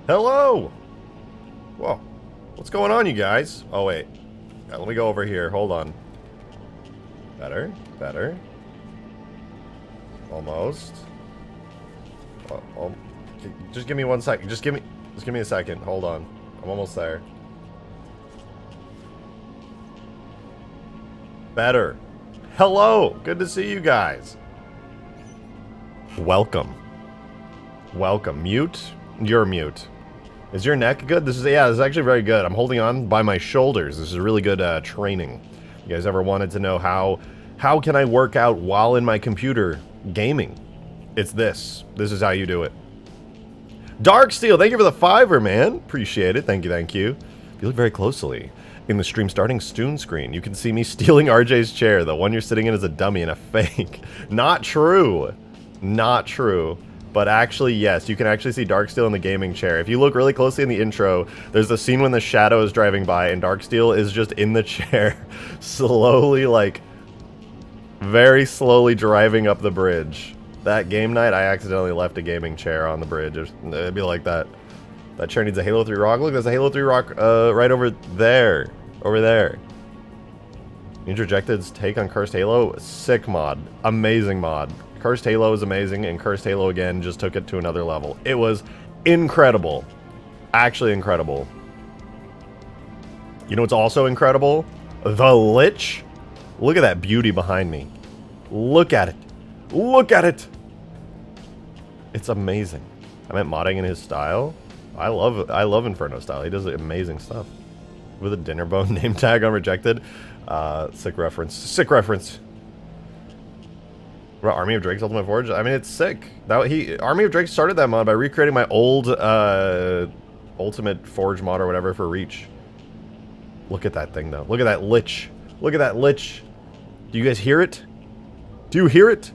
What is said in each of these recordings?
Hello! Whoa. What's going on, you guys? Oh, wait. Yeah, let me go over here. Hold on. Better. Better. Almost. Just give me 1 second. Just give me a second. Hold on. I'm almost there. Better. Hello! Good to see you guys. Welcome. Welcome. Mute? You're mute. Is your neck good? This is actually very good. I'm holding on by my shoulders. This is really good training. You guys ever wanted to know how can I work out while in my computer gaming? It's this. This is how you do it. Darksteel, thank you for the $5, man. Appreciate it. Thank you, thank you. If you look very closely in the stream starting soon screen, you can see me stealing RJ's chair. The one you're sitting in is a dummy and a fake. Not true. Not true. But actually, yes, you can actually see Darksteel in the gaming chair. If you look really closely in the intro, there's the scene when the shadow is driving by and Darksteel is just in the chair, slowly, like, very slowly driving up the bridge. That game night, I accidentally left a gaming chair on the bridge. It'd be like that. That chair needs a Halo 3 rock. Look, there's a Halo 3 rock right over there. Over there. Interjected's take on Cursed Halo, sick mod. Amazing mod. Cursed Halo is amazing, and Cursed Halo again just took it to another level. It was incredible. Actually incredible. You know what's also incredible? The Lich. Look at that beauty behind me. Look at it. Look at it. It's amazing. I meant modding in his style. I love Inferno style. He does amazing stuff. With a dinner bone name tag on Rejected. Sick reference. Sick reference. Army of Drake's Ultimate Forge? I mean, it's sick. Army of Drake started that mod by recreating my old Ultimate Forge mod or whatever for Reach. Look at that thing, though. Look at that Lich. Look at that Lich. Do you guys hear it? Do you hear it?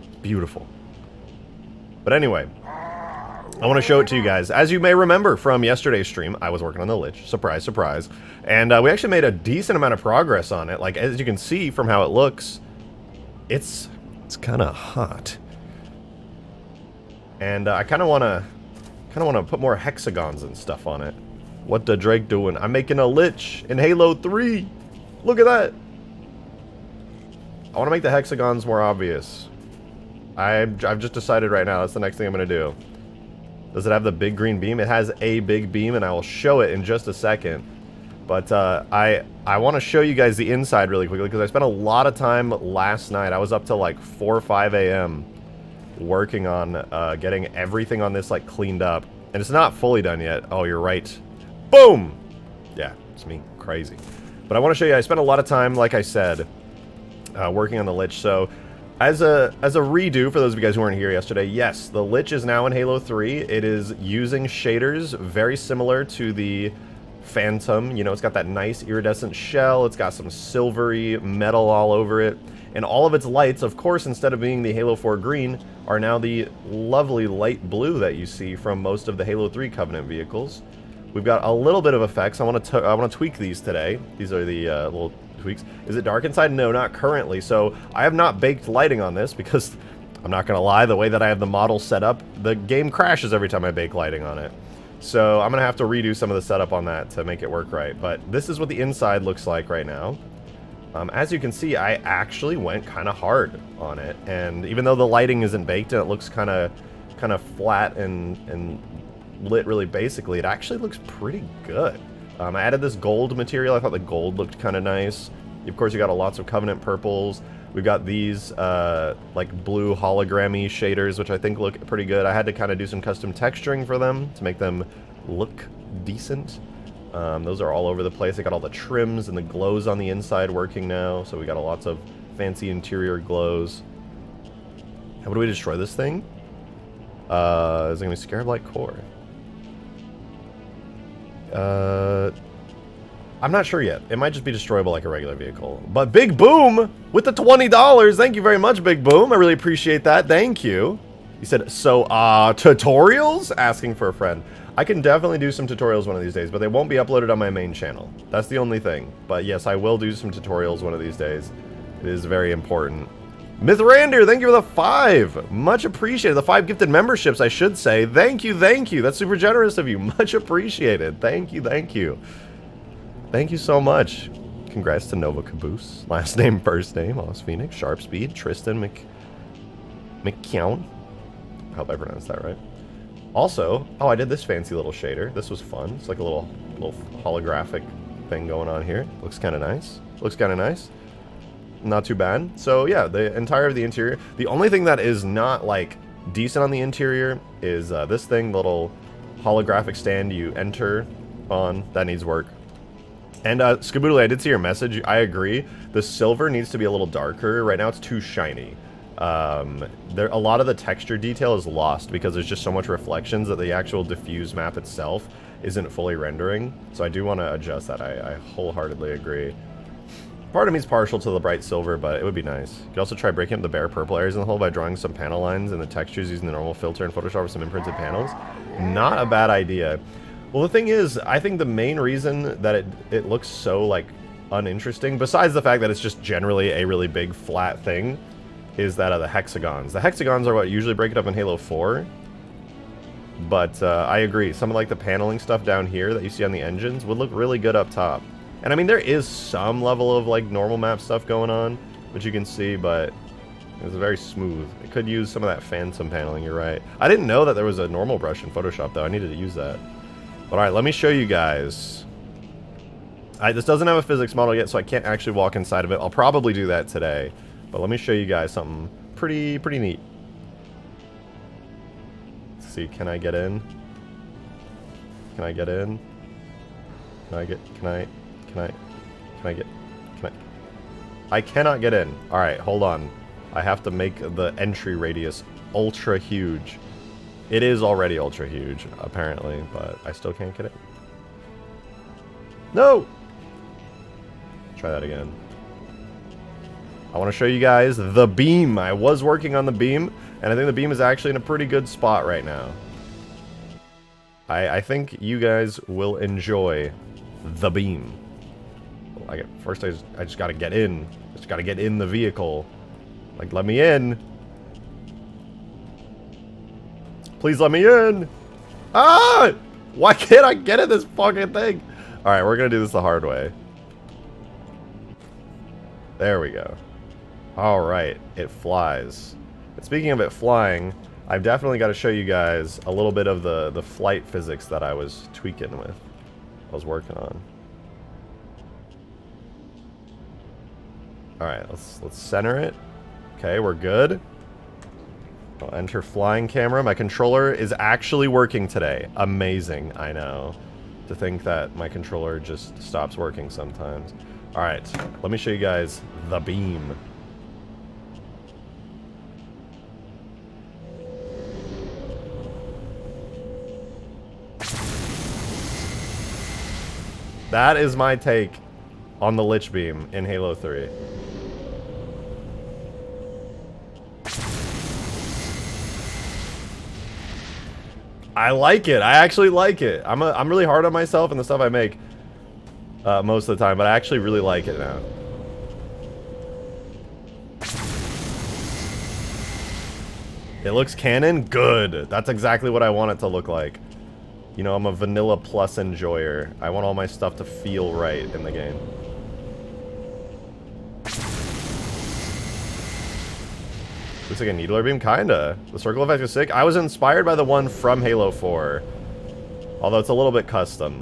It's beautiful. But anyway, I want to show it to you guys. As you may remember from yesterday's stream, I was working on the Lich. Surprise, surprise. And we actually made a decent amount of progress on it. Like, as you can see from how it looks, it's kind of hot. And I kind of want to put more hexagons and stuff on it. What the Drake doing? I'm making a Lich in Halo 3. Look at that. I want to make the hexagons more obvious. I've just decided right now that's the next thing I'm going to do. Does it have the big green beam? It has a big beam, and I will show it in just a second. But I want to show you guys the inside really quickly, because I spent a lot of time last night. I was up till like 4 or 5 a.m. working on getting everything on this like cleaned up. And it's not fully done yet. Oh, you're right. Boom! Yeah, it's me. Crazy. But I want to show you, I spent a lot of time, like I said, working on the Lich. So as a redo, for those of you guys who weren't here yesterday, yes, the Lich is now in Halo 3. It is using shaders very similar to the Phantom. You know, it's got that nice iridescent shell. It's got some silvery metal all over it. And all of its lights, of course, instead of being the Halo 4 green, are now the lovely light blue that you see from most of the Halo 3 Covenant vehicles. We've got a little bit of effects. I want to tweak these today. These are the little tweaks. Is it dark inside? No, not currently. So I have not baked lighting on this because, I'm not going to lie, the way that I have the model set up, the game crashes every time I bake lighting on it. So I'm going to have to redo some of the setup on that to make it work right. But this is what the inside looks like right now. As you can see, I actually went kind of hard on it. And even though the lighting isn't baked and it looks kind of flat and lit really basically, it actually looks pretty good. I added this gold material. I thought the gold looked kind of nice. Of course, you got lots of Covenant purples. We've got these like blue hologrammy shaders, which I think look pretty good. I had to kind of do some custom texturing for them to make them look decent. Those are all over the place. I got all the trims and the glows on the inside working now, so we got lots of fancy interior glows. How do we destroy this thing? Is it gonna be Scarab-like core? I'm not sure yet. It might just be destroyable like a regular vehicle. But Big Boom with the $20. Thank you very much, Big Boom. I really appreciate that. Thank you. He said, so, tutorials? Asking for a friend. I can definitely do some tutorials one of these days, but they won't be uploaded on my main channel. That's the only thing. But yes, I will do some tutorials one of these days. It is very important. Mythrander, thank you for the 5. Much appreciated. The 5 gifted memberships, I should say. Thank you, thank you. That's super generous of you. Much appreciated. Thank you, thank you. Thank you so much. Congrats to Nova Caboose. Last name, first name. Lost Phoenix, Sharp Speed, Tristan McKeown. I hope I pronounced that right. Also, oh, I did this fancy little shader. This was fun. It's like a little holographic thing going on here. Looks kind of nice. Looks kind of nice. Not too bad. So yeah, the entire of the interior. The only thing that is not like decent on the interior is this thing, little holographic stand you enter on. That needs work. And Skaboodle, I did see your message. I agree. The silver needs to be a little darker. Right now it's too shiny. A lot of the texture detail is lost because there's just so much reflections that the actual diffuse map itself isn't fully rendering. So I do want to adjust that. I wholeheartedly agree. Part of me is partial to the bright silver, but it would be nice. You could also try breaking up the bare purple areas in the hole by drawing some panel lines and the textures using the normal filter in Photoshop or some imprinted panels. Not a bad idea. Well, the thing is, I think the main reason that it looks so, like, uninteresting, besides the fact that it's just generally a really big, flat thing, is that of the hexagons. The hexagons are what usually break it up in Halo 4. But I agree. Some of, like, the paneling stuff down here that you see on the engines would look really good up top. And I mean, there is some level of, like, normal map stuff going on, which you can see, but it's very smooth. It could use some of that phantom paneling, you're right. I didn't know that there was a normal brush in Photoshop, though. I needed to use that. But alright, let me show you guys. This doesn't have a physics model yet, so I can't actually walk inside of it. I'll probably do that today. But let me show you guys something pretty neat. Let's see, can I get in? Can I get in? I cannot get in. Alright, hold on. I have to make the entry radius ultra huge. It is already ultra huge, apparently, but I still can't get it. No! Try that again. I want to show you guys the beam. I was working on the beam, and I think the beam is actually in a pretty good spot right now. I think you guys will enjoy the beam. First, I just gotta get in. Just gotta get in the vehicle. Like, let me in. Please let me in. Ah! Why can't I get in this fucking thing? Alright, we're gonna do this the hard way. There we go. Alright, it flies. And speaking of it flying, I've definitely got to show you guys a little bit of the flight physics that I was tweaking with. I was working on. Alright, let's center it. Okay, we're good. I'll enter flying camera. My controller is actually working today. Amazing, I know. To think that my controller just stops working sometimes. Alright, let me show you guys the beam. That is my take on the Lich beam in Halo 3. I like it. I actually like it. I'm really hard on myself and the stuff I make most of the time, but I actually really like it now. It looks canon? Good. That's exactly what I want it to look like. You know, I'm a vanilla plus enjoyer. I want all my stuff to feel right in the game. Looks like a needler beam? Kinda. The circle effect is sick. I was inspired by the one from Halo 4. Although it's a little bit custom.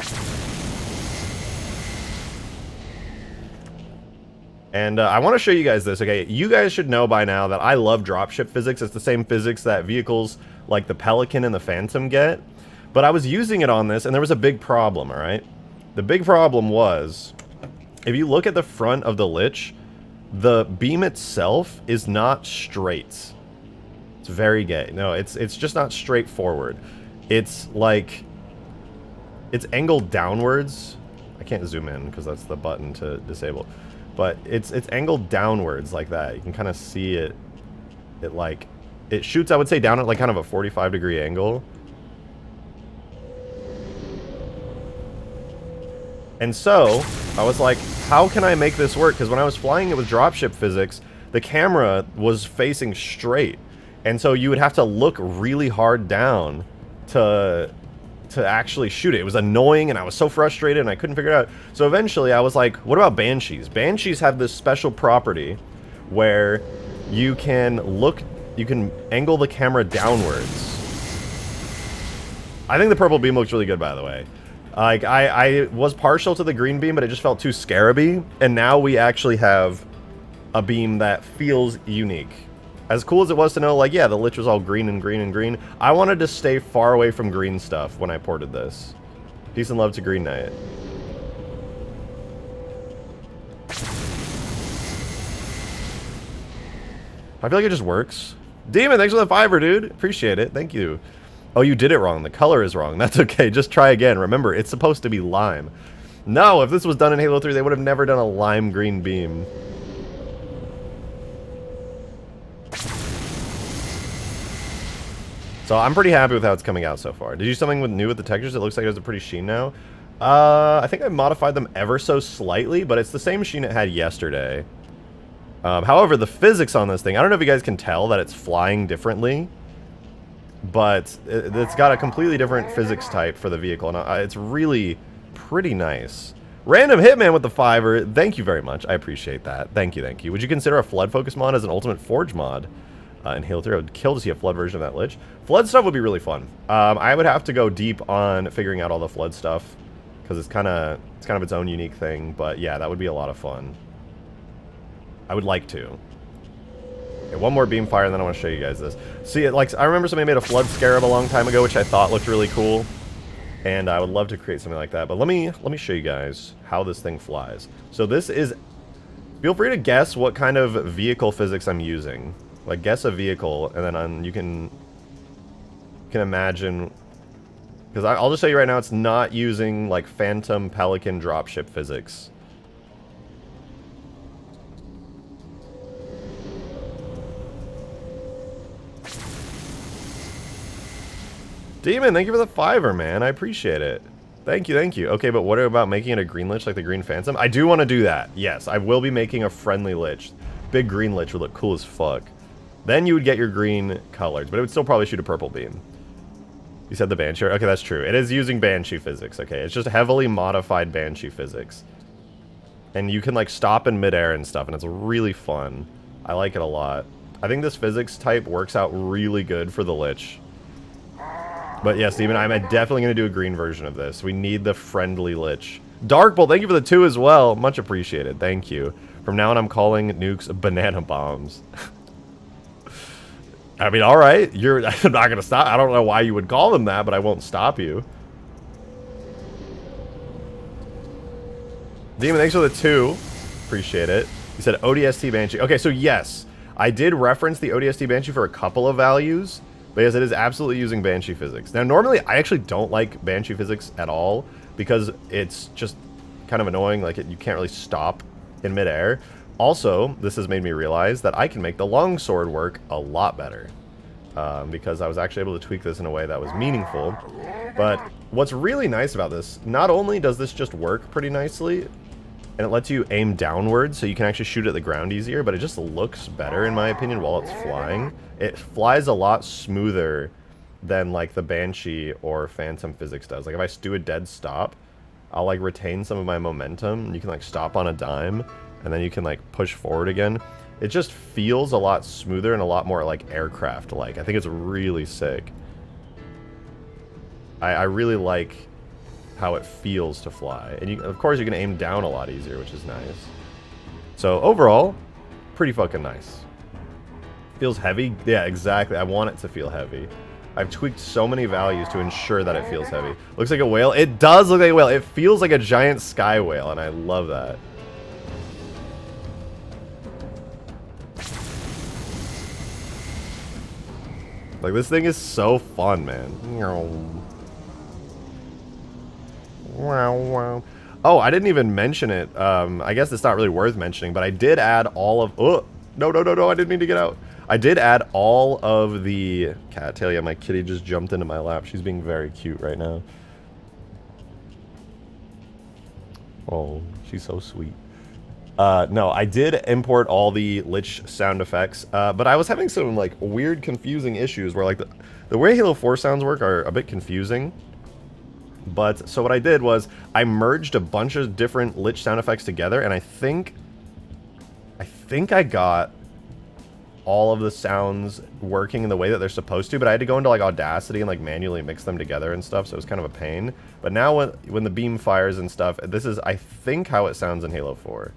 And I want to show you guys this, okay? You guys should know by now that I love dropship physics. It's the same physics that vehicles like the Pelican and the Phantom get. But I was using it on this, and there was a big problem, alright? The big problem was, if you look at the front of the Lich, the beam itself is not straight. It's very gay. No, it's just not straightforward. It's like, it's angled downwards. I can't zoom in because that's the button to disable. But it's angled downwards like that. You can kind of see it. It shoots, I would say, down at like kind of a 45-degree angle. And so, I was like, how can I make this work? Because when I was flying it with dropship physics, the camera was facing straight. And so you would have to look really hard down to actually shoot it. It was annoying, and I was so frustrated, and I couldn't figure it out. So eventually I was like, what about Banshees? Banshees have this special property where you can angle the camera downwards. I think the purple beam looks really good, by the way. Like, I was partial to the green beam, but it just felt too Scarab-y, and now we actually have a beam that feels unique. As cool as it was to know, like, yeah, the Lich was all green and green and green, I wanted to stay far away from green stuff when I ported this. Peace and love to Green Knight. I feel like it just works. Demon, thanks for the $5, dude. Appreciate it. Thank you. Oh, you did it wrong. The color is wrong. That's okay. Just try again. Remember, it's supposed to be lime. No, if this was done in Halo 3, they would have never done a lime green beam. So I'm pretty happy with how it's coming out so far. Did you do something new with the textures? It looks like it has a pretty sheen now. I think I modified them ever so slightly, but it's the same sheen it had yesterday. However, the physics on this thing, I don't know if you guys can tell that it's flying differently, but it's got a completely different physics type for the vehicle, and it's really pretty nice. Random Hitman with the $5, thank you very much. I appreciate that. Thank you, thank you. Would you consider a Flood Focus mod as an ultimate Forge mod? In Halo 3, I would kill to see a Flood version of that Lich. Flood stuff would be really fun. I would have to go deep on figuring out all the Flood stuff, because it's kind of its own unique thing, but yeah, that would be a lot of fun. I would like to. Okay, one more beam fire, and then I want to show you guys this. See, like, I remember somebody made a Flood Scarab a long time ago, which I thought looked really cool, and I would love to create something like that. But let me show you guys how this thing flies. So this is. Feel free to guess what kind of vehicle physics I'm using. Like, guess a vehicle, and then you can imagine. Because I'll just show you right now, it's not using like Phantom Pelican dropship physics. Demon, thank you for the $5, man. I appreciate it. Thank you, thank you. Okay, but what about making it a green Lich like the Green Phantom? I do want to do that. Yes, I will be making a friendly Lich. Big green Lich would look cool as fuck. Then you would get your green colors, but it would still probably shoot a purple beam. You said the Banshee. Okay, that's true. It is using Banshee physics. Okay, it's just heavily modified Banshee physics. And you can, like, stop in midair and stuff, and it's really fun. I like it a lot. I think this physics type works out really good for the Lich. But yes, Steven, I'm definitely going to do a green version of this. We need the friendly Lich. Darkbolt, thank you for the 2 as well. Much appreciated. Thank you. From now on, I'm calling nukes banana bombs. I mean, all right. I'm not going to stop. I don't know why you would call them that, but I won't stop you. Demon, thanks for the 2. Appreciate it. You said ODST Banshee. Okay, so yes, I did reference the ODST Banshee for a couple of values. But yes, it is absolutely using Banshee physics. Now, normally, I actually don't like Banshee physics at all, because it's just kind of annoying. Like, you can't really stop in midair. Also, this has made me realize that I can make the longsword work a lot better, because I was actually able to tweak this in a way that was meaningful. But what's really nice about this, not only does this just work pretty nicely, and it lets you aim downwards, so you can actually shoot at the ground easier, but it just looks better, in my opinion, while it's flying. It flies a lot smoother than, like, the Banshee or Phantom physics does. Like, if I do a dead stop, I'll, like, retain some of my momentum. You can, like, stop on a dime, and then you can, like, push forward again. It just feels a lot smoother and a lot more, like, aircraft-like. I think it's really sick. I really like how it feels to fly. And of course you can aim down a lot easier, which is nice. So overall, pretty fucking nice. Feels heavy? Yeah, exactly. I want it to feel heavy. I've tweaked so many values to ensure that it feels heavy. Looks like a whale. It does look like a whale. It feels like a giant sky whale, and I love that. Like, this thing is so fun, man. Wow. Oh, I didn't even mention it. I guess it's not really worth mentioning, but I did add all of... Oh, no, I didn't mean to get out. I did add all of the... Cattail, yeah, my kitty just jumped into my lap. She's being very cute right now. Oh, she's so sweet. No, I did import all the Lich sound effects, but I was having some like weird, confusing issues where like the way Halo 4 sounds work are a bit confusing. But so what I did was I merged a bunch of different Lich sound effects together, and I think I got all of the sounds working in the way that they're supposed to, but I had to go into like Audacity and like manually mix them together and stuff, so it was kind of a pain. But now when the beam fires and stuff, this is, I think, how it sounds in Halo 4.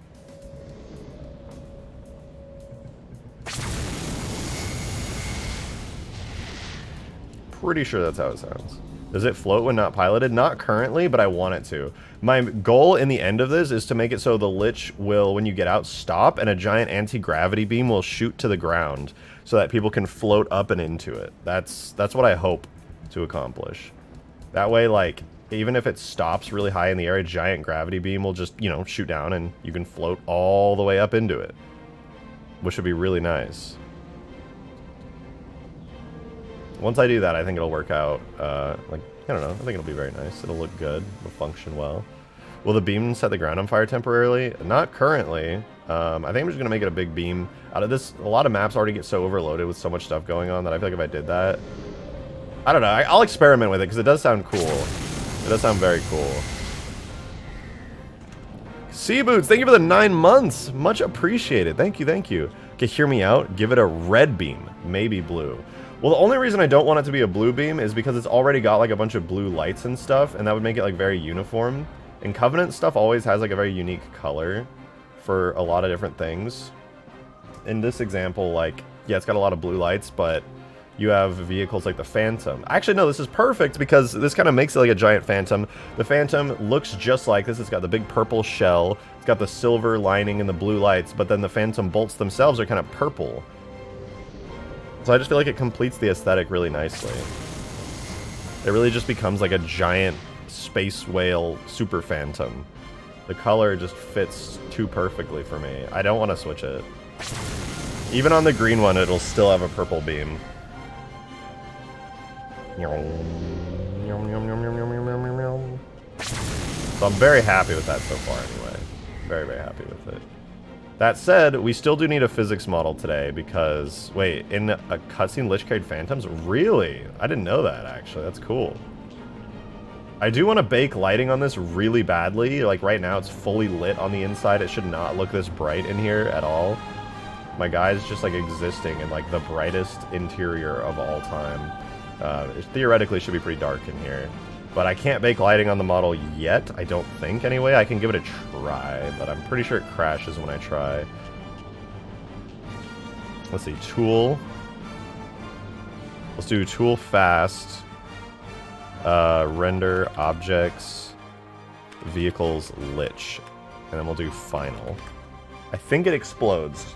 Pretty sure that's how it sounds. Does it float when not piloted? Not currently, but I want it to. My goal in the end of this is to make it so the Lich will, when you get out, stop, and a giant anti-gravity beam will shoot to the ground so that people can float up and into it. That's what I hope to accomplish. That way, like, even if it stops really high in the air, a giant gravity beam will just, you know, shoot down and you can float all the way up into it, which would be really nice. Once I do that, I think it'll work out, like, I don't know, I think it'll be very nice. It'll look good. It'll function well. Will the beam set the ground on fire temporarily? Not currently. I think I'm just going to make it a big beam. Out of this, a lot of maps already get so overloaded with so much stuff going on that I feel like if I did that... I don't know, I'll experiment with it, because it does sound cool. It does sound very cool. Sea Boots, thank you for the 9 months! Much appreciated. Thank you, thank you. Okay, hear me out. Give it a red beam. Maybe blue. Well, the only reason I don't want it to be a blue beam is because it's already got like a bunch of blue lights and stuff, and that would make it like very uniform. And Covenant stuff always has like a very unique color for a lot of different things. In this example, like, yeah, it's got a lot of blue lights, but you have vehicles like the Phantom. Actually, no, this is perfect because this kind of makes it like a giant Phantom. The Phantom looks just like this. It's got the big purple shell. It's got the silver lining and the blue lights, but then the Phantom bolts themselves are kind of purple. So I just feel like it completes the aesthetic really nicely. It really just becomes like a giant space whale super Phantom. The color just fits too perfectly for me. I don't want to switch it. Even on the green one, it'll still have a purple beam. So I'm very happy with that so far anyway. Very, very happy with it. That said, we still do need a physics model today because, wait, in a cutscene Lich carried Phantoms? Really? I didn't know that, actually. That's cool. I do want to bake lighting on this really badly. Like, right now, it's fully lit on the inside. It should not look this bright in here at all. My guy's just, like, existing in, like, the brightest interior of all time. It theoretically should be pretty dark in here. But I can't bake lighting on the model yet, I don't think, anyway. I can give it a try, but I'm pretty sure it crashes when I try. Let's see, tool. Let's do tool fast. Render objects, vehicles, Lich. And then we'll do final. I think it explodes,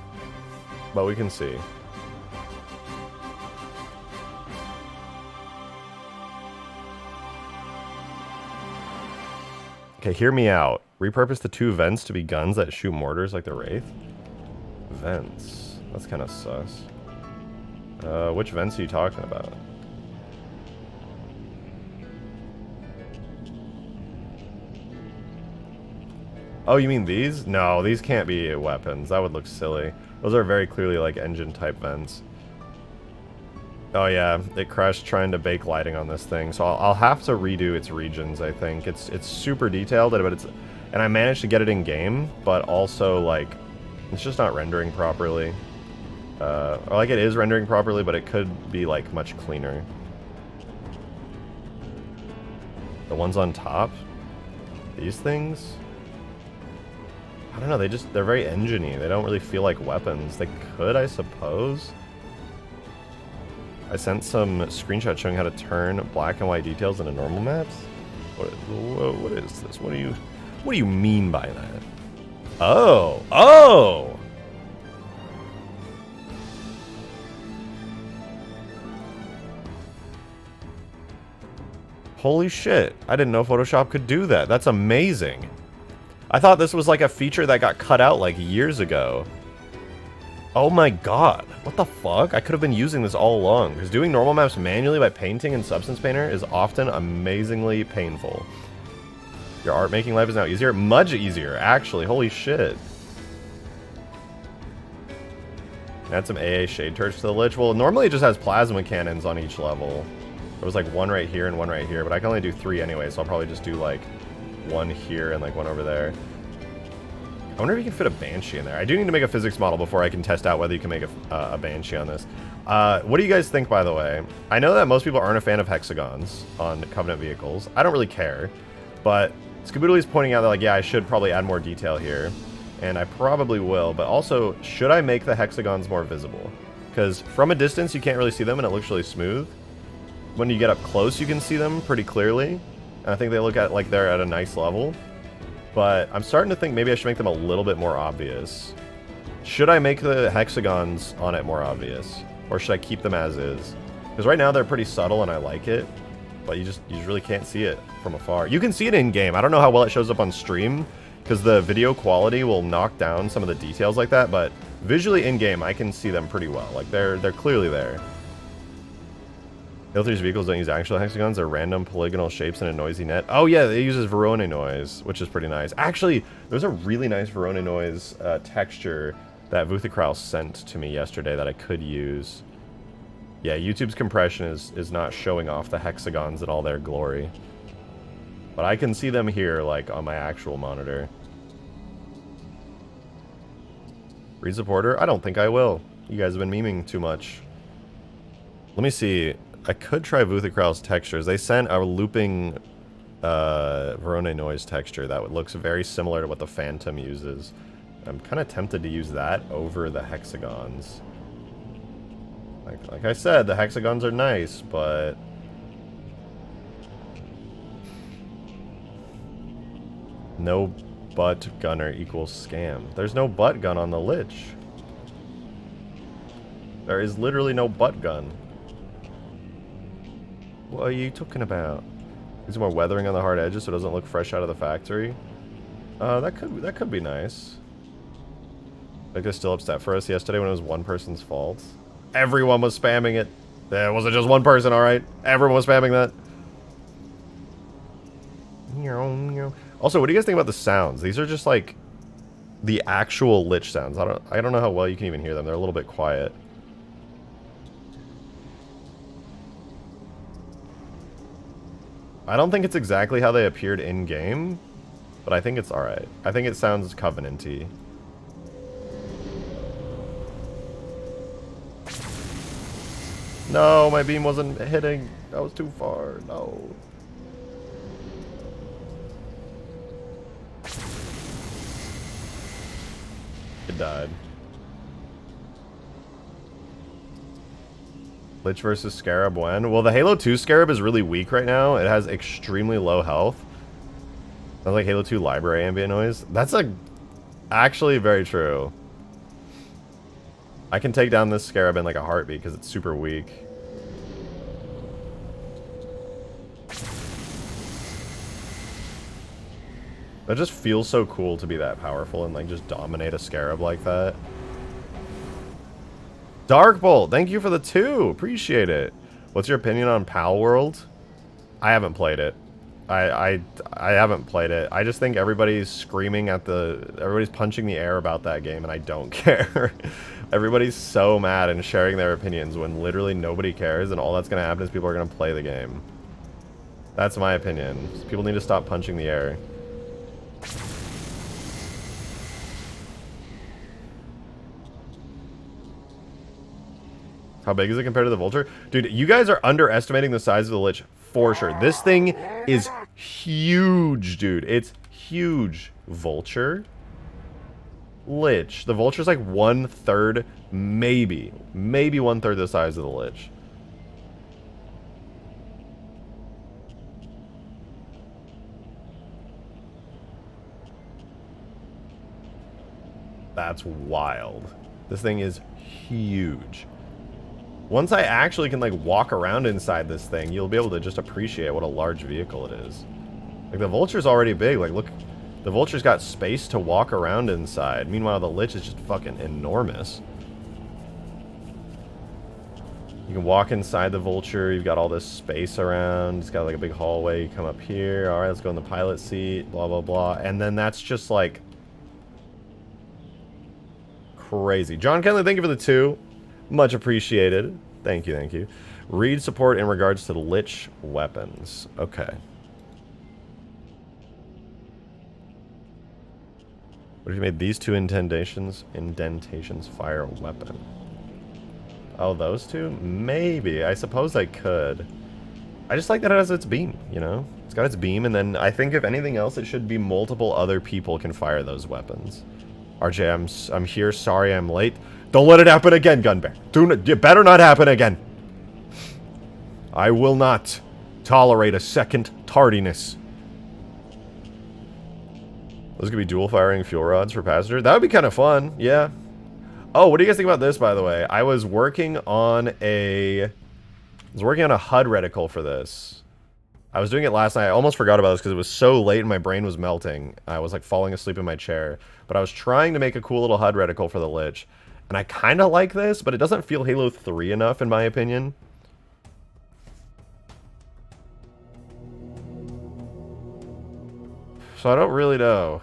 but we can see. Okay, hear me out. Repurpose the 2 vents to be guns that shoot mortars like the Wraith? Vents. That's kind of sus. Which vents are you talking about? Oh, you mean these? No, these can't be weapons. That would look silly. Those are very clearly like engine type vents. Oh yeah, it crashed trying to bake lighting on this thing, so I'll have to redo its regions, I think. It's super detailed, but it's... And I managed to get it in game, but also, like, it's just not rendering properly. Or, like, it is rendering properly, but it could be, like, much cleaner. The ones on top? These things? I don't know, they're very engine-y. They don't really feel like weapons. They could, I suppose. I sent some screenshots showing how to turn black and white details into normal maps. What is this? What do you mean by that? Oh! Holy shit! I didn't know Photoshop could do that. That's amazing. I thought this was like a feature that got cut out like years ago. Oh my god, what the fuck? I could have been using this all along, because doing normal maps manually by painting in Substance Painter is often amazingly painful. Your art making life is now easier? Much easier, actually. Holy shit. Add some AA Shade Torch to the Lich. Well, normally it just has plasma cannons on each level. There was like one right here and one right here, but I can only do 3 anyway, so I'll probably just do like one here and like one over there. I wonder if you can fit a Banshee in there. I do need to make a physics model before I can test out whether you can make a Banshee on this. What do you guys think, by the way? I know that most people aren't a fan of hexagons on Covenant vehicles. I don't really care, but Skaboodley's pointing out that, like, yeah, I should probably add more detail here. And I probably will, but also, should I make the hexagons more visible? Because from a distance, you can't really see them, and it looks really smooth. When you get up close, you can see them pretty clearly. And I think they look like they're at a nice level. But I'm starting to think maybe I should make them a little bit more obvious. Should I make the hexagons on it more obvious? Or should I keep them as is? Because right now they're pretty subtle and I like it. But you just really can't see it from afar. You can see it in-game. I don't know how well it shows up on stream, because the video quality will knock down some of the details like that, but visually in-game, I can see them pretty well. Like, they're clearly there. Halo 3's vehicles don't use actual hexagons, they're random polygonal shapes in a noisy net. Oh yeah, it uses Verona noise, which is pretty nice. Actually, there's a really nice Verona noise texture that Vuthicraus sent to me yesterday that I could use. Yeah, YouTube's compression is not showing off the hexagons in all their glory. But I can see them here, like, on my actual monitor. Read supporter? I don't think I will. You guys have been memeing too much. Let me see. I could try Vuthicraus textures. They sent a looping Verona noise texture that looks very similar to what the Phantom uses. I'm kind of tempted to use that over the hexagons. Like I said, the hexagons are nice, but... No butt gunner equals scam. There's no butt gun on the Lich. There is literally no butt gun. What are you talking about? Need some more weathering on the hard edges so it doesn't look fresh out of the factory. That could be nice. Like, they're still upset for us yesterday when it was one person's fault. Everyone was spamming it. There wasn't just one person, alright? Everyone was spamming that. Also, what do you guys think about the sounds? These are just like the actual Lich sounds. I don't know how well you can even hear them. They're a little bit quiet. I don't think it's exactly how they appeared in-game, but I think it's alright. I think it sounds Covenant-y. No, my beam wasn't hitting. That was too far. No. It died. Lich versus Scarab when? Well, the Halo 2 Scarab is really weak right now. It has extremely low health. Sounds like Halo 2 library ambient noise. That's actually very true. I can take down this Scarab in like a heartbeat because it's super weak. That just feels so cool to be that powerful and like just dominate a Scarab like that. Darkbolt, thank you for the 2. Appreciate it. What's your opinion on Pal World? I haven't played it. I haven't played it. I just think everybody's screaming at everybody's punching the air about that game, and I don't care. Everybody's so mad and sharing their opinions when literally nobody cares, and all that's going to happen is people are going to play the game. That's my opinion. People need to stop punching the air. How big is it compared to the Vulture? Dude, you guys are underestimating the size of the Lich for sure. This thing is huge, dude. It's huge. Vulture. Lich. The Vulture's like 1/3, maybe 1/3 the size of the Lich. That's wild. This thing is huge. Once I actually can like walk around inside this thing, you'll be able to just appreciate what a large vehicle it is. Like, the Vulture's already big. Like, look, the Vulture's got space to walk around inside. Meanwhile, the Lich is just fucking enormous. You can walk inside the Vulture. You've got all this space around. It's got like a big hallway. You come up here. All right, let's go in the pilot seat. Blah, blah, blah. And then that's just like crazy. John Kenley, thank you for the 2. Much appreciated. Thank you, thank you. Read support in regards to the Lich weapons. Okay. What if you made these 2 indentations fire a weapon? Oh, those 2? Maybe. I suppose I could. I just like that it has its beam, you know? It's got its beam, and then I think if anything else, it should be multiple other people can fire those weapons. RJ, I'm here. Sorry I'm late. Don't let it happen again, Gunbear. It better not happen again. I will not tolerate a second tardiness. Those could be dual firing fuel rods for passenger. That would be kind of fun. Yeah. Oh, what do you guys think about this, by the way? I was working on a HUD reticle for this. I was doing it last night. I almost forgot about this because it was so late and my brain was melting. I was like falling asleep in my chair. But I was trying to make a cool little HUD reticle for the Lich. And I kind of like this, but it doesn't feel Halo 3 enough in my opinion. So I don't really know.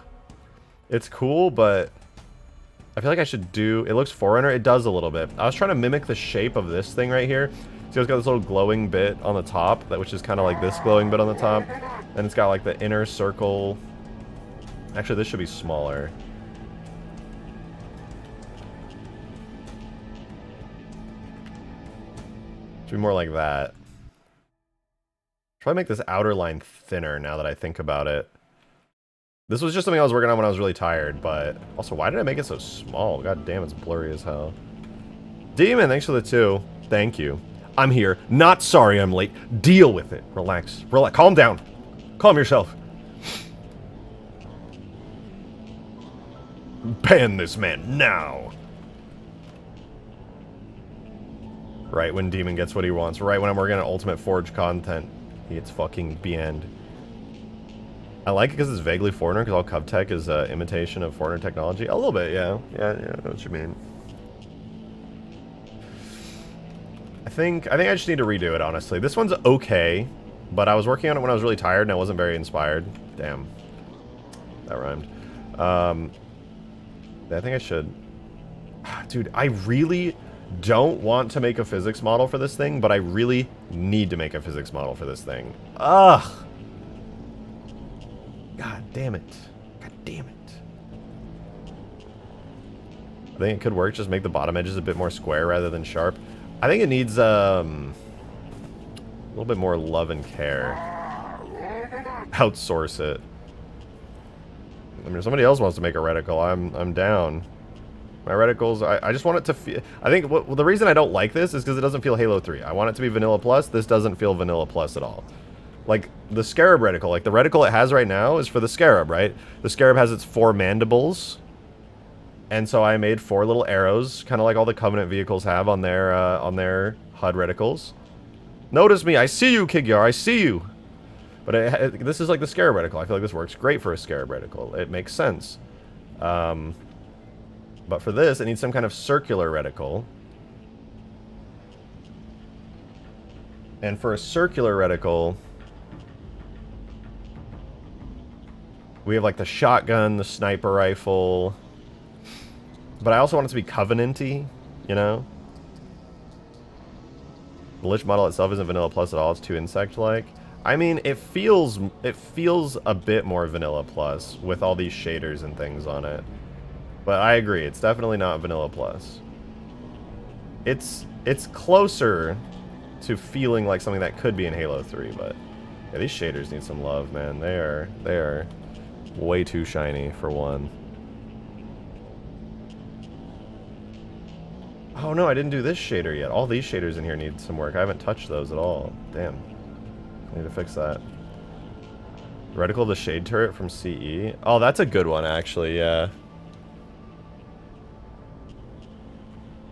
It's cool, but I feel like I should do... It looks Forerunner. It does a little bit. I was trying to mimic the shape of this thing right here. See, it's got this little glowing bit on the top, which is kind of like this glowing bit on the top. And it's got like the inner circle. Actually, this should be smaller. Should be more like that. Try to make this outer line thinner now that I think about it. This was just something I was working on when I was really tired, but... Also, why did I make it so small? God damn, it's blurry as hell. Demon, thanks for the 2. Thank you. I'm here. Not sorry I'm late. Deal with it. Relax. Relax. Calm down. Calm yourself. Ban this man now. Right when Demon gets what he wants. Right when I'm working on Ultimate Forge content. He gets fucking banned. I like it because it's vaguely Foreigner, because all Cub Tech is imitation of Foreigner technology. A little bit, yeah. Yeah, I know what you mean. I think I just need to redo it, honestly. This one's okay, but I was working on it when I was really tired and I wasn't very inspired. Damn. That rhymed. I think I should... Dude, I really don't want to make a physics model for this thing, but I really need to make a physics model for this thing. Ugh! God damn it. God damn it. I think it could work, just make the bottom edges a bit more square rather than sharp. I think it needs a little bit more love and care. Outsource it. I mean, if somebody else wants to make a reticle, I'm down. My reticles, I just want it to feel... I think the reason I don't like this is because it doesn't feel Halo 3. I want it to be Vanilla Plus. This doesn't feel Vanilla Plus at all. Like, the Scarab reticle, like the reticle it has right now is for the Scarab, right? The Scarab has its 4 mandibles. And so I made 4 little arrows, kind of like all the Covenant vehicles have on their HUD reticles. Notice me, I see you, Kigyar, I see you! But this is like the Scarab reticle. I feel like this works great for a Scarab reticle. It makes sense. But for this, it needs some kind of circular reticle. And for a circular reticle, we have like the shotgun, the sniper rifle... But I also want it to be Covenant-y, you know? The Lich model itself isn't Vanilla Plus at all, it's too insect-like. I mean, it feels a bit more Vanilla Plus with all these shaders and things on it. But I agree, it's definitely not Vanilla Plus. It's closer to feeling like something that could be in Halo 3, but... Yeah, these shaders need some love, man. They are way too shiny, for one. Oh no, I didn't do this shader yet. All these shaders in here need some work. I haven't touched those at all. Damn. I need to fix that. Reticle of the Shade Turret from CE. Oh, that's a good one, actually, yeah.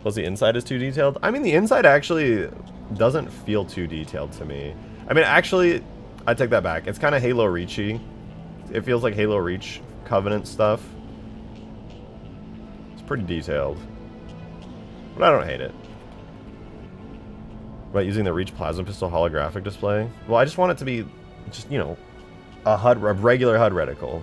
Plus the inside is too detailed? I mean, the inside actually doesn't feel too detailed to me. I mean, actually, I take that back. It's kind of Halo Reachy. It feels like Halo Reach Covenant stuff. It's pretty detailed. But I don't hate it. About using the Reach Plasma Pistol holographic display? Well, I just want it to be, just, you know, a regular HUD reticle.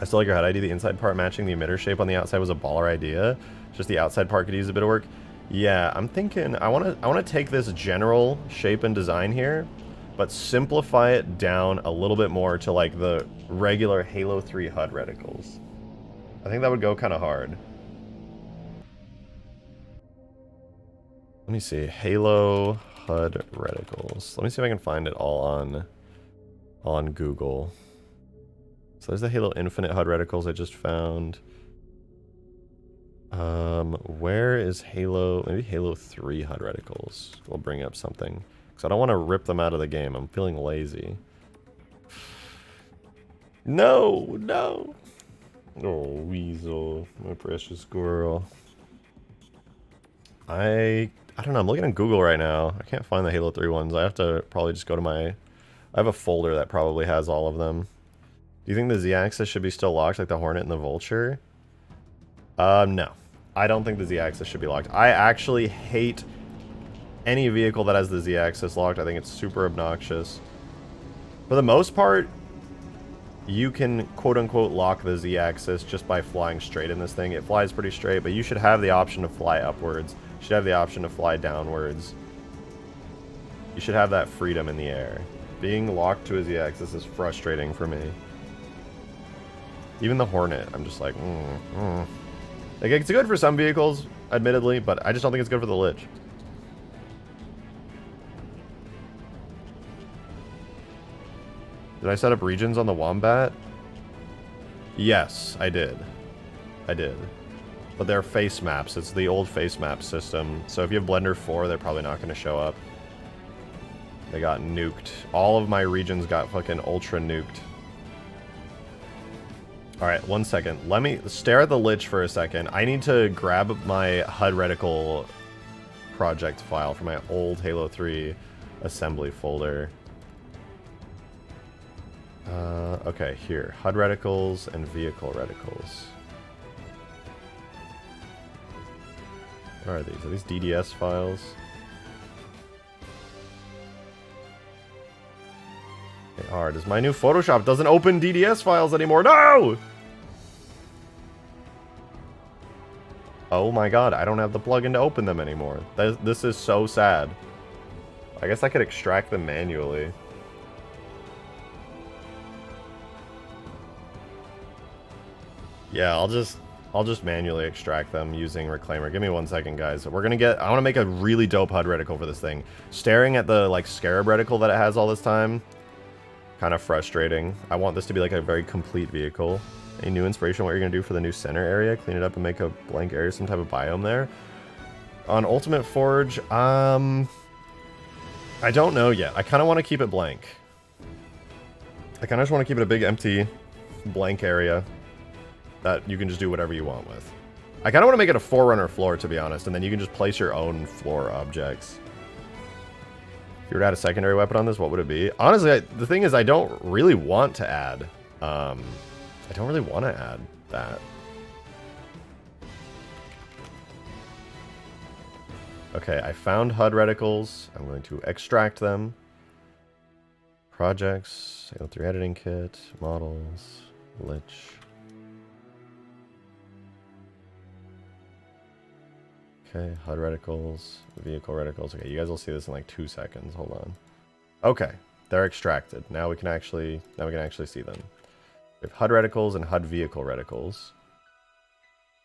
I still like your HUD ID. The inside part matching the emitter shape on the outside was a baller idea. Just the outside part could use a bit of work. Yeah, I'm thinking I wanna take this general shape and design here, but simplify it down a little bit more to like the regular Halo 3 HUD reticles. I think that would go kind of hard. Let me see, Halo HUD reticles. Let me see if I can find it all on Google. So there's the Halo Infinite HUD reticles I just found. Where is Halo? Maybe Halo 3 HUD reticles will bring up something. Because I don't want to rip them out of the game. I'm feeling lazy. No, no. Oh, Weasel, my precious squirrel. I don't know. I'm looking at Google right now. I can't find the Halo 3 ones. I have to probably just go to my... I have a folder that probably has all of them. Do you think the Z-axis should be still locked like the Hornet and the Vulture? No. I don't think the Z-axis should be locked. I actually hate any vehicle that has the Z-axis locked. I think it's super obnoxious. For the most part, you can quote-unquote lock the Z-axis just by flying straight in this thing. It flies pretty straight, but you should have the option to fly upwards. You should have the option to fly downwards. You should have that freedom in the air. Being locked to a Z-axis is frustrating for me. Even the Hornet, I'm just like, Like, it's good for some vehicles, admittedly, but I just don't think it's good for the Lich. Did I set up regions on the Wombat? Yes, I did. I did. But they're face maps. It's the old face map system. So if you have Blender 4, they're probably not going to show up. They got nuked. All of my regions got fucking ultra nuked. Alright, 1 second. Let me stare at the Lich for a second. I need to grab my HUD reticle project file from my old Halo 3 assembly folder. Okay, here. HUD reticles and vehicle reticles. What are these? Are these DDS files? They are. Does my new Photoshop doesn't open DDS files anymore? No! Oh my god, I don't have the plugin to open them anymore. This is so sad. I guess I could extract them manually. Yeah, I'll just manually extract them using Reclaimer. Give me 1 second, guys. We're gonna get... I want to make a really dope HUD reticle for this thing. Staring at the, like, Scarab reticle that it has all this time, kind of frustrating. I want this to be, like, a very complete vehicle. Any new inspiration on what you're gonna do for the new center area? Clean it up and make a blank area, some type of biome there? On Ultimate Forge, I don't know yet. I kind of want to keep it blank. I kind of just want to keep it a big, empty, blank area that you can just do whatever you want with. I kind of want to make it a Forerunner floor, to be honest, and then you can just place your own floor objects. If you were to add a secondary weapon on this, what would it be? Honestly, the thing is, I don't really want to add... I don't really want to add that. Okay, I found HUD reticles. I'm going to extract them. Projects, Halo 3 editing kit, models, Lich. Okay, HUD reticles, vehicle reticles. Okay, you guys will see this in like 2 seconds. Hold on. Okay, they're extracted. Now we can actually see them. We have HUD reticles and HUD vehicle reticles.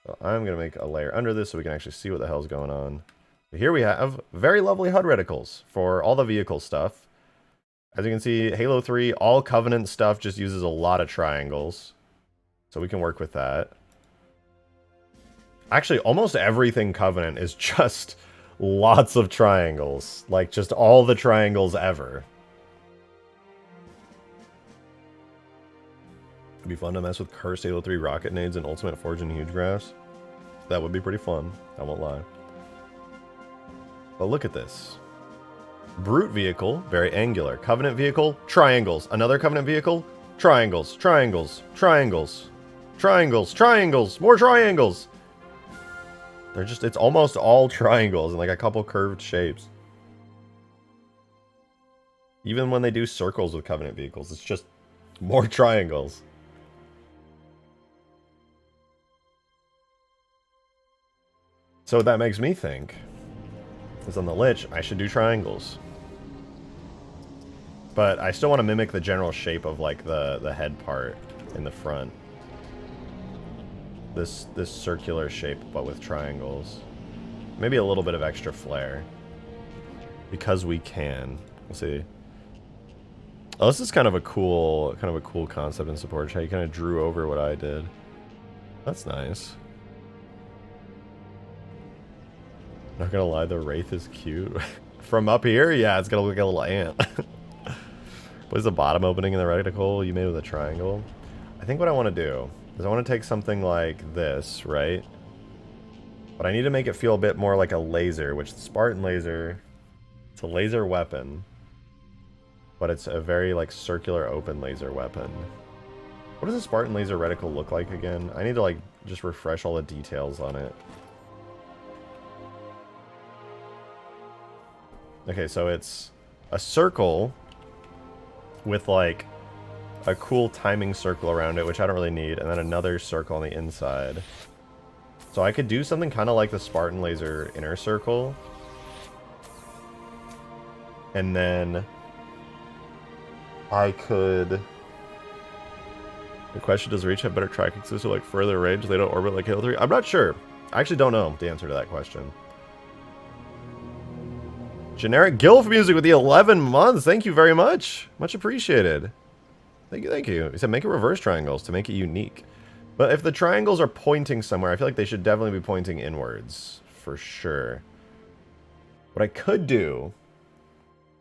So I'm gonna make a layer under this so we can actually see what the hell's going on. So here we have very lovely HUD reticles for all the vehicle stuff. As you can see, Halo 3, all Covenant stuff just uses a lot of triangles. So we can work with that. Actually, almost everything Covenant is just lots of triangles. Like, just all the triangles ever. It'd be fun to mess with cursed Halo 3 rocket nades and Ultimate Forge and Hugegrass. That would be pretty fun, I won't lie. But look at this. Brute vehicle, very angular. Covenant vehicle, triangles. Another Covenant vehicle, triangles, triangles, triangles, triangles, triangles, more triangles. They're just, it's almost all triangles and like a couple curved shapes. Even when they do circles with Covenant vehicles, it's just more triangles. So what that makes me think is on the Lich, I should do triangles. But I still want to mimic the general shape of like the head part in the front. This circular shape, but with triangles. Maybe a little bit of extra flair. Because we can. We'll see. Oh, this is kind of a cool concept in support. How you kind of drew over what I did. That's nice. Not gonna lie, the Wraith is cute. From up here, yeah, it's gonna look like a little ant. What is the bottom opening in the reticle you made with a triangle? I think what I want to do is I want to take something like this, right? But I need to make it feel a bit more like a laser, which the Spartan laser, it's a laser weapon, but it's a very like circular open laser weapon. What does a Spartan laser reticle look like again? I need to like just refresh all the details on it. Okay, so it's a circle with like a cool timing circle around it, which I don't really need, and then another circle on the inside. So I could do something kind of like the Spartan laser inner circle. And then I could... The question, does Reach have better tracking system, like further range? They don't orbit like Halo 3? I'm not sure. I actually don't know the answer to that question. Generic Gilf music with the 11 months. Thank you very much. Much appreciated. Thank you, thank you. He said make it reverse triangles to make it unique. But if the triangles are pointing somewhere, I feel like they should definitely be pointing inwards. For sure. What I could do...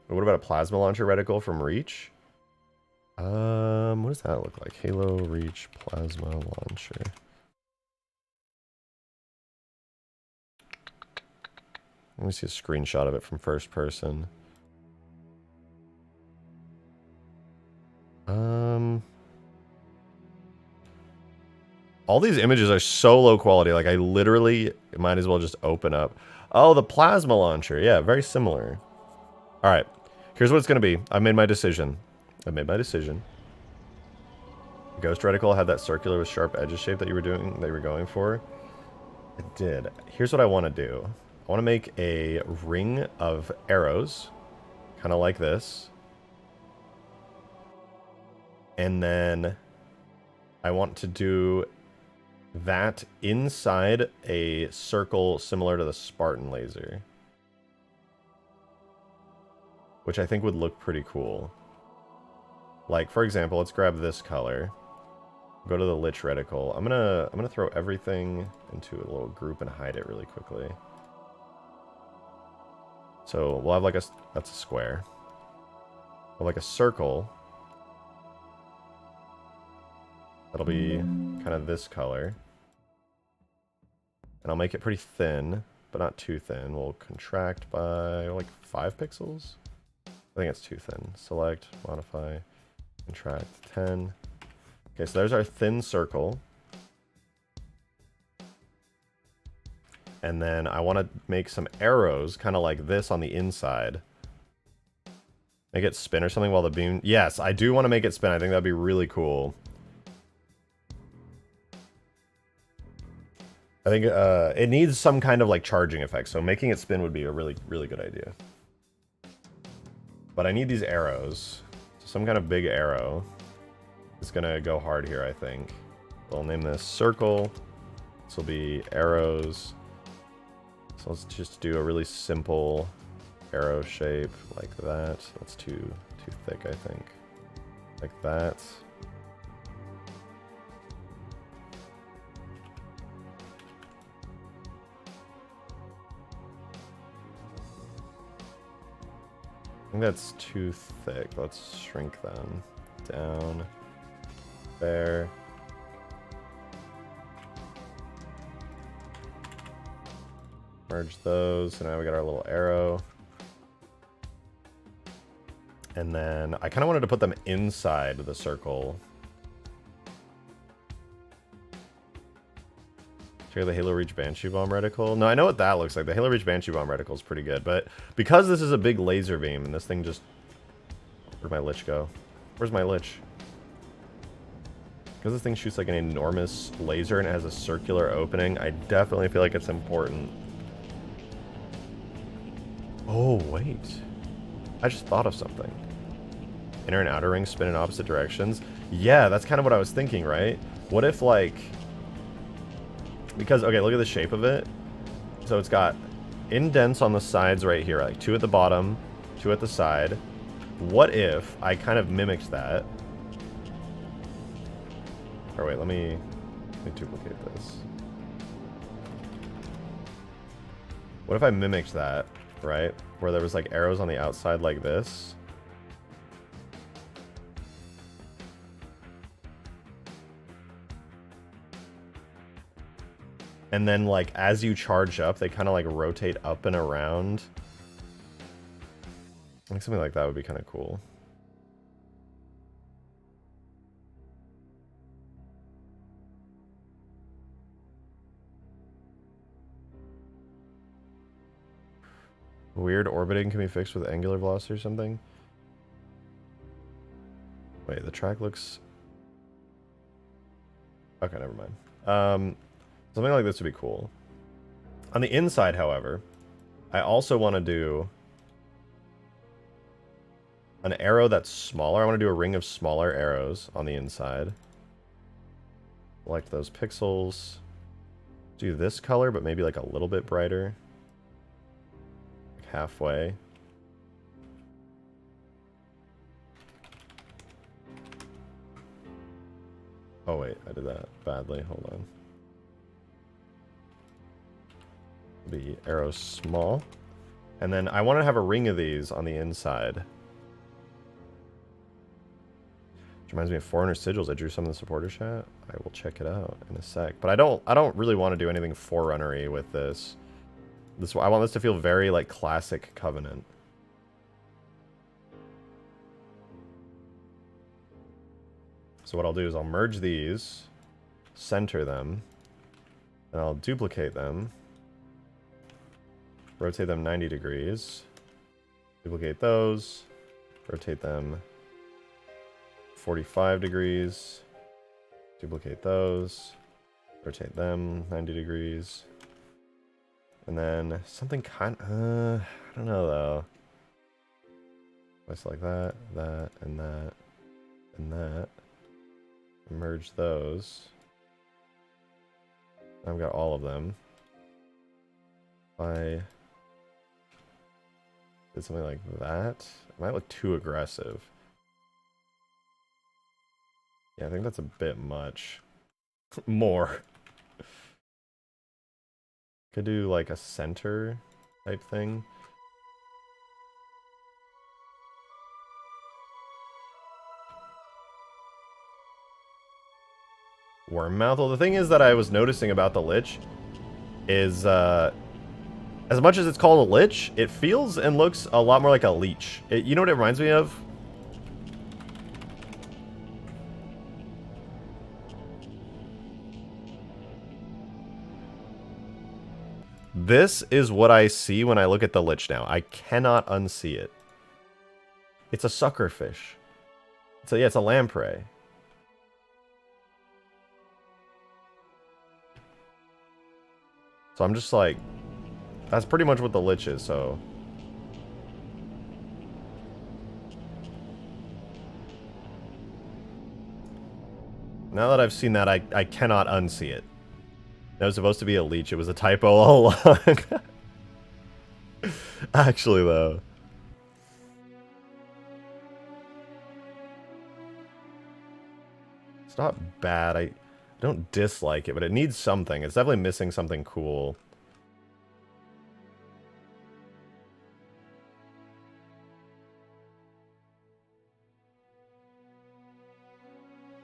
What about a plasma launcher reticle from Reach? What does that look like? Halo Reach plasma launcher. Let me see a screenshot of it from first person. All these images are so low quality, like I literally might as well just open up. Oh, the plasma launcher. Yeah, very similar. Alright, here's what it's going to be. I made my decision. Ghost Reticle had that circular with sharp edges shape that you were going for. It did. Here's what I want to do. I want to make a ring of arrows, kind of like this. And then I want to do that inside a circle similar to the Spartan laser, which I think would look pretty cool. Like, for example, let's grab this color. Go to the Lich reticle. I'm gonna throw everything into a little group and hide it really quickly. So we'll have like that's a square. We'll have like a circle. That'll be kind of this color. And I'll make it pretty thin, but not too thin. We'll contract by like 5 pixels. I think it's too thin. Select, modify, contract 10. Okay, so there's our thin circle. And then I want to make some arrows, kind of like this on the inside. Make it spin or something while the beam... Yes, I do want to make it spin. I think that'd be really cool. I think it needs some kind of like charging effect, so making it spin would be a really, really good idea. But I need these arrows. So some kind of big arrow is gonna go hard here, I think. We'll name this circle. This will be arrows. So let's just do a really simple arrow shape like that. That's too thick, I think. Like that. I think that's too thick. Let's shrink them down there. Merge those, so now we got our little arrow. And then I kind of wanted to put them inside the circle. Check the Halo Reach Banshee Bomb reticle. No, I know what that looks like. The Halo Reach Banshee Bomb reticle is pretty good, but because this is a big laser beam and this thing just... Where'd my Lich go? Where's my Lich? Because this thing shoots like an enormous laser and it has a circular opening, I definitely feel like it's important Oh, wait. I just thought of something. Inner and outer rings spin in opposite directions. Yeah, that's kind of what I was thinking, right? What if, like... Because, okay, look at the shape of it. So it's got indents on the sides right here, like 2 at the bottom, 2 at the side. What if I kind of mimicked that? Or wait, let me duplicate this. What if I mimicked that, right? Where there was like arrows on the outside like this. And then like as you charge up, they kind of like rotate up and around. I think something like that would be kind of cool. Weird orbiting can be fixed with angular velocity or something. Wait, the track looks... Okay, never mind. Something like this would be cool. On the inside, however, I also want to do an arrow that's smaller. I want to do a ring of smaller arrows on the inside. Select those pixels. Do this color, but maybe like a little bit brighter. Like halfway. Oh wait, I did that badly. Hold on. The arrow small. And then I want to have a ring of these on the inside. Which reminds me of Foreigner Sigils. I drew some in the supporter chat. I will check it out in a sec. But I don't really want to do anything Forerunner-y with this. I want this to feel very like classic Covenant. So what I'll do is I'll merge these, center them, and I'll duplicate them, rotate them 90 degrees, duplicate those, rotate them 45 degrees, duplicate those, rotate them 90 degrees, and then something kind of, I don't know though. I select that, that, and that, and that. Merge those. I've got all of them. I did something like that. It might look too aggressive. Yeah, I think that's a bit much. More. Could do like a center type thing. Worm mouth. Well, the thing is that I was noticing about the Lich is, as much as it's called a Lich, it feels and looks a lot more like a leech. You know what it reminds me of? This is what I see when I look at the Lich now. I cannot unsee it. It's a suckerfish. So yeah, it's a lamprey. So I'm just like, that's pretty much what the Lich is, so. Now that I've seen that, I cannot unsee it. That was supposed to be a leech. It was a typo all along. Actually, though. It's not bad. I don't dislike it, but it needs something. It's definitely missing something cool.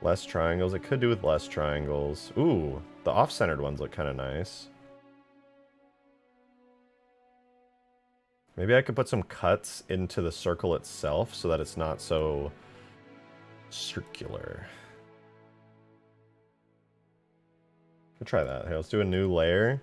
Less triangles. It could do with less triangles. Ooh, the off-centered ones look kind of nice. Maybe I could put some cuts into the circle itself so that it's not so circular. We'll try that. Here, let's do a new layer.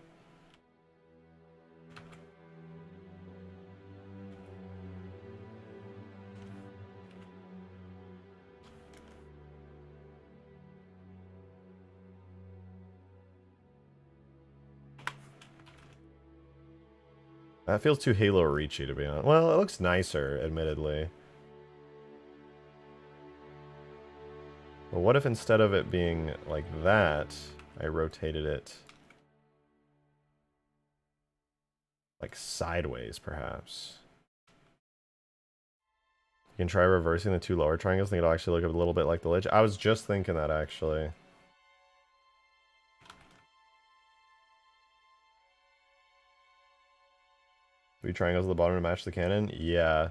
That feels too Halo Reachy, to be honest. Well, it looks nicer, admittedly. But what if instead of it being like that, I rotated it like sideways, perhaps? You can try reversing the 2 lower triangles. I think it'll actually look a little bit like the Lich. I was just thinking that, actually. 3 triangles at the bottom to match the cannon? Yeah.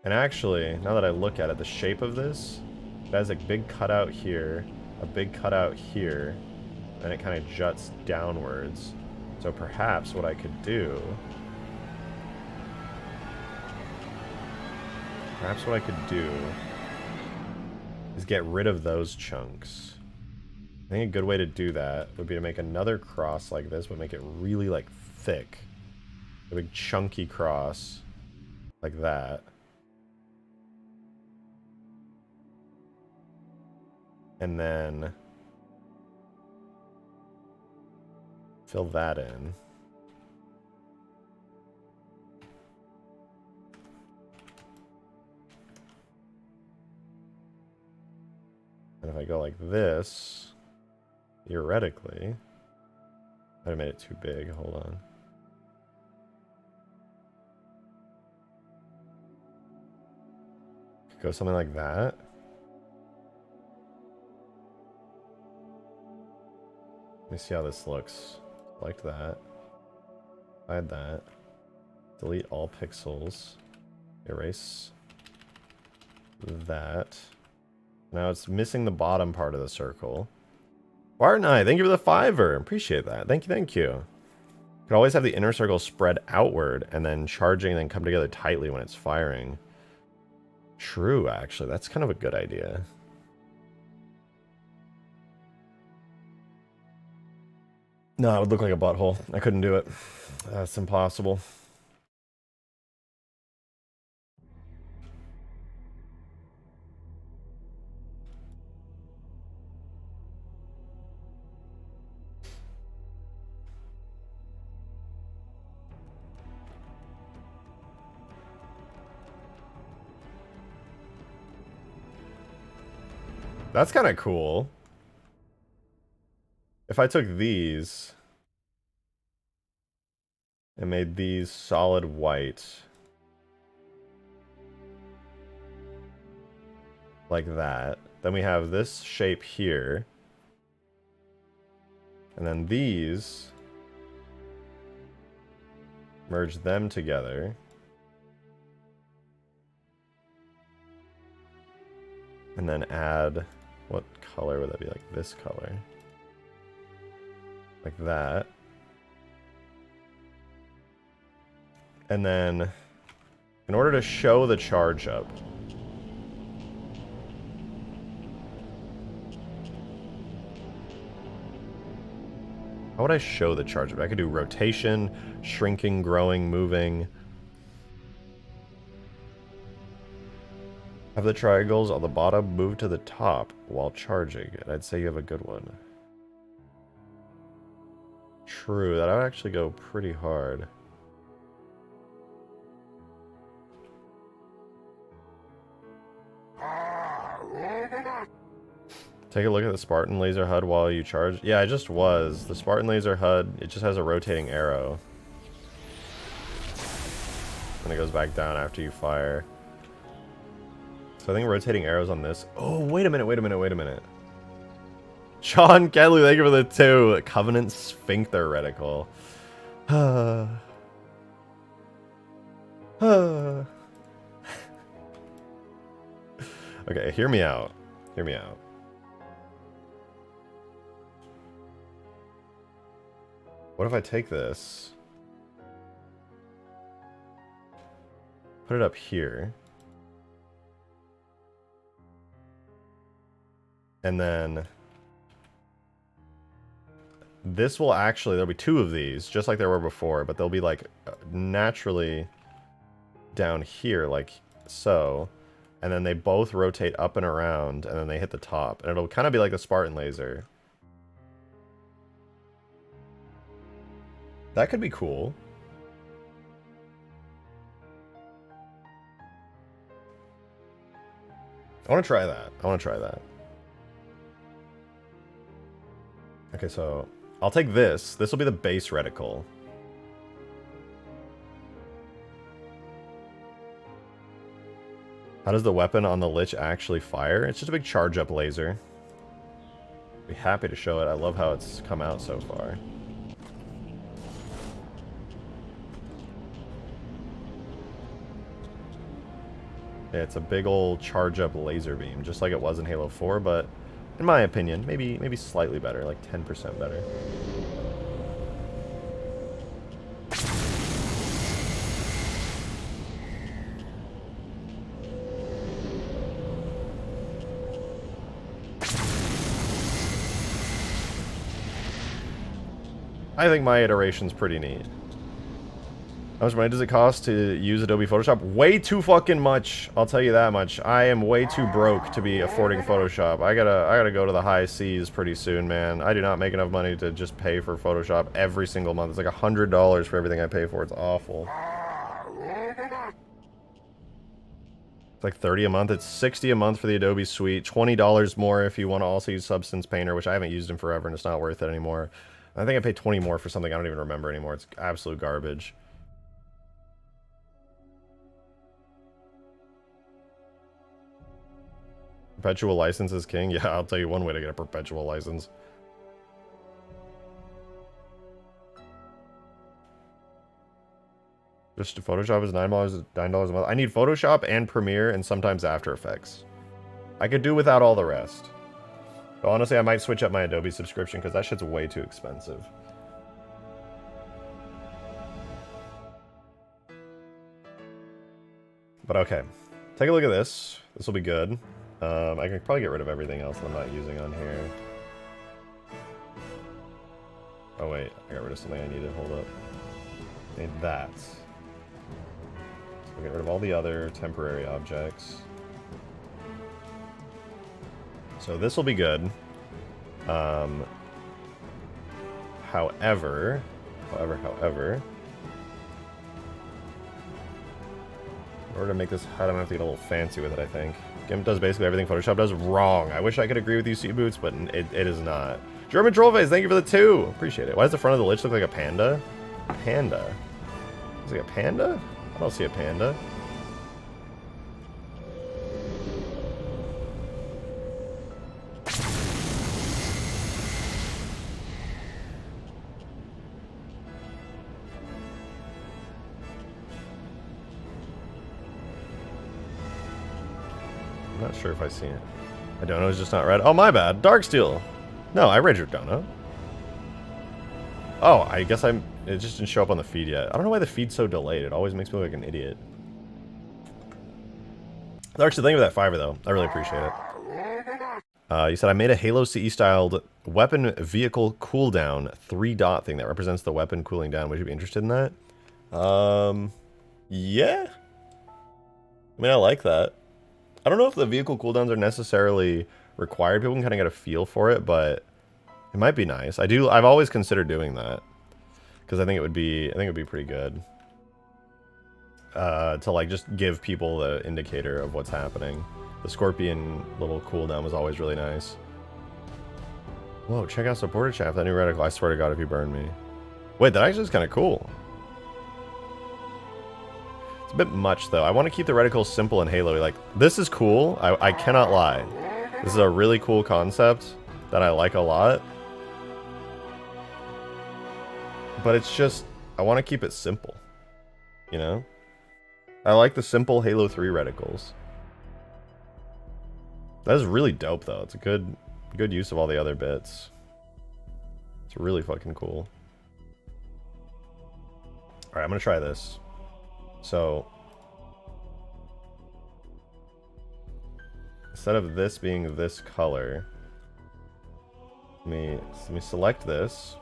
And actually, now that I look at it, the shape of this, it has a big cutout here, a big cutout here, and it kind of juts downwards. So perhaps what I could do... Perhaps what I could do is get rid of those chunks. I think a good way to do that would be to make another cross like this, but make it really, like, thick. A big chunky cross like that. And then fill that in. And if I go like this, theoretically, I have made it too big. Hold on. Could go something like that. Let me see how this looks. Like that. Hide that. Delete all pixels. Erase that. Now it's missing the bottom part of the circle. Barton, thank you for the $5. Appreciate that. Thank you, thank you. You could always have the inner circle spread outward and then charging and then come together tightly when it's firing. True, actually. That's kind of a good idea. No, it would look like a butthole. I couldn't do it. That's impossible. That's kind of cool. If I took these and made these solid white, like that, then we have this shape here, and then these, merge them together, and then add, what color would that be? Like this color. Like that. And then, in order to show the charge up, how would I show the charge up? I could do rotation, shrinking, growing, moving. Have the triangles on the bottom move to the top while charging, and I'd say you have a good one. True, that would actually go pretty hard. Take a look at the Spartan laser HUD while you charge. Yeah, I just was. The Spartan laser HUD, it just has a rotating arrow. And it goes back down after you fire. So I think rotating arrows on this. Oh, wait a minute, wait a minute, wait a minute. Sean Kelly, thank you for the 2. Covenant Sphincter Reticle. Okay, hear me out. Hear me out. What if I take this, put it up here, and then this will actually, there'll be 2 of these, just like there were before, but they'll be like naturally down here, like so, and then they both rotate up and around, and then they hit the top, and it'll kind of be like the Spartan laser. That could be cool. I want to try that. I want to try that. Okay, so I'll take this. This will be the base reticle. How does the weapon on the Lich actually fire? It's just a big charge-up laser. Be happy to show it. I love how it's come out so far. Yeah, it's a big old charge-up laser beam, just like it was in Halo 4, but in my opinion, maybe slightly better, like 10% better. I think my iteration's pretty neat. How much money does it cost to use Adobe Photoshop? Way too fucking much. I'll tell you that much. I am way too broke to be affording Photoshop. I gotta go to the high seas pretty soon, man. I do not make enough money to just pay for Photoshop every single month. It's like $100 for everything I pay for. It's awful. It's like $30 a month. It's $60 a month for the Adobe Suite. $20 more if you want to also use Substance Painter, which I haven't used in forever and it's not worth it anymore. I think I paid $20 more for something I don't even remember anymore. It's absolute garbage. Perpetual license is king? Yeah, I'll tell you one way to get a perpetual license. Just Photoshop is $9 a month. I need Photoshop and Premiere and sometimes After Effects. I could do without all the rest. But honestly, I might switch up my Adobe subscription because that shit's way too expensive. But okay. Take a look at this. This will be good. I can probably get rid of everything else that I'm not using on here. Oh wait, I got rid of something I needed. Hold up. I need that. So I'll get rid of all the other temporary objects. So this will be good. However, in order to make this HUD, I'm gonna have to get a little fancy with it, I think. GIMP does basically everything Photoshop does wrong. I wish I could agree with you, C-Boots, but it is not. German Trollface, thank you for the 2. Appreciate it. Why does the front of the Lich look like a panda? Panda? Is it a panda? I don't see a panda. I'm not sure if I see it. I don't know, it's just not red. Oh, my bad. Darksteel. No, I read your dono. Oh, I guess it just didn't show up on the feed yet. I don't know why the feed's so delayed. It always makes me look like an idiot. Darksteel, thank you for that $5, though. I really appreciate it. You said I made a Halo CE styled weapon vehicle cooldown 3-dot thing that represents the weapon cooling down. Would you be interested in that? Yeah. I mean, I like that. I don't know if the vehicle cooldowns are necessarily required. People can kind of get a feel for it, but it might be nice. I've always considered doing that because I think it would be pretty good to like just give people the indicator of what's happening. The Scorpion little cooldown was always really nice. Whoa, check out supporter chat. That new reticle. I swear to God, if you burn me. Wait, that actually is kind of cool. It's a bit much, though. I want to keep the reticle simple and Halo-y. Like, this is cool. I cannot lie. This is a really cool concept that I like a lot. But it's just, I want to keep it simple. You know? I like the simple Halo 3 reticles. That is really dope, though. It's a good use of all the other bits. It's really fucking cool. Alright, I'm gonna try this. So, instead of this being this color, let me select this.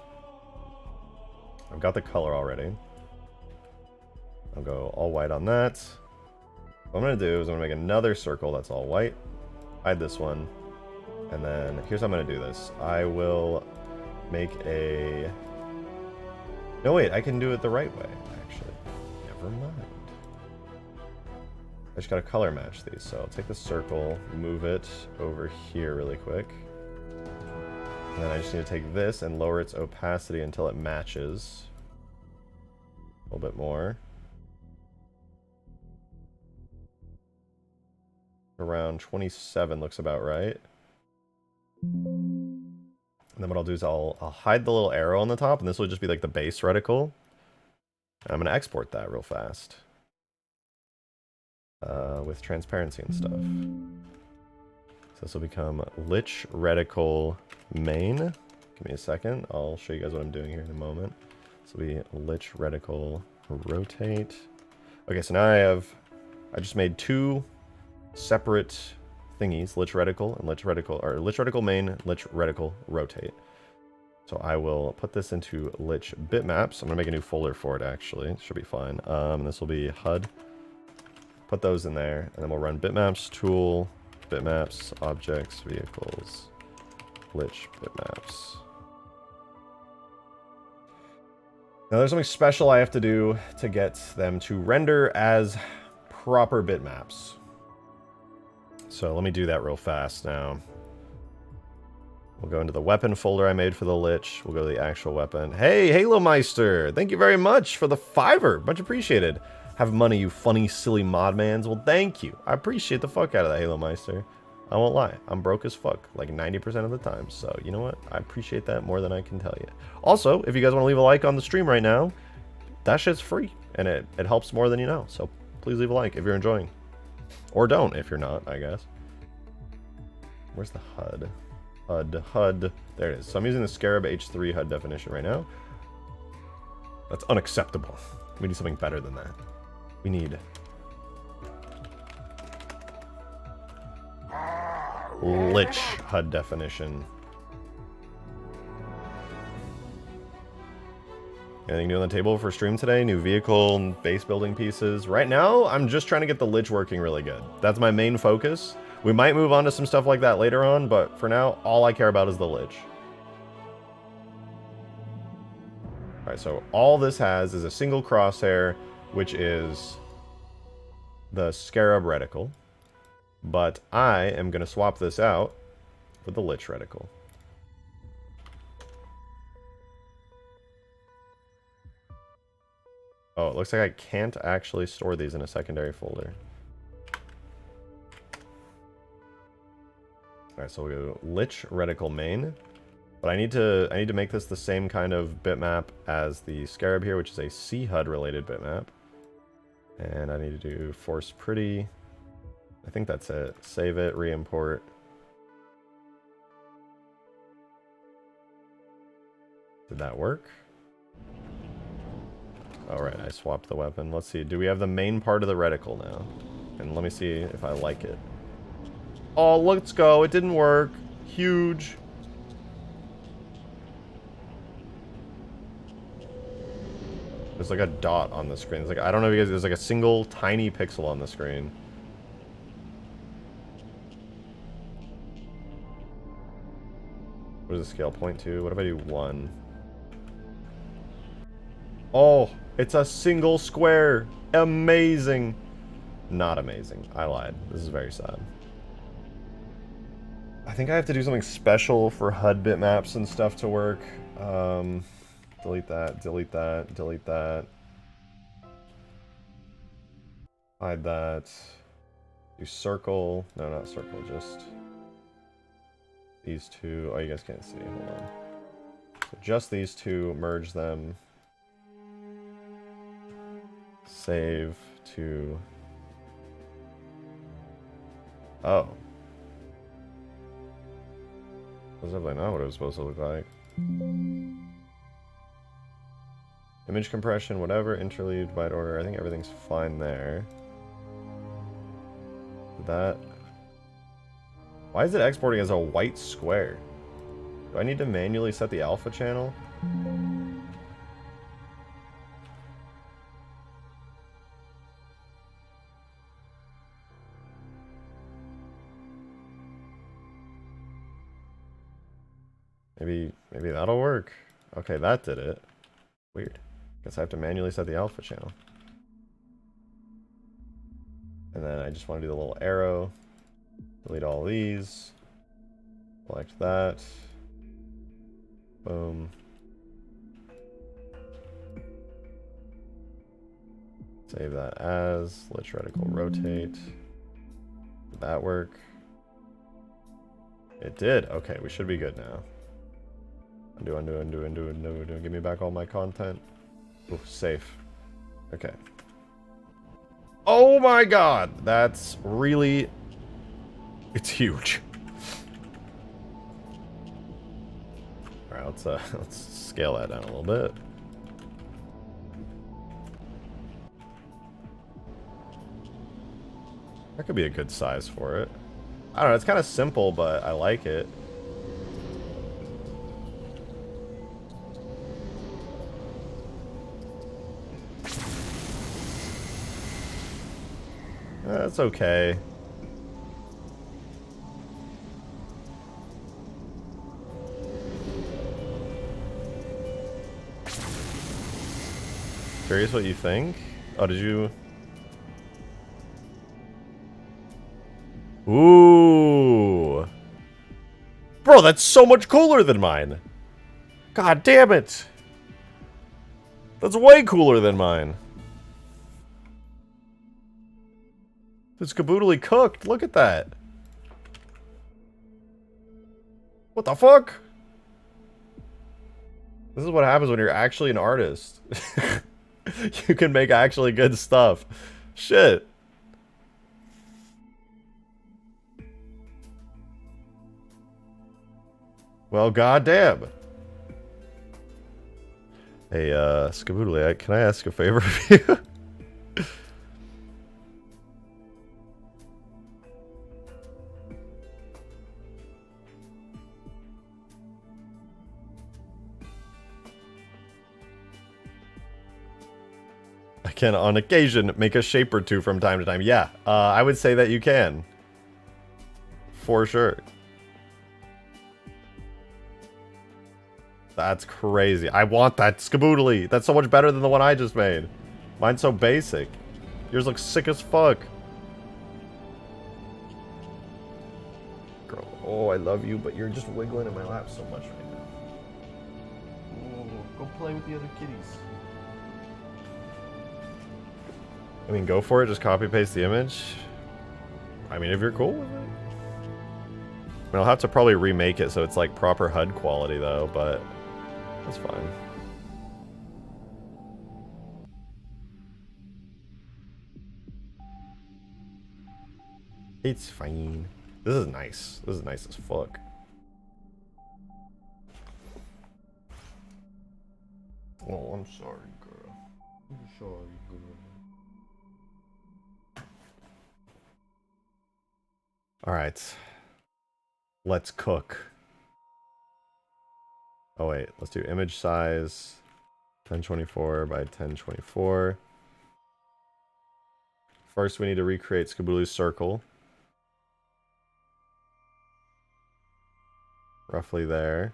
I've got the color already. I'll go all white on that. What I'm going to do is I'm going to make another circle that's all white. Hide this one. And then here's how I'm going to do this. I will make a... No, wait, I can do it the right way, actually. Never mind. just gotta color match these. So I'll take the circle, move it over here really quick. And then I just need to take this and lower its opacity until it matches. A little bit more. Around 27 looks about right. And then what I'll do is I'll hide the little arrow on the top, and this will just be like the base reticle. And I'm going to export that real fast. With transparency and stuff. So this will become Lich Reticle Main. Give me a second. I'll show you guys what I'm doing here in a moment. This will be Lich Reticle Rotate. Okay, so now I just made two separate thingies, Lich Reticle and Lich Reticle, or Lich Reticle Main, Lich Reticle Rotate. So I will put this into Lich bitmaps. I'm gonna make a new folder for it actually. It should be fine. This will be HUD. Put those in there, and then we'll run bitmaps, tool, bitmaps, objects, vehicles, Lich bitmaps. Now there's something special I have to do to get them to render as proper bitmaps. So let me do that real fast now. We'll go into the weapon folder I made for the Lich. We'll go to the actual weapon. Hey, Halo Meister! Thank you very much for the $5. Much appreciated. Have money, you funny, silly modmans. Well, thank you. I appreciate the fuck out of that, Halo Meister. I won't lie. I'm broke as fuck, like 90% of the time. So, you know what? I appreciate that more than I can tell you. Also, if you guys want to leave a like on the stream right now, that shit's free. And it helps more than you know. So, please leave a like if you're enjoying. Or don't if you're not, I guess. Where's the HUD? HUD. There it is. So I'm using the Scarab H3 HUD definition right now. That's unacceptable. We need something better than that. We need Lich HUD definition. Anything new on the table for stream today? New vehicle and base building pieces. Right now, I'm just trying to get the Lich working really good. That's my main focus. We might move on to some stuff like that later on, but for now, all I care about is the Lich. Alright, so all this has is a single crosshair, which is the Scarab Reticle. But I am going to swap this out for the Lich Reticle. Oh, it looks like I can't actually store these in a secondary folder. Alright, so we'll go Lich Reticle Main. But I need to make this the same kind of bitmap as the Scarab here, which is a C-HUD related bitmap. And I need to do Force Pretty. I think that's it. Save it, re-import. Did that work? Alright, I swapped the weapon. Let's see, do we have the main part of the reticle now? And let me see if I like it. Oh, let's go. It didn't work. Huge. There's like a dot on the screen. It's like, I don't know if you guys, there's like a single tiny pixel on the screen. What does the scale point to? What if I do 1? Oh, it's a single square. Amazing. Not amazing. I lied. This is very sad. I think I have to do something special for HUD bitmaps and stuff to work. Delete that, delete that, delete that. Hide that. Do circle. No, not circle, just these two. Oh, you guys can't see. Hold on. So just these two, merge them. Save to... Oh. That's definitely not what it was supposed to look like. Image compression, whatever, interleaved, byte order. I think everything's fine there. That... Why is it exporting as a white square? Do I need to manually set the alpha channel? Maybe that'll work. Okay, that did it. Weird. Guess I have to manually set the alpha channel. And then I just want to do the little arrow. Delete all these. Select that. Boom. Save that as Lich Reticle rotate. Did that work? It did. Okay, we should be good now. Undo, undo, undo, undo, undo, undo. Give me back all my content. Ooh, safe. Okay. Oh my god! That's really... It's huge. Alright, let's scale that down a little bit. That could be a good size for it. I don't know, it's kind of simple, but I like it. That's okay. Curious what you think? Oh, did you... Ooh. Bro, that's so much cooler than mine. God damn it. That's way cooler than mine. It's caboodly cooked. Look at that. What the fuck? This is what happens when you're actually an artist. You can make actually good stuff. Shit. Well, goddamn. Hey, Skaboodly, can I ask a favor of you? I can, on occasion, make a shape or two from time to time. Yeah, I would say that you can. For sure. That's crazy. I want that Skaboodly. That's so much better than the one I just made. Mine's so basic. Yours looks sick as fuck. Girl, oh, I love you, but you're just wiggling in my lap so much right now. Oh, go play with the other kitties. I mean, go for it. Just copy paste the image. I mean, if you're cool with it. I mean, I'll have to probably remake it so it's like proper HUD quality though, but that's fine. It's fine. This is nice. This is nice as fuck. Oh, I'm sorry, girl. I'm sorry, girl. All right. Let's cook. Oh wait, let's do image size 1024 by 1024. First we need to recreate Skaboodly's circle. Roughly there.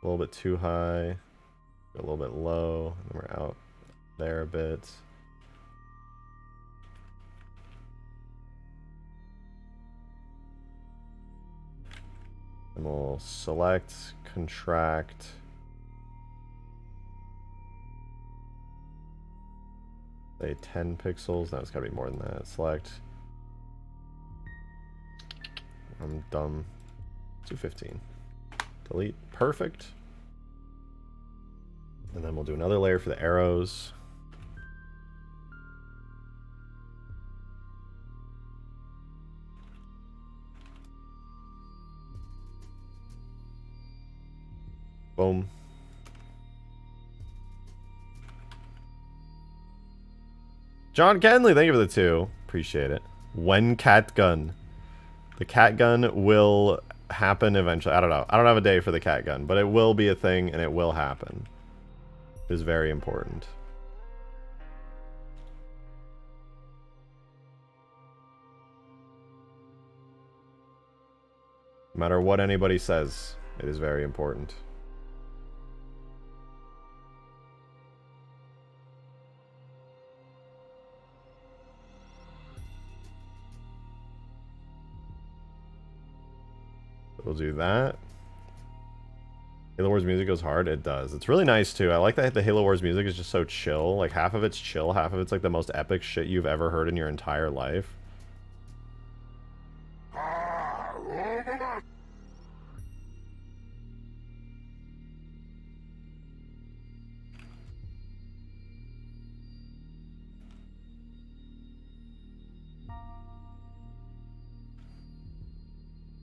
A little bit too high. A little bit low. And then we're out there a bit. And we'll select, contract. Say 10 pixels. No, it's gotta be more than that. Select. I'm dumb. 215. Delete. Perfect. And then we'll do another layer for the arrows. Boom. John Kenley, thank you for the 2. Appreciate it. When cat gun. The cat gun will happen eventually. I don't know. I don't have a day for the cat gun, but it will be a thing and it will happen. It is very important. No matter what anybody says, it is very important. We'll do that. Halo Wars music goes hard. It does. It's really nice too. I like that the Halo Wars music is just so chill. Like half of it's chill, half of it's like the most epic shit you've ever heard in your entire life.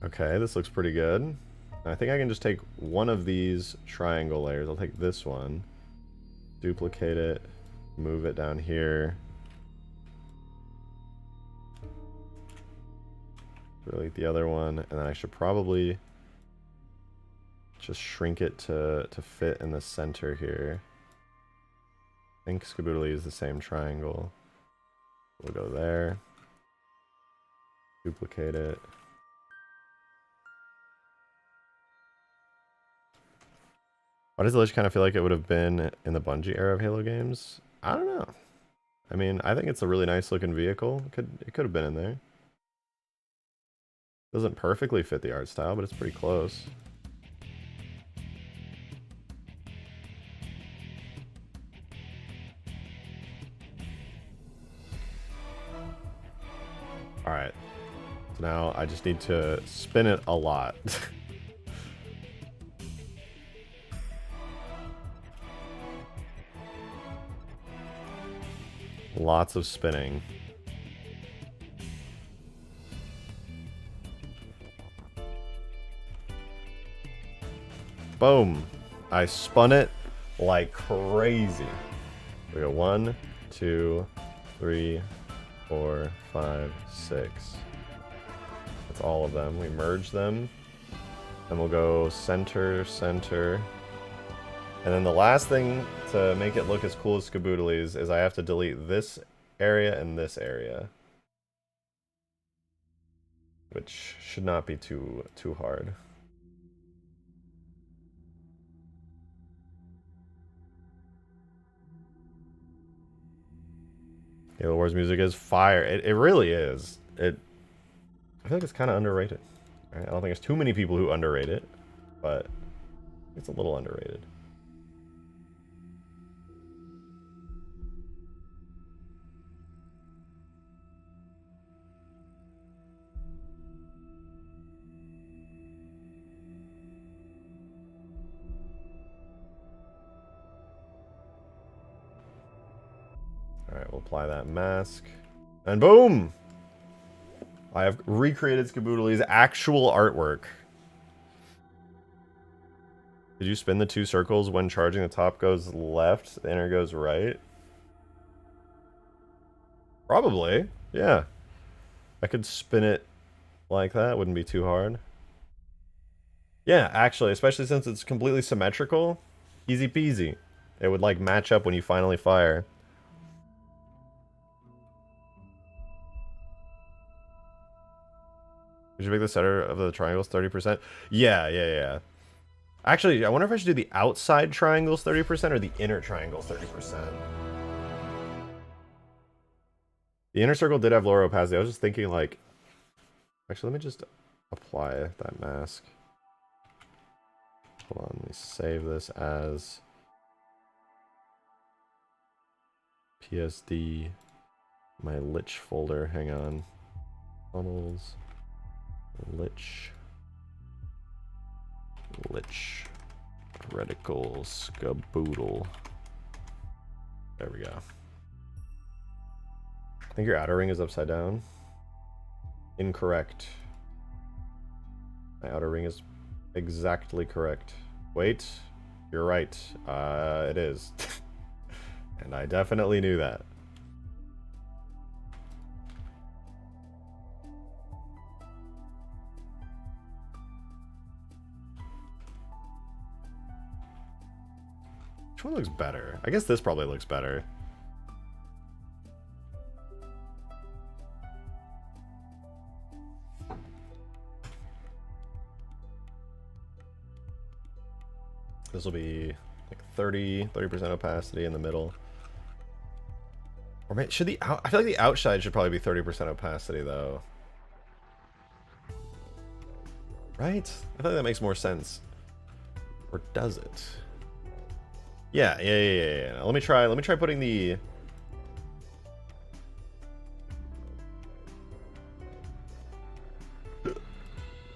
Okay, this looks pretty good. I think I can just take one of these triangle layers. I'll take this one, duplicate it, move it down here. Delete the other one, and then I should probably just shrink it to fit in the center here. I think Skaboodly is the same triangle. We'll go there. Duplicate it. Why does the Lich kind of feel like it would have been in the Bungie era of Halo games? I don't know. I mean, I think it's a really nice looking vehicle. It could have been in there. Doesn't perfectly fit the art style, but it's pretty close. Alright. So now I just need to spin it a lot. Lots of spinning. Boom. I spun it like crazy. We go 1, 2, 3, 4, 5, 6. That's all of them. We merge them. And we'll go center, center. And then the last thing to make it look as cool as Skaboodly's is I have to delete this area and this area. Which should not be too hard. Halo Wars music is fire. It really is. I feel like it's kind of underrated. Right? I don't think there's too many people who underrate it, but it's a little underrated. Alright, we'll apply that mask. And boom! I have recreated Skaboodly's actual artwork. Did you spin the 2 circles when charging? The top goes left, the inner goes right? Probably, yeah. I could spin it like that, wouldn't be too hard. Yeah, actually, especially since it's completely symmetrical, easy peasy. It would like match up when you finally fire. Did you make the center of the triangles 30%? Yeah. Actually, I wonder if I should do the outside triangles 30% or the inner triangles 30%. The inner circle did have lower opacity. I was just thinking like... Actually, let me just apply that mask. Hold on, let me save this as... PSD... My Lich folder, hang on. Funnels... Lich, Reticle, Skaboodle. There we go. I think your outer ring is upside down. Incorrect. My outer ring is exactly correct. Wait, you're right. It is. And I definitely knew that. Which one looks better? I guess this probably looks better. This will be like 30% opacity in the middle. Or maybe, should the I feel like the outside should probably be 30% opacity though. Right? I feel like that makes more sense. Or does it? Yeah. Let me try putting the...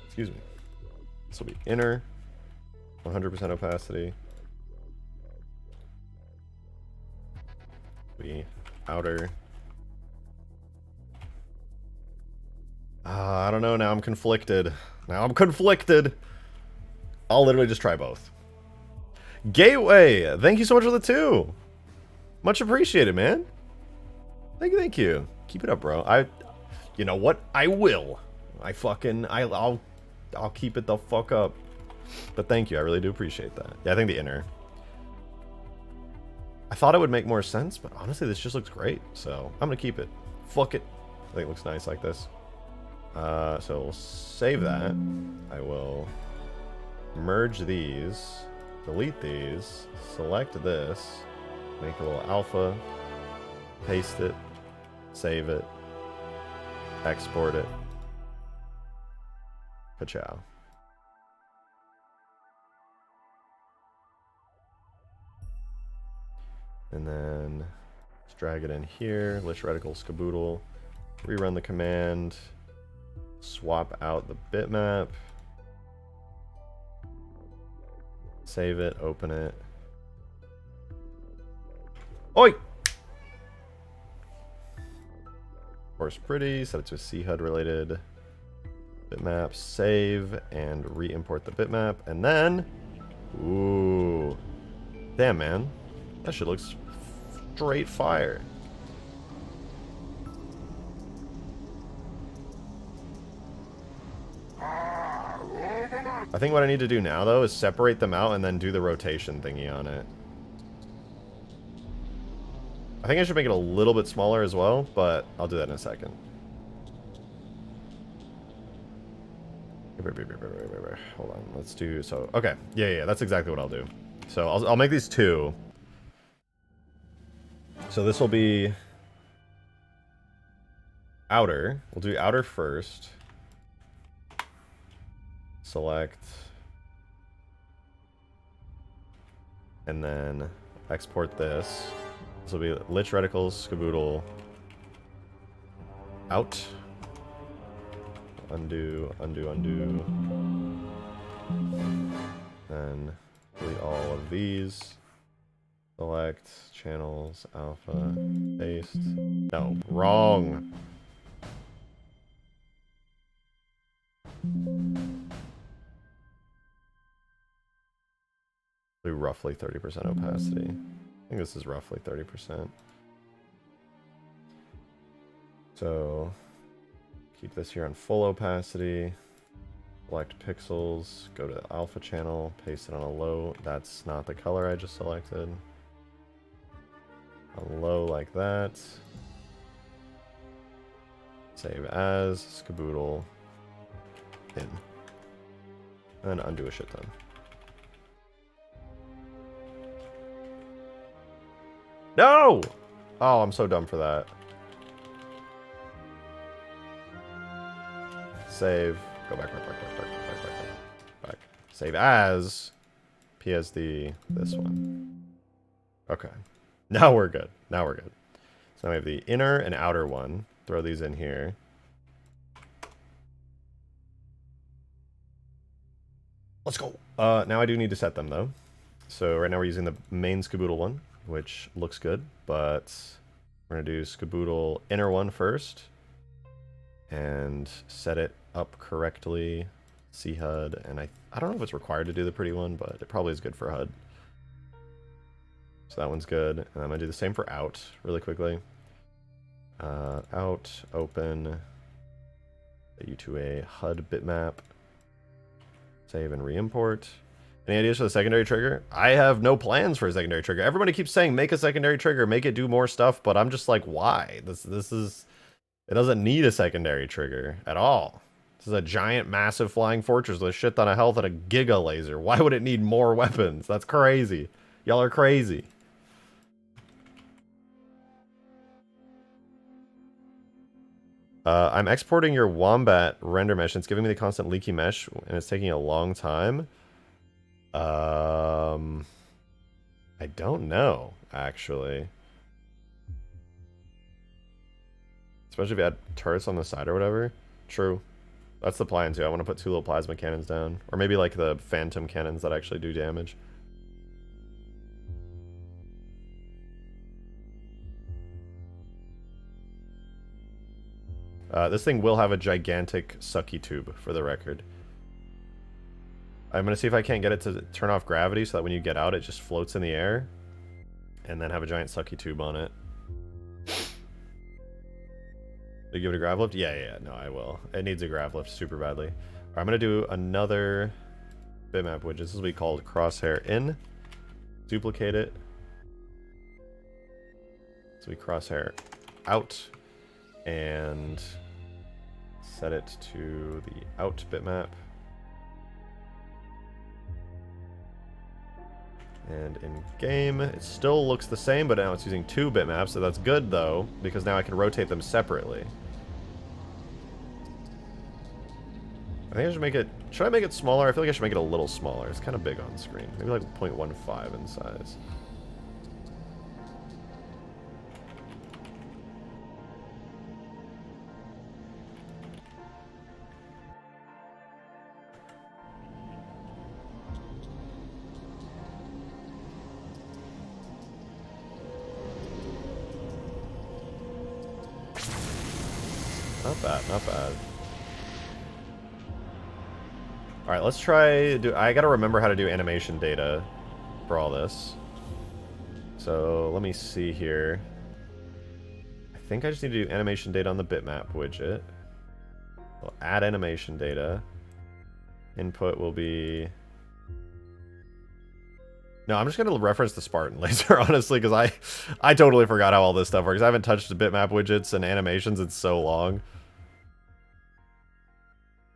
Excuse me. This will be inner. 100% opacity. Be outer. I don't know. Now I'm conflicted. I'll literally just try both. Gateway, thank you so much for the 2. Much appreciated, man. Thank you. Keep it up, bro. You know what? I will. I'll keep it the fuck up. But thank you. I really do appreciate that. Yeah, I think the inner. I thought it would make more sense, but honestly, this just looks great. So I'm gonna keep it. Fuck it. I think it looks nice like this. So we'll save that. I will merge these, delete these, select this, make a little alpha, paste it, save it, export it. Ka-chow. And then let's drag it in here. Lich, Reticle, Skaboodle. Rerun the command. Swap out the bitmap. Save it, open it. Oi! Course pretty, set it to a CHUD related bitmap, save, and re-import the bitmap, and then... Ooh. Damn, man. That shit looks straight fire. I think what I need to do now, though, is separate them out and then do the rotation thingy on it. I think I should make it a little bit smaller as well, but I'll do that in a second. Hold on, let's do so. Okay, yeah, that's exactly what I'll do. So I'll make these 2. So this will be outer. We'll do outer first. Select. And then export this. This will be Lich, Reticle, Skaboodle. Out. Undo. Then delete all of these. Select channels, alpha, paste. No, wrong. Be roughly 30% opacity. I think this is roughly 30%. So keep this here on full opacity. Select pixels, go to the alpha channel, paste it on a low. That's not the color I just selected. On low like that. Save as, Skaboodle, in. And undo a shit ton. No! Oh, I'm so dumb for that. Save. Go back. Save as PSD this one. Okay. Now we're good. So now we have the inner and outer one. Throw these in here. Let's go. Now I do need to set them though. So right now we're using the main Skaboodle one, which looks good, but we're gonna do Skaboodle inner one first and set it up correctly. CHUD, and I don't know if it's required to do the pretty one, but it probably is good for HUD. So that one's good. And I'm gonna do the same for out really quickly. Out, open, set you to a HUD bitmap, save and re-import. Any ideas for the secondary trigger? I have no plans for a secondary trigger. Everybody keeps saying make a secondary trigger, make it do more stuff, but I'm just like, why? This is, it doesn't need a secondary trigger at all. This is a giant, massive flying fortress with a shit ton of health and a giga laser. Why would it need more weapons? That's crazy. Y'all are crazy. I'm exporting your Wombat render mesh. It's giving me the constant leaky mesh, and it's taking a long time. I don't know, actually. Especially if you add turrets on the side or whatever. True. That's the plan too. I want to put 2 little plasma cannons down. Or maybe like the phantom cannons that actually do damage. This thing will have a gigantic sucky tube, for the record. I'm going to see if I can't get it to turn off gravity so that when you get out it just floats in the air. And then have a giant sucky tube on it. Do you give it a grav lift? Yeah, no, I will. It needs a grav lift super badly. All right, I'm going to do another bitmap widget. This will be called crosshair in. Duplicate it. So we crosshair out. And set it to the out bitmap. And in game, it still looks the same, but now it's using 2 bitmaps, so that's good though, because now I can rotate them separately. I think I should make it... Should I make it smaller? I feel like I should make it a little smaller. It's kind of big on screen. Maybe like 0.15 in size. Not bad, not bad. Alright, let's try... I gotta remember how to do animation data for all this. So, let me see here. I think I just need to do animation data on the bitmap widget. We'll add animation data. Input will be... No, I'm just going to reference the Spartan laser, honestly, because I totally forgot how all this stuff works. I haven't touched the bitmap widgets and animations in so long.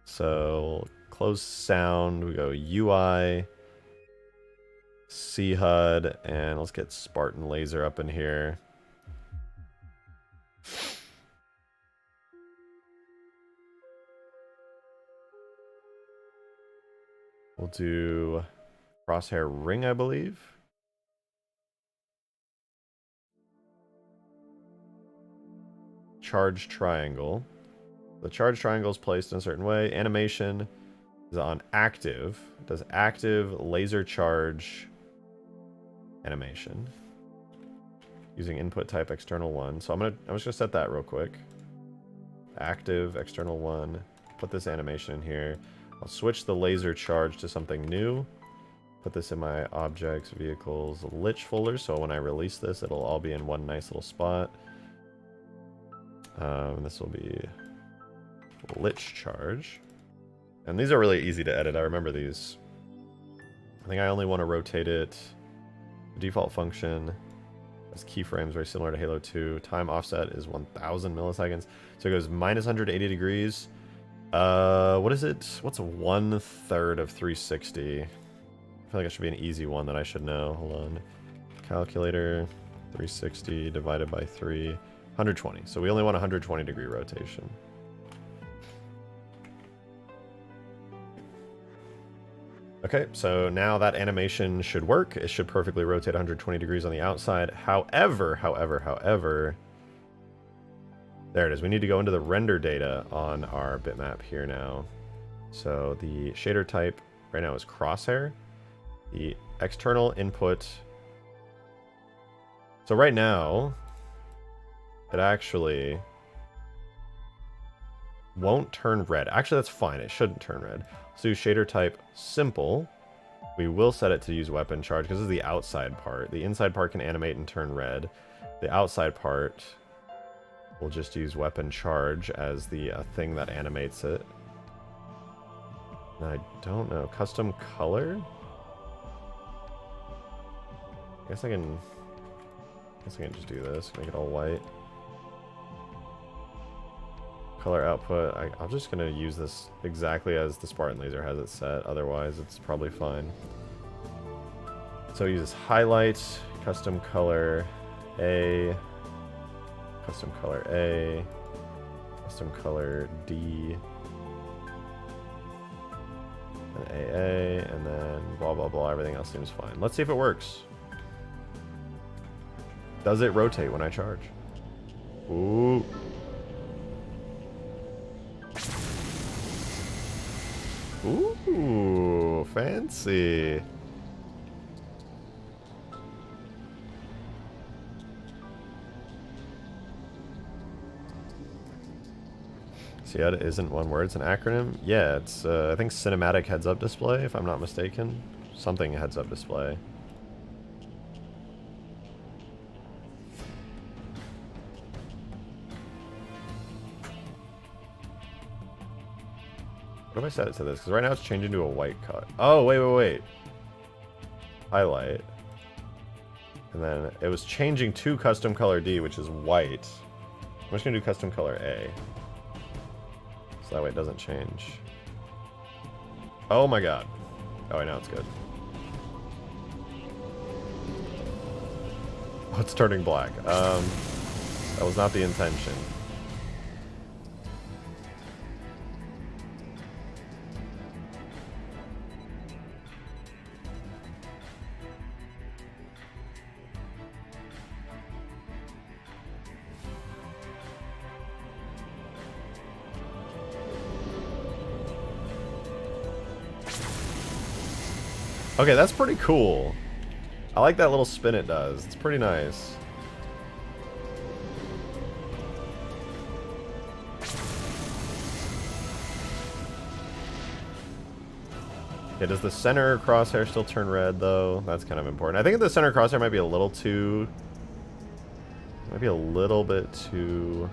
So, close sound, we go UI, CHUD, and let's get Spartan laser up in here. We'll do crosshair ring, I believe. Charge triangle. The charge triangle is placed in a certain way. Animation is on active. It does active laser charge animation. Using input type external 1. So I'm just gonna set that real quick. Active external 1. Put this animation in here. I'll switch the laser charge to something new. Put this in my objects, vehicles, Lich folder, so when I release this, it'll all be in one nice little spot. This will be Lich charge. And these are really easy to edit. I remember these. I think I only want to rotate it. The default function has keyframes very similar to Halo 2. Time offset is 1000 milliseconds. So it goes minus 180 degrees. What is it? What's 1/3 of 360? I feel like it should be an easy one that I should know. Hold on. Calculator. 360 divided by 3. 120. So we only want 120 degree rotation. Okay, so now that animation should work. It should perfectly rotate 120 degrees on the outside. However, there it is. We need to go into the render data on our bitmap here now. So the shader type right now is crosshair. The external input. So right now, it actually won't turn red. Actually, that's fine. It shouldn't turn red. So shader type simple. We will set it to use weapon charge because this is the outside part. The inside part can animate and turn red. The outside part will just use weapon charge as the thing that animates it. And I don't know. Custom color? I guess I can just do this. Make it all white. Color output, I'm just going to use this exactly as the Spartan laser has it set, otherwise it's probably fine. So it uses highlight, custom color A, Custom color D. And AA, and then blah blah blah, everything else seems fine. Let's see if it works. Does it rotate when I charge? Ooh. Ooh, fancy. SIAD isn't one word, it's an acronym. Yeah, it's I think cinematic heads-up display, if I'm not mistaken. Something heads-up display. What if I set it to this? Because right now it's changing to a white cut. Oh, wait. Highlight. And then it was changing to custom color D, which is white. I'm just going to do custom color A. So that way it doesn't change. Oh my god. Oh, I know it's good. Oh, it's turning black. That was not the intention. Okay, that's pretty cool. I like that little spin it does. It's pretty nice. Okay, does the center crosshair still turn red, though? That's kind of important. I think the center crosshair might be a little too... Might be a little bit too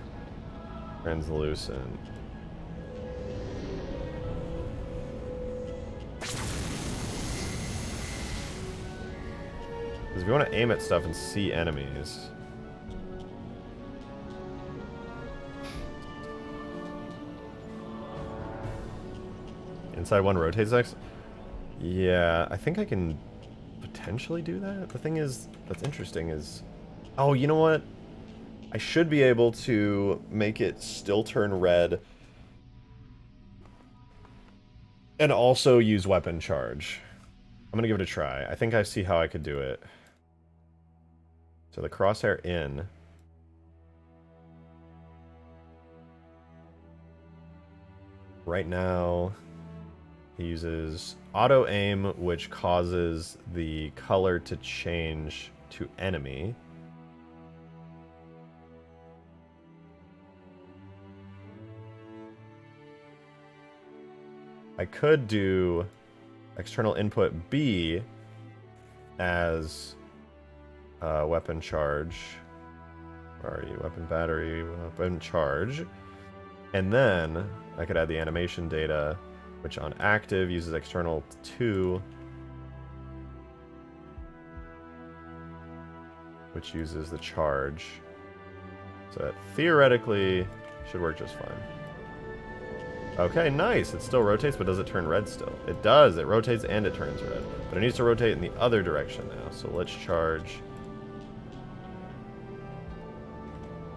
translucent. Because if you want to aim at stuff and see enemies... Inside one rotates X? Yeah, I think I can potentially do that. The thing is, that's interesting is... Oh, you know what? I should be able to make it still turn red and also use weapon charge. I'm gonna give it a try. I think I see how I could do it. So the crosshair in. Right now, he uses auto aim, which causes the color to change to enemy. I could do external input B as weapon charge. Where are you? Weapon battery, weapon charge. And then I could add the animation data, which on active uses external 2, which uses the charge. So that theoretically should work just fine. Okay, nice. It still rotates, but does it turn red still? It does. It rotates and it turns red. But it needs to rotate in the other direction now. So let's charge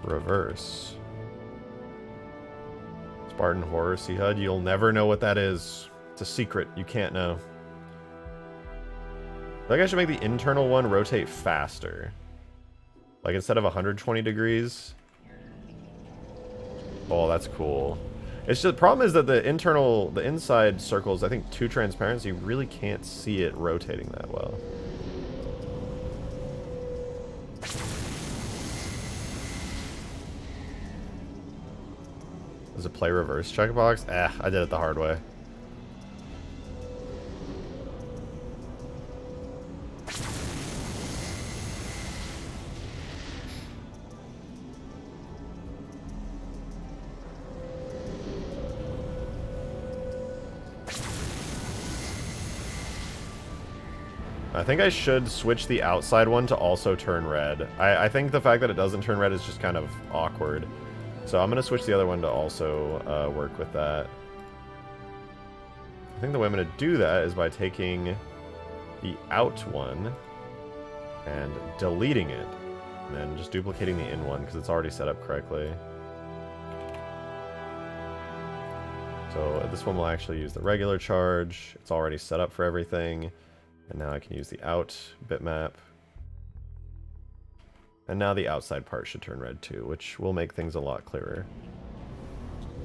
reverse. Spartan Horror C-HUD. You'll never know what that is. It's a secret. You can't know. I think I should make the internal one rotate faster. Like instead of 120 degrees. Oh, that's cool. It's just, the problem is that the inside circle is, I think, too transparent, so you really can't see it rotating that well. Does it play reverse checkbox? I did it the hard way. I think I should switch the outside one to also turn red. I think the fact that it doesn't turn red is just kind of awkward. So I'm going to switch the other one to also work with that. I think the way I'm going to do that is by taking the out one and deleting it. And then just duplicating the in one because it's already set up correctly. So this one will actually use the regular charge. It's already set up for everything. And now I can use the out bitmap. And now the outside part should turn red too, which will make things a lot clearer.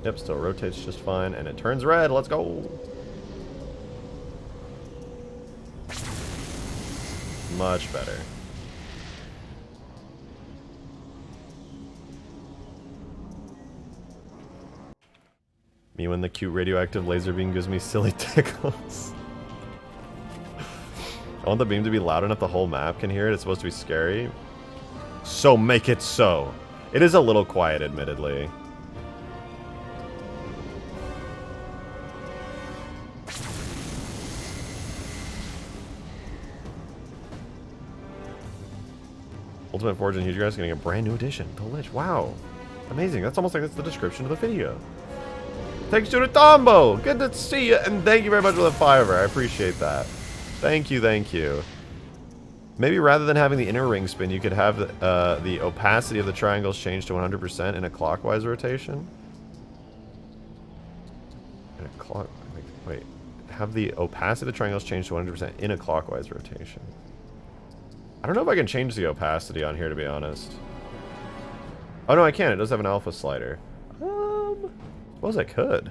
Yep, still rotates just fine, and it turns red. Let's go! Much better. Me when the cute radioactive laser beam gives me silly tickles. I want the beam to be loud enough the whole map can hear it. It's supposed to be scary. So make it so. It is a little quiet, admittedly. Ultimate Forge and Hugegrass getting a brand new edition. The Lich. Wow. Amazing. That's almost like that's the description of the video. Thanks to the Tombo. Good to see you. And thank you very much for the $5. I appreciate that. Thank you, thank you. Maybe rather than having the inner ring spin, you could have the opacity of the triangles change to 100% in a clockwise rotation. Wait. Have the opacity of the triangles change to 100% in a clockwise rotation. I don't know if I can change the opacity on here, to be honest. Oh, no, I can. It does have an alpha slider. Suppose I could.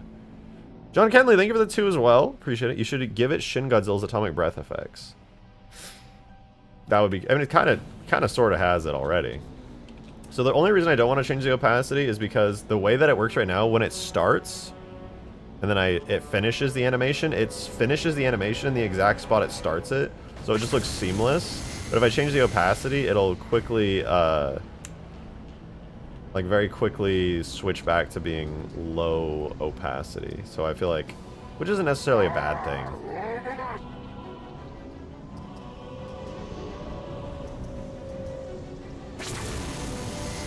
John Kenley, thank you for the 2 as well. Appreciate it. You should give it Shin Godzilla's atomic breath effects. That would be... I mean, it kind of sort of has it already. So the only reason I don't want to change the opacity is because the way that it works right now, when it starts, and then it finishes the animation, it finishes the animation in the exact spot it starts it. So it just looks seamless. But if I change the opacity, it'll quickly, like very quickly switch back to being low opacity. So I feel like, which isn't necessarily a bad thing.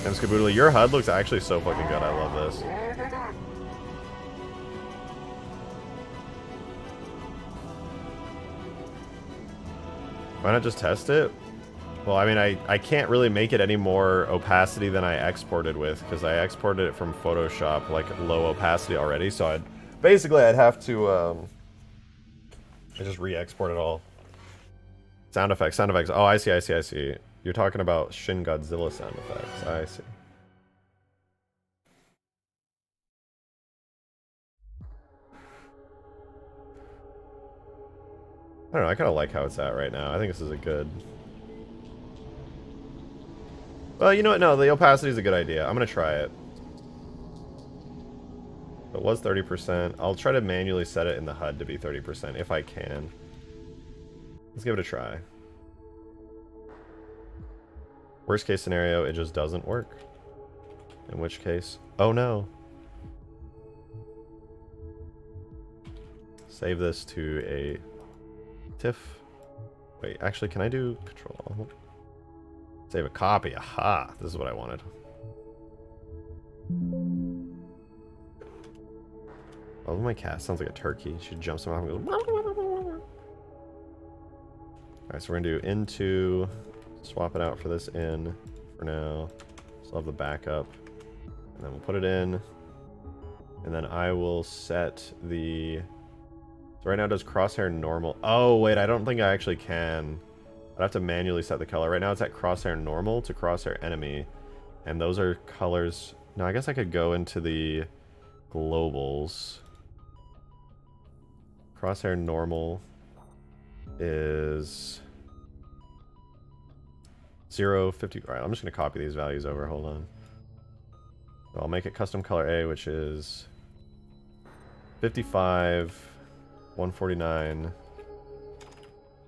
And Skaboodle, your HUD looks actually so fucking good. I love this. Why not just test it? Well, I mean, I can't really make it any more opacity than I exported with, because I exported it from Photoshop, like, low opacity already, so I'd have to, I just re-export it all. Sound effects. Oh, I see. You're talking about Shin Godzilla sound effects. I see. I don't know, I kind of like how it's at right now. I think this is a good... Well, you know what? No, the opacity is a good idea. I'm going to try it. It was 30%. I'll try to manually set it in the HUD to be 30% if I can. Let's give it a try. Worst case scenario, it just doesn't work. In which case, oh no. Save this to a TIFF. Wait, actually, can I do Control? Save a copy. Aha! This is what I wanted. Oh, my cat sounds like a turkey. She jumps around and goes. Alright, so we're gonna do into, swap it out for this in for now. Still have the backup. And then we'll put it in. And then I will set the... So right now it does crosshair normal. Oh, wait, I don't think I actually can. I'd have to manually set the color. Right now it's at crosshair normal to crosshair enemy. And those are colors... No, I guess I could go into the globals. Crosshair normal is 0, 50. Alright, I'm just going to copy these values over. Hold on. So I'll make it custom color A, which is 55, 149,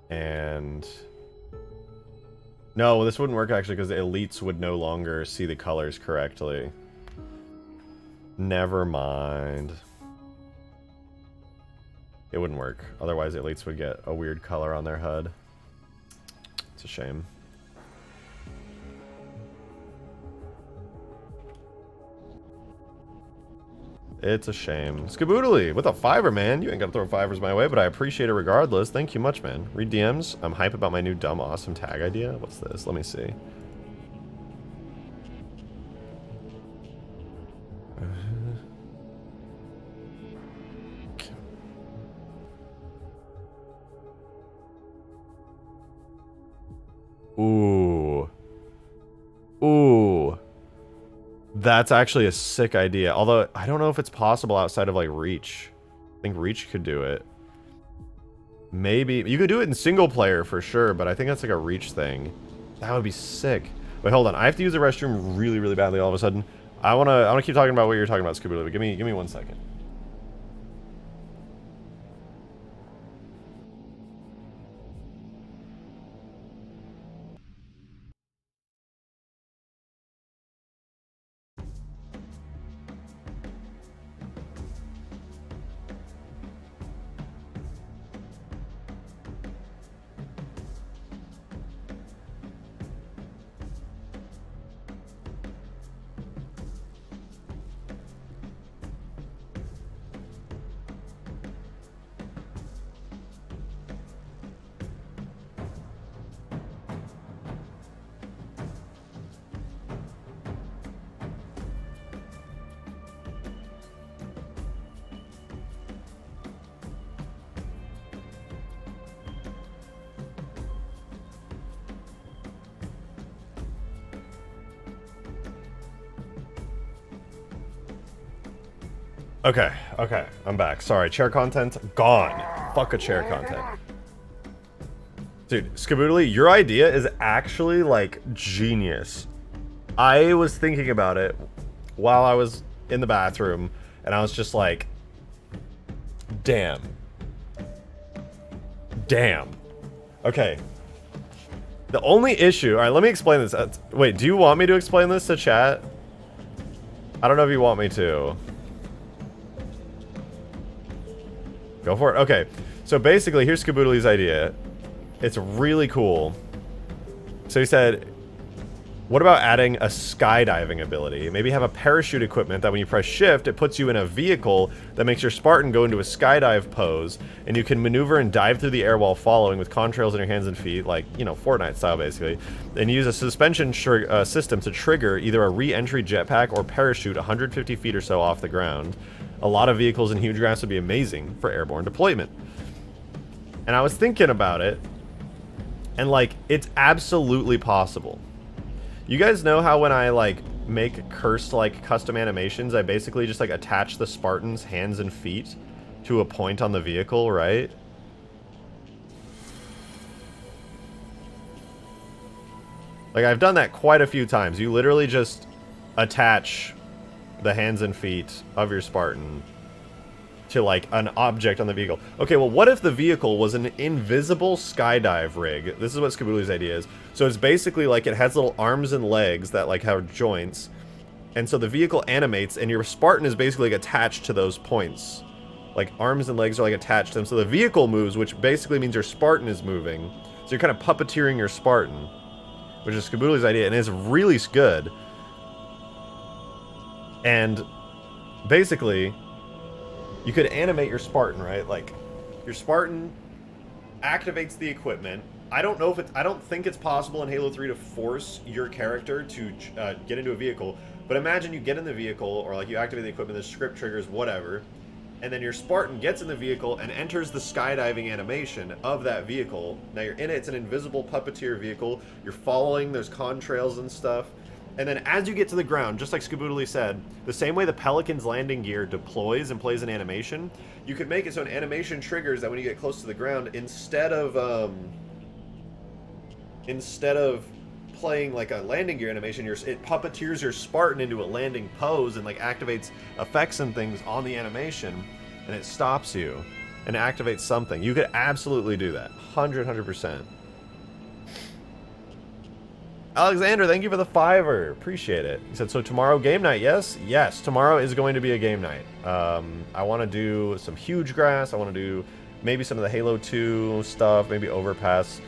and... No, this wouldn't work actually because the elites would no longer see the colors correctly. Never mind. It wouldn't work. Otherwise, the elites would get a weird color on their HUD. It's a shame. It's a shame. Skaboodly, with a $5, man. You ain't gotta throw $5s my way, but I appreciate it regardless. Thank you much, man. Read DMs. I'm hype about my new dumb awesome tag idea. What's this? Let me see. Ooh. Ooh. That's actually a sick idea. Although, I don't know if it's possible outside of, like, Reach. I think Reach could do it. Maybe. You could do it in single player for sure, but I think that's like a Reach thing. That would be sick. Wait, hold on. I have to use the restroom really, really badly all of a sudden. I wanna keep talking about what you're talking about, Scooby-Doo, but give me 1 second. Okay, I'm back. Sorry, chair content gone. Fuck a chair content. Dude, Skaboodly, your idea is actually, like, genius. I was thinking about it while I was in the bathroom, and I was just like, damn. Damn. Okay. The only issue... Alright, let me explain this. Wait, do you want me to explain this to chat? I don't know if you want me to. Go for it. Okay, so basically, here's Skaboodly's idea. It's really cool. So he said, what about adding a skydiving ability? Maybe have a parachute equipment that when you press shift, it puts you in a vehicle that makes your Spartan go into a skydive pose, and you can maneuver and dive through the air while following with contrails in your hands and feet, like, you know, Fortnite style, basically. And use a suspension system to trigger either a re-entry jetpack or parachute 150 feet or so off the ground. A lot of vehicles in Hugegrass would be amazing for airborne deployment. And I was thinking about it, and, like, it's absolutely possible. You guys know how when I, like, make cursed, like, custom animations, I basically just, like, attach the Spartan's hands and feet to a point on the vehicle, right? Like, I've done that quite a few times. You literally just attach the hands and feet of your Spartan to, like, an object on the vehicle. Okay, well, what if the vehicle was an invisible skydive rig? This is what Skaboodly's idea is. So it's basically like it has little arms and legs that, like, have joints. And so the vehicle animates, and your Spartan is basically, like, attached to those points. Like, arms and legs are, like, attached to them. So the vehicle moves, which basically means your Spartan is moving. So you're kind of puppeteering your Spartan, which is Skaboodly's idea, and it's really good. And basically, you could animate your Spartan, right? Like, your Spartan activates the equipment. I don't know if I don't think it's possible in Halo 3 to force your character to get into a vehicle. But imagine you get in the vehicle, or, like, you activate the equipment, the script triggers, whatever. And then your Spartan gets in the vehicle and enters the skydiving animation of that vehicle. Now you're in it, it's an invisible puppeteer vehicle. You're following, there's contrails and stuff. And then as you get to the ground, just like Skaboodly said, the same way the Pelican's landing gear deploys and plays an animation, you could make it so an animation triggers that when you get close to the ground, instead of playing like a landing gear animation, it puppeteers your Spartan into a landing pose and, like, activates effects and things on the animation, and it stops you and activates something. You could absolutely do that. 100%. Alexander, thank you for the $5. Appreciate it. He said, so tomorrow game night, yes? Yes, tomorrow is going to be a game night. I want to do some Hugegrass. I want to do maybe some of the Halo 2 stuff, maybe Overpass.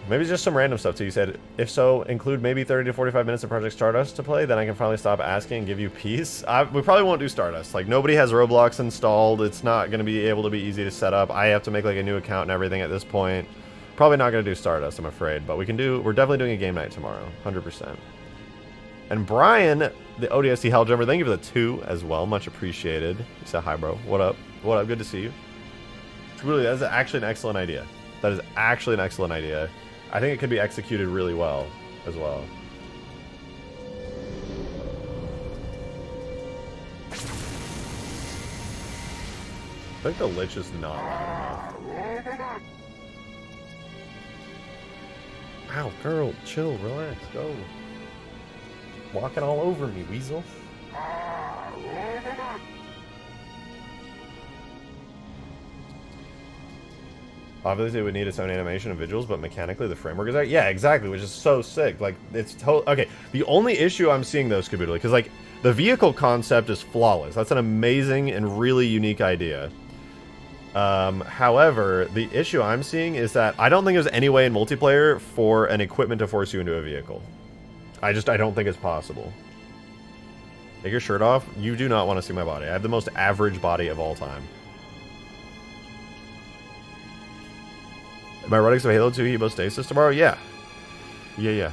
Maybe just some random stuff too. You said, if so, include maybe 30 to 45 minutes of Project Stardust to play, then I can finally stop asking and give you peace. We probably won't do Stardust. Like, nobody has Roblox installed. It's not going to be able to be easy to set up. I have to make, like, a new account and everything at this point. Probably not going to do Stardust, I'm afraid, but we're definitely doing a game night tomorrow, 100%. And Brian, the ODST Helljumper, thank you for the 2 as well, much appreciated. He said, hi, bro. What up? What up? Good to see you. Really, that is actually an excellent idea. That is actually an excellent idea. I think it could be executed really well as well. I think the Lich is not loud enough. Ow, girl, chill, relax, go. Walking all over me, weasel. Obviously, it would need its own animation and visuals, but mechanically, the framework is there. Yeah, exactly, which is so sick. Like, it's okay. The only issue I'm seeing, though, Scaboodle, because, like, the vehicle concept is flawless. That's an amazing and really unique idea. However, the issue I'm seeing is that I don't think there's any way in multiplayer for an equipment to force you into a vehicle. I don't think it's possible. Take your shirt off. You do not want to see my body. I have the most average body of all time. Am I running some Halo 2 hemostasis tomorrow? Yeah. Yeah.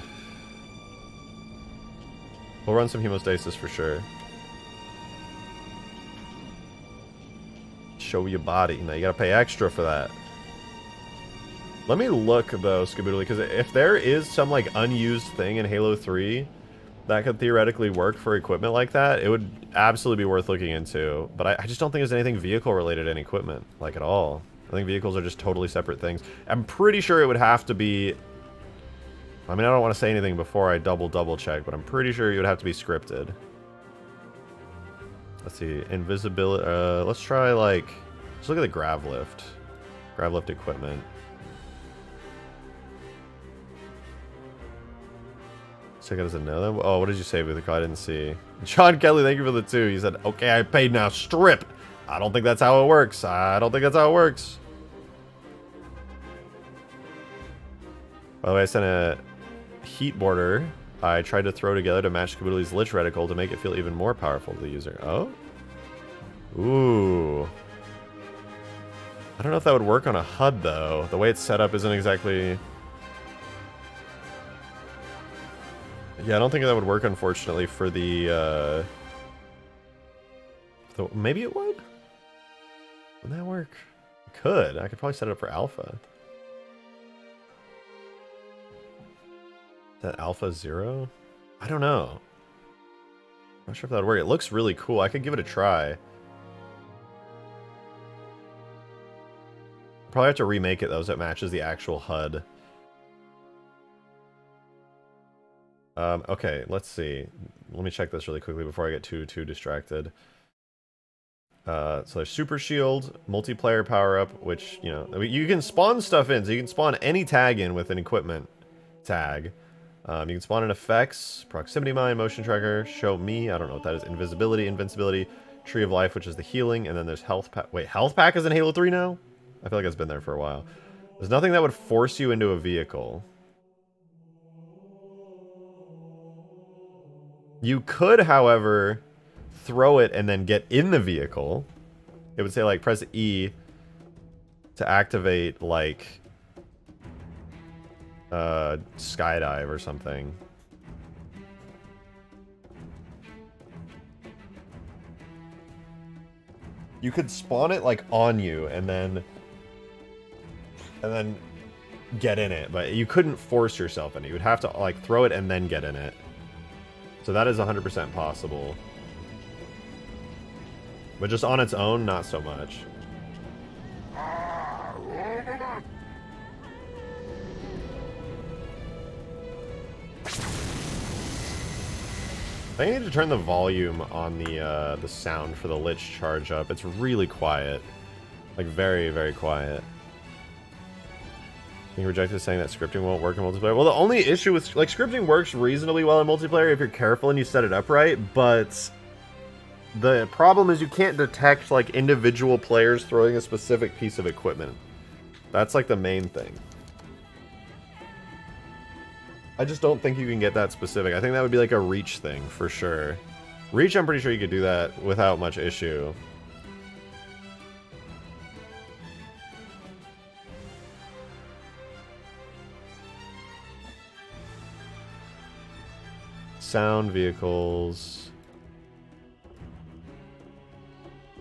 We'll run some hemostasis for sure. Show your body. Now you gotta pay extra for that. Let me look, though, Scaboodle, because if there is some, like, unused thing in Halo 3 that could theoretically work for equipment like that, it would absolutely be worth looking into. But I just don't think there's anything vehicle-related in equipment, like, at all. I think vehicles are just totally separate things. I'm pretty sure it would have to be... I mean, I don't want to say anything before I double check, but I'm pretty sure it would have to be scripted. Let's see. Invisibility... let's try, like... Let's look at the grav lift. Grav lift equipment. Check it as a no then. Oh, what did you say, Vivica? I didn't see. John Kelly, thank you for the 2. He said, okay, I paid now. Strip! I don't think that's how it works. I don't think that's how it works. By the way, I sent a heat border I tried to throw together to match Scaboodle's Lich Reticle to make it feel even more powerful to the user. Oh? Ooh. I don't know if that would work on a HUD, though. The way it's set up isn't exactly... Yeah, I don't think that would work, unfortunately, for the, maybe it would? Wouldn't that work? It could. I could probably set it up for alpha. Is that alpha 0? I don't know. Not sure if that would work. It looks really cool. I could give it a try. Probably have to remake it, though, so it matches the actual HUD. Okay, let's see. Let me check this really quickly before I get too distracted. So there's Super Shield, multiplayer power-up, which, you know, you can spawn stuff in. So you can spawn any tag in with an equipment tag. You can spawn in effects, proximity mine, motion tracker, show me, I don't know what that is, invisibility, invincibility, tree of life, which is the healing, and then there's health pack. Wait, health pack is in Halo 3 now? I feel like it's been there for a while. There's nothing that would force you into a vehicle. You could, however, throw it and then get in the vehicle. It would say, like, press E to activate, like, skydive or something. You could spawn it, like, on you and then get in it, but you couldn't force yourself in it. You would have to, like, throw it and then get in it. So that is 100% possible. But just on its own, not so much. I need to turn the volume on the sound for the Lich charge up. It's really quiet. Like, very, very quiet. Being rejected saying that scripting won't work in multiplayer. Well, the only issue with, like, scripting works reasonably well in multiplayer if you're careful and you set it up right, but the problem is you can't detect, like, individual players throwing a specific piece of equipment. That's, like, the main thing. I just don't think you can get that specific. I think that would be, like, a Reach thing, for sure. Reach, I'm pretty sure you could do that without much issue. Sound, vehicles,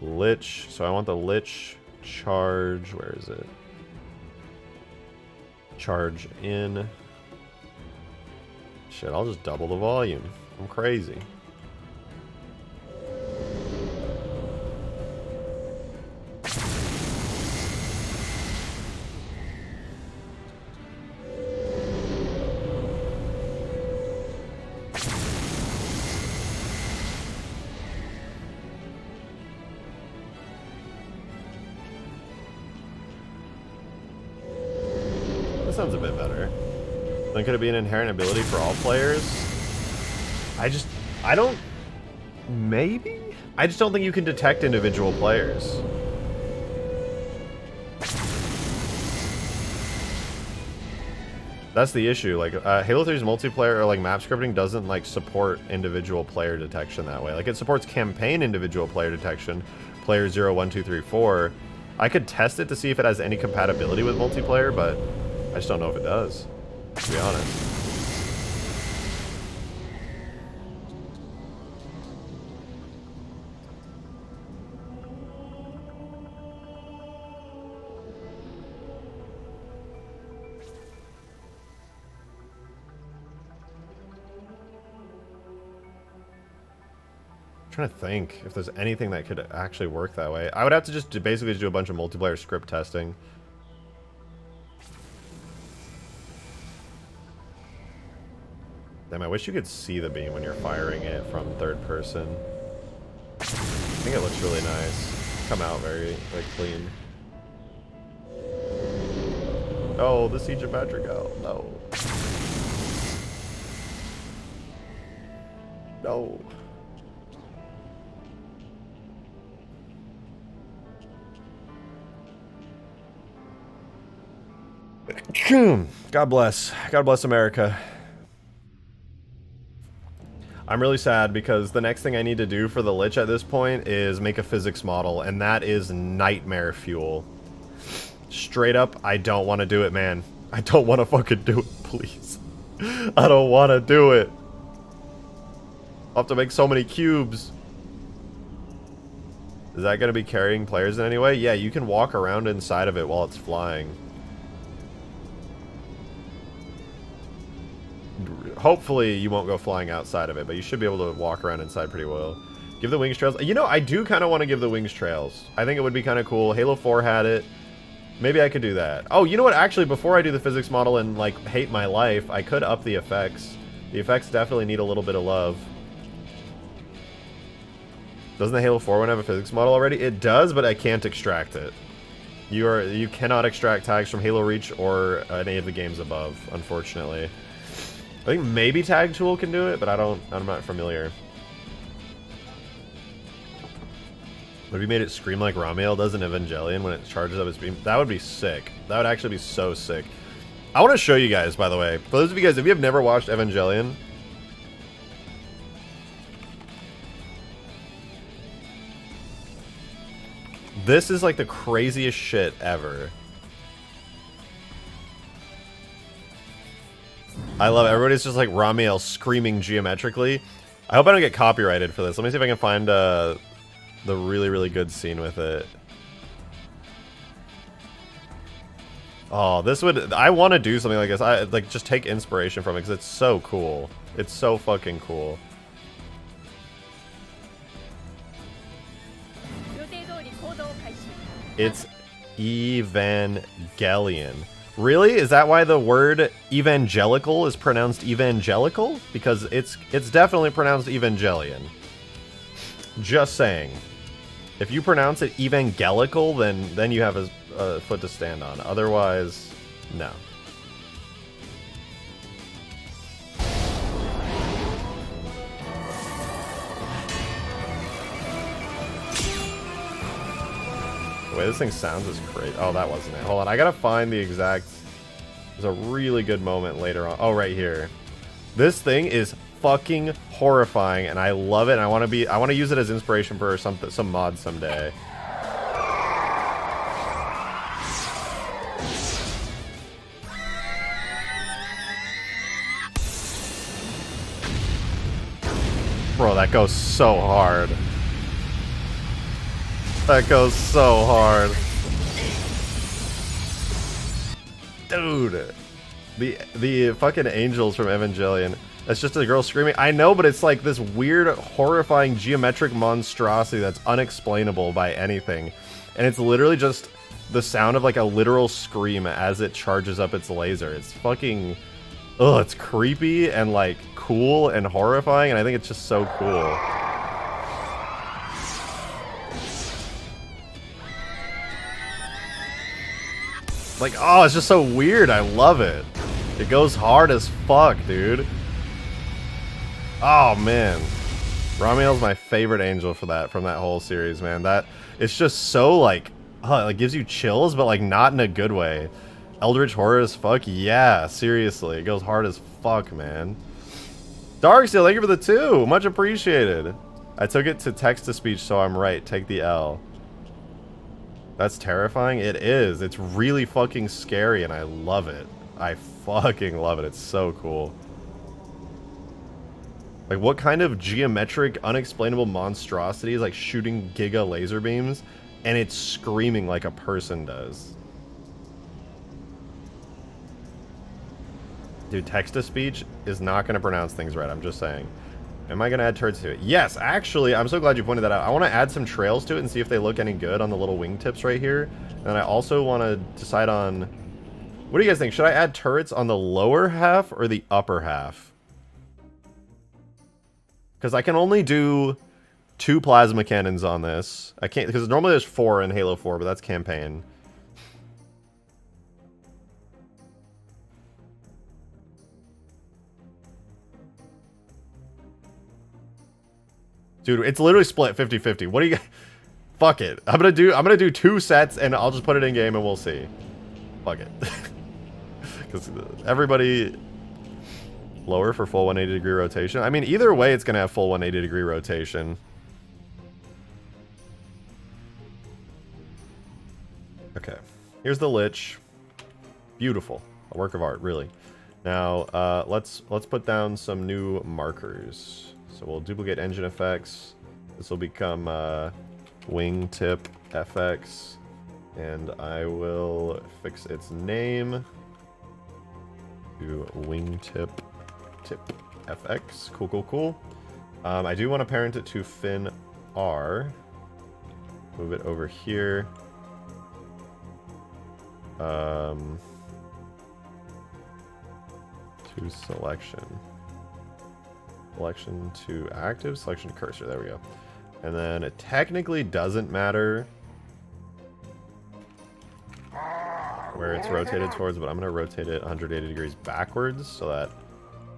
Lich. So I want the Lich charge. Where is it? Charge in. Shit, I'll just double the volume. I'm crazy. That sounds a bit better. Then could it be an inherent ability for all players? I don't... Maybe? I just don't think you can detect individual players. That's the issue. Like, Halo 3's multiplayer or like map scripting doesn't like support individual player detection that way. Like, it supports campaign individual player detection, player 0, 1, 2, 3, 4. I could test it to see if it has any compatibility with multiplayer, but I just don't know if it does, to be honest. I'm trying to think if there's anything that could actually work that way. I would have to just basically do a bunch of multiplayer script testing. Damn, I wish you could see the beam when you're firing it from third person. I think it looks really nice. Come out very like clean. Oh, the Siege of Madrigal. No. No. God bless. God bless America. I'm really sad because the next thing I need to do for the Lich at this point is make a physics model, and that is nightmare fuel. Straight up, I don't want to do it, man. I don't want to fucking do it, please. I don't want to do it. I'll have to make so many cubes. Is that going to be carrying players in any way? Yeah, you can walk around inside of it while it's flying. Hopefully you won't go flying outside of it, but you should be able to walk around inside pretty well. Give the wings trails. You know, I do kind of want to give the wings trails. I think it would be kind of cool. Halo 4 had it. Maybe I could do that. Oh, you know what? Actually, before I do the physics model and, like, hate my life, I could up the effects. The effects definitely need a little bit of love. Doesn't the Halo 4 one have a physics model already? It does, but I can't extract it. You cannot extract tags from Halo Reach or any of the games above, unfortunately. I think maybe Tag Tool can do it, but I'm not familiar. What if you made it scream like Ramiel does in Evangelion when it charges up its beam? That would be sick. That would actually be so sick. I want to show you guys, by the way. For those of you guys, if you have never watched Evangelion, this is like the craziest shit ever. I love it. Everybody's just like Ramiel screaming geometrically. I hope I don't get copyrighted for this. Let me see if I can find the really, really good scene with it. Oh, this would... I want to do something like this. I like just take inspiration from it because it's so cool. It's so fucking cool. It's Evangelion. Really? Is that why the word evangelical is pronounced evangelical? Because it's definitely pronounced Evangelion. Just saying. If you pronounce it evangelical, then you have a foot to stand on. Otherwise, no. The way this thing sounds is great. Oh, that wasn't it. Hold on, I gotta find the exact... There's a really good moment later on. Oh, right here. This thing is fucking horrifying, and I love it, and I want to use it as inspiration for some mod someday. Bro, that goes so hard. That goes so hard. Dude. The fucking angels from Evangelion. That's just a girl screaming. I know, but it's like this weird, horrifying geometric monstrosity that's unexplainable by anything. And it's literally just the sound of like a literal scream as it charges up its laser. It's fucking... Ugh, it's creepy and like cool and horrifying, and I think it's just so cool. Like, oh, it's just so weird. I love it. It goes hard as fuck, dude. Oh, man. Ramiel's my favorite angel for that, from that whole series, man. That, it's just so, like, it like gives you chills, but, like, not in a good way. Eldritch horror as fuck? Yeah, seriously. It goes hard as fuck, man. Darksteel, thank you for the 2. Much appreciated. I took it to text-to-speech, so I'm right. Take the L. That's terrifying? It is. It's really fucking scary, and I love it. I fucking love it. It's so cool. Like, what kind of geometric, unexplainable monstrosity is, like, shooting giga laser beams, and it's screaming like a person does? Dude, text-to-speech is not going to pronounce things right, I'm just saying. Am I going to add turrets to it? Yes, actually, I'm so glad you pointed that out. I want to add some trails to it and see if they look any good on the little wingtips right here. And I also want to decide on... What do you guys think? Should I add turrets on the lower half or the upper half? Because I can only do 2 plasma cannons on this. I can't... Because normally there's 4 in Halo 4, but that's campaign. Dude, it's literally split 50-50. What do you... Fuck it. I'm gonna do 2 sets and I'll just put it in game and we'll see. Fuck it. Because everybody... Lower for full 180-degree rotation. I mean, either way it's gonna have full 180-degree rotation. Okay. Here's the Lich. Beautiful. A work of art, really. Now, let's put down some new markers. So we'll duplicate engine effects. This will become wingtip FX. And I will fix its name to wingtip FX. Cool, cool, cool. I do want to parent it to fin R. Move it over here. To selection. Selection to active, selection to cursor. There we go. And then it technically doesn't matter where it's rotated towards, but I'm going to rotate it 180 degrees backwards so that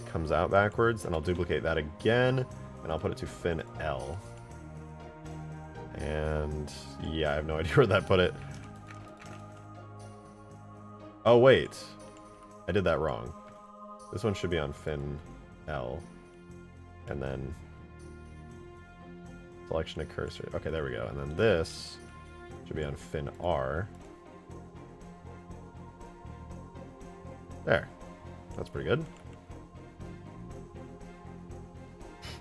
it comes out backwards. And I'll duplicate that again, and I'll put it to fin L. And yeah, I have no idea where that put it. Oh, wait. I did that wrong. This one should be on fin L. And then selection to cursor. Okay, there we go. And then this should be on fin R. There. That's pretty good.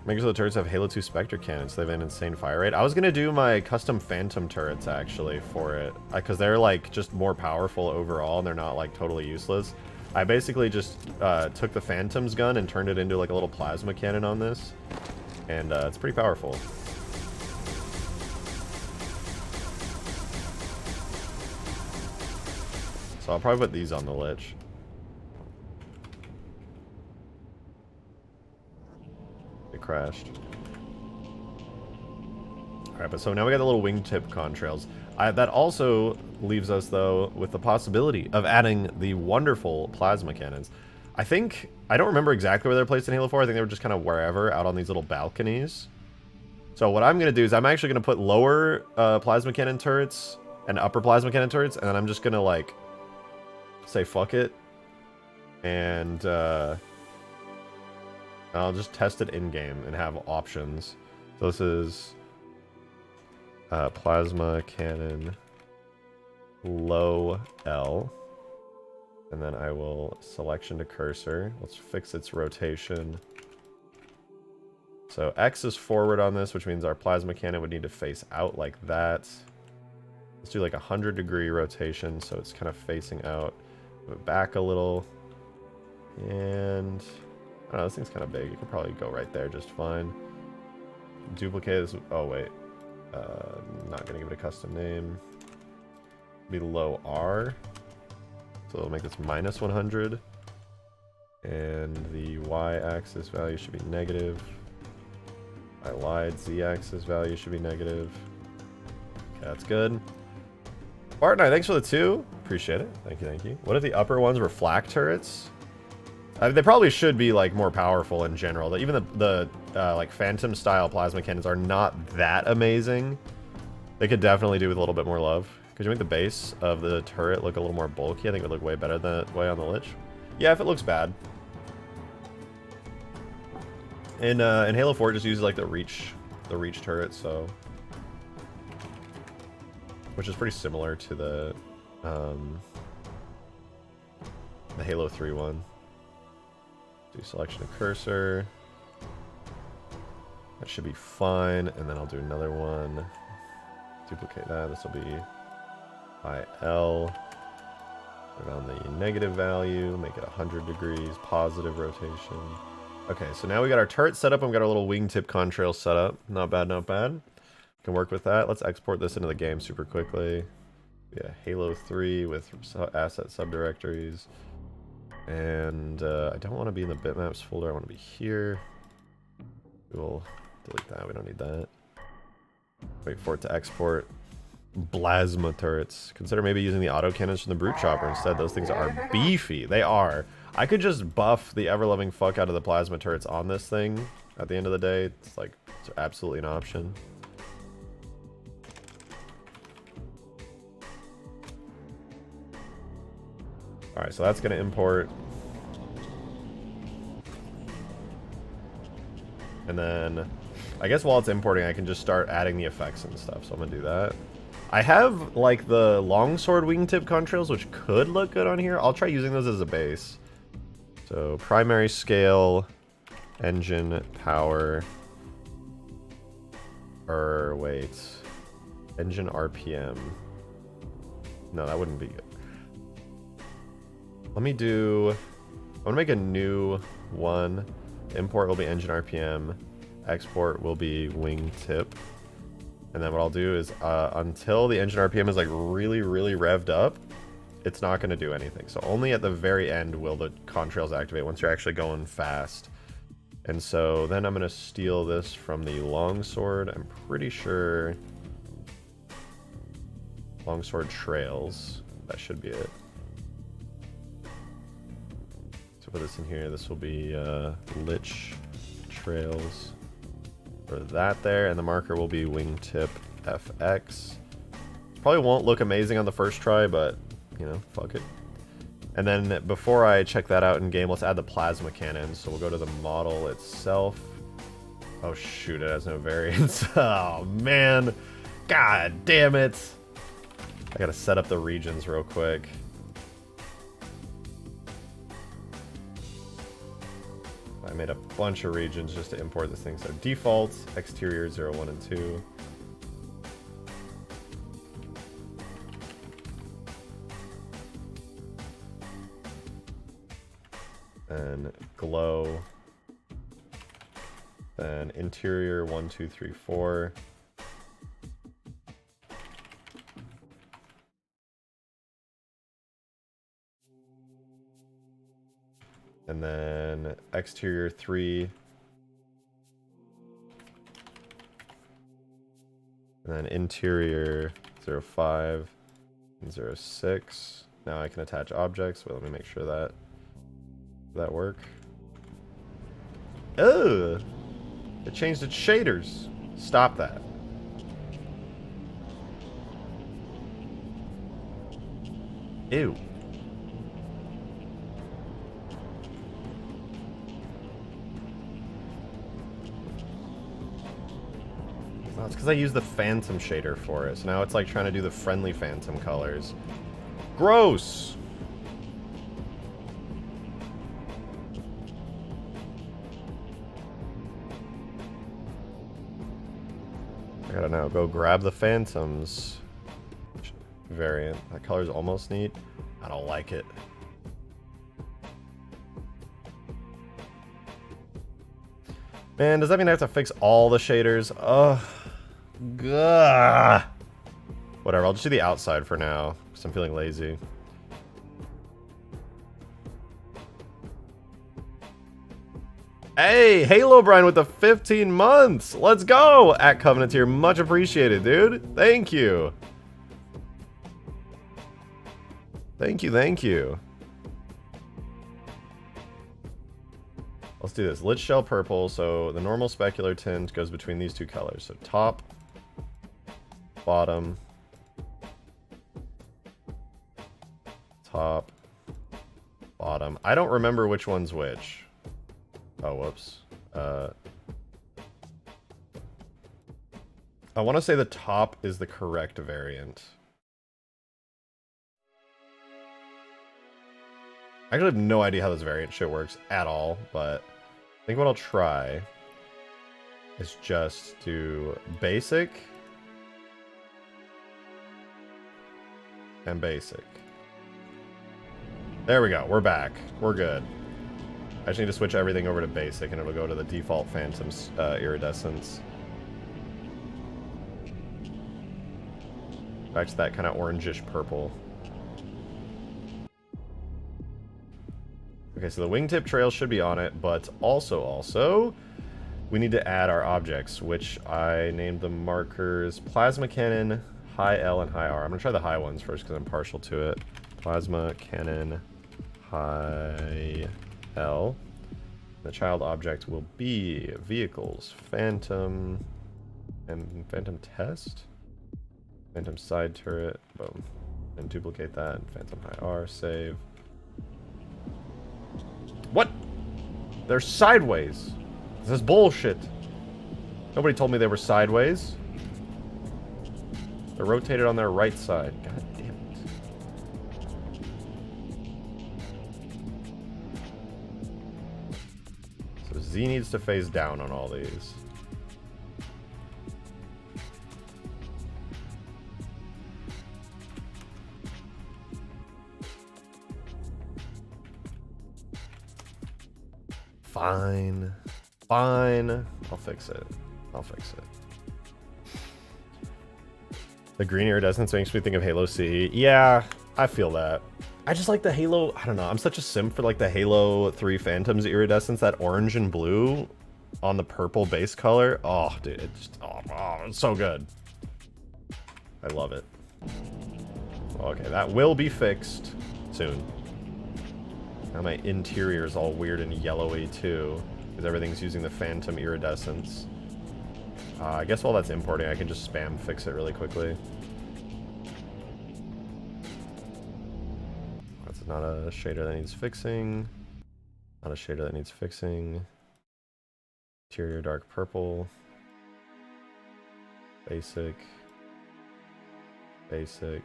Makers of the turrets have Halo 2 Spectre cannons. They have an insane fire rate. I was going to do my custom Phantom turrets, actually, for it. Because they're, like, just more powerful overall, and they're not, like, totally useless. I basically just took the Phantom's gun and turned it into, like, a little plasma cannon on this. And it's pretty powerful. So I'll probably put these on the Lich. Crashed. Alright, but so now we got the little wingtip contrails. That also leaves us, though, with the possibility of adding the wonderful plasma cannons. I don't remember exactly where they're placed in Halo 4. I think they were just kind of wherever, out on these little balconies. So what I'm going to do is I'm actually going to put lower plasma cannon turrets and upper plasma cannon turrets, and then I'm just going to, like, say fuck it. And, I'll just test it in-game and have options. So this is plasma cannon low L. And then I will selection to cursor. Let's fix its rotation. So X is forward on this, which means our plasma cannon would need to face out like that. Let's do like 100-degree rotation so it's kind of facing out. Move it back a little. And I don't know, this thing's kind of big. It could probably go right there just fine. Duplicate this. Oh, wait. Not going to give it a custom name. Below R. So it'll make this minus 100. And the y-axis value should be negative. I lied. Z-axis value should be negative. Okay, that's good. Bartnight, thanks for the 2. Appreciate it. Thank you, thank you. What if the upper ones were flak turrets? They probably should be like more powerful in general. Even the like phantom style plasma cannons are not that amazing. They could definitely do with a little bit more love. Could you make the base of the turret look a little more bulky? I think it would look way better than way on the Lich. Yeah, if it looks bad. In Halo 4, it just uses like the reach turret, so which is pretty similar to the Halo 3 one. Do selection of cursor. That should be fine, and then I'll do another one. Duplicate that. This will be IL. Put it on the negative value. Make it 100 degrees. Positive rotation. Okay, so now we got our turret set up and we got our little wingtip contrail set up. Not bad, not bad. Can work with that. Let's export this into the game super quickly. Yeah, Halo 3 with asset subdirectories. And I don't want to be in the bitmaps folder. I want to be here. We'll delete that. We don't need that. Wait for it to export. Plasma turrets. Consider maybe using the autocannons from the brute chopper instead. Those things are beefy. They are. I could just buff the ever-loving fuck out of the plasma turrets on this thing. At the end of the day, it's like it's absolutely an option. Alright, so that's going to import. And then, I guess while it's importing, I can just start adding the effects and stuff. So I'm going to do that. I have, like, the longsword wingtip contrails, which could look good on here. I'll try using those as a base. So, primary scale, engine power, or wait, engine RPM. No, that wouldn't be good. Let me do, I'm gonna make a new one. Import will be engine RPM, export will be wingtip. And then what I'll do is, until the engine RPM is like really, really revved up, it's not gonna do anything. So only at the very end will the contrails activate once you're actually going fast. And so then I'm gonna steal this from the longsword. I'm pretty sure longsword trails, that should be it. So put this in here, this will be Lich trails for that there, and the marker will be wingtip FX. Probably won't look amazing on the first try, but you know, fuck it. And then before I check that out in game, let's add the plasma cannon. So we'll go to the model itself. Oh shoot, it has no variants. Oh man, god damn it. I gotta set up the regions real quick. I made a bunch of regions just to import this thing. So default, exterior 0, 1, and 2. And glow. Then interior 1, 2, 3, 4. And then exterior 3. And then interior 05 and 06. Now I can attach objects. Wait, let me make sure that work. Oh, it changed its shaders. Stop that. Ew. Oh, it's because I used the phantom shader for it. So now it's like trying to do the friendly phantom colors. Gross. I gotta now go grab the phantoms variant. That color's almost neat. I don't like it. Man, does that mean I have to fix all the shaders? Ugh. Gah. Whatever, I'll just do the outside for now, because I'm feeling lazy. Hey, Halo Brian with the 15 months! Let's go! At Covenant here, much appreciated, dude. Thank you. Thank you, thank you. Let's do this. Lich Shell Purple, so the normal specular tint goes between these two colors. So top, bottom, top, bottom. I don't remember which one's which. Oh, whoops. I want to say the top is the correct variant. I actually have no idea how this variant shit works at all, but I think what I'll try is just do basic and basic. There we go. We're back. We're good. I just need to switch everything over to basic, and it'll go to the default Phantom's iridescence. Back to that kind of orangish purple. Okay, so the wingtip trail should be on it, but also, we need to add our objects, which I named the markers Plasma Cannon, High L, and High R. I'm going to try the high ones first because I'm partial to it. Plasma Cannon, High L. The child object will be vehicles, Phantom, and Phantom Test, Phantom Side Turret, boom, and duplicate that, and Phantom High R, save. What? They're sideways. This is bullshit. Nobody told me they were sideways. They're rotated on their right side. God damn it. So Z needs to face down on all these. Fine. Fine. I'll fix it. I'll fix it. The green iridescence makes me think of Halo C. Yeah, I feel that. I just like the Halo... I don't know. I'm such a simp for like the Halo 3 Phantoms iridescence. That orange and blue on the purple base color. Oh, dude. It just... Oh, it's so good. I love it. Okay, that will be fixed soon. Now my interior is all weird and yellowy too, because everything's using the Phantom iridescence. I guess while that's importing, I can just spam fix it really quickly. That's not a shader that needs fixing. Not a shader that needs fixing. Interior dark purple. Basic. Basic.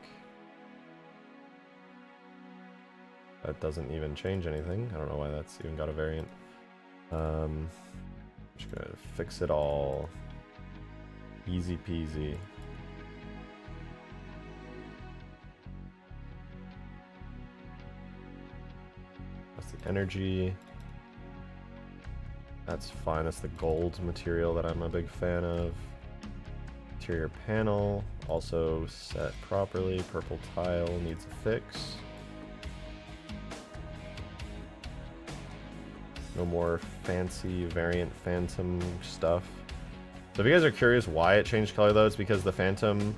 That doesn't even change anything. I don't know why that's even got a variant. I'm just gonna fix it all. Easy peasy. That's the energy. That's fine. That's the gold material that I'm a big fan of. Interior panel, also set properly. Purple tile needs a fix. No more fancy variant Phantom stuff. So if you guys are curious why it changed color though, it's because the Phantom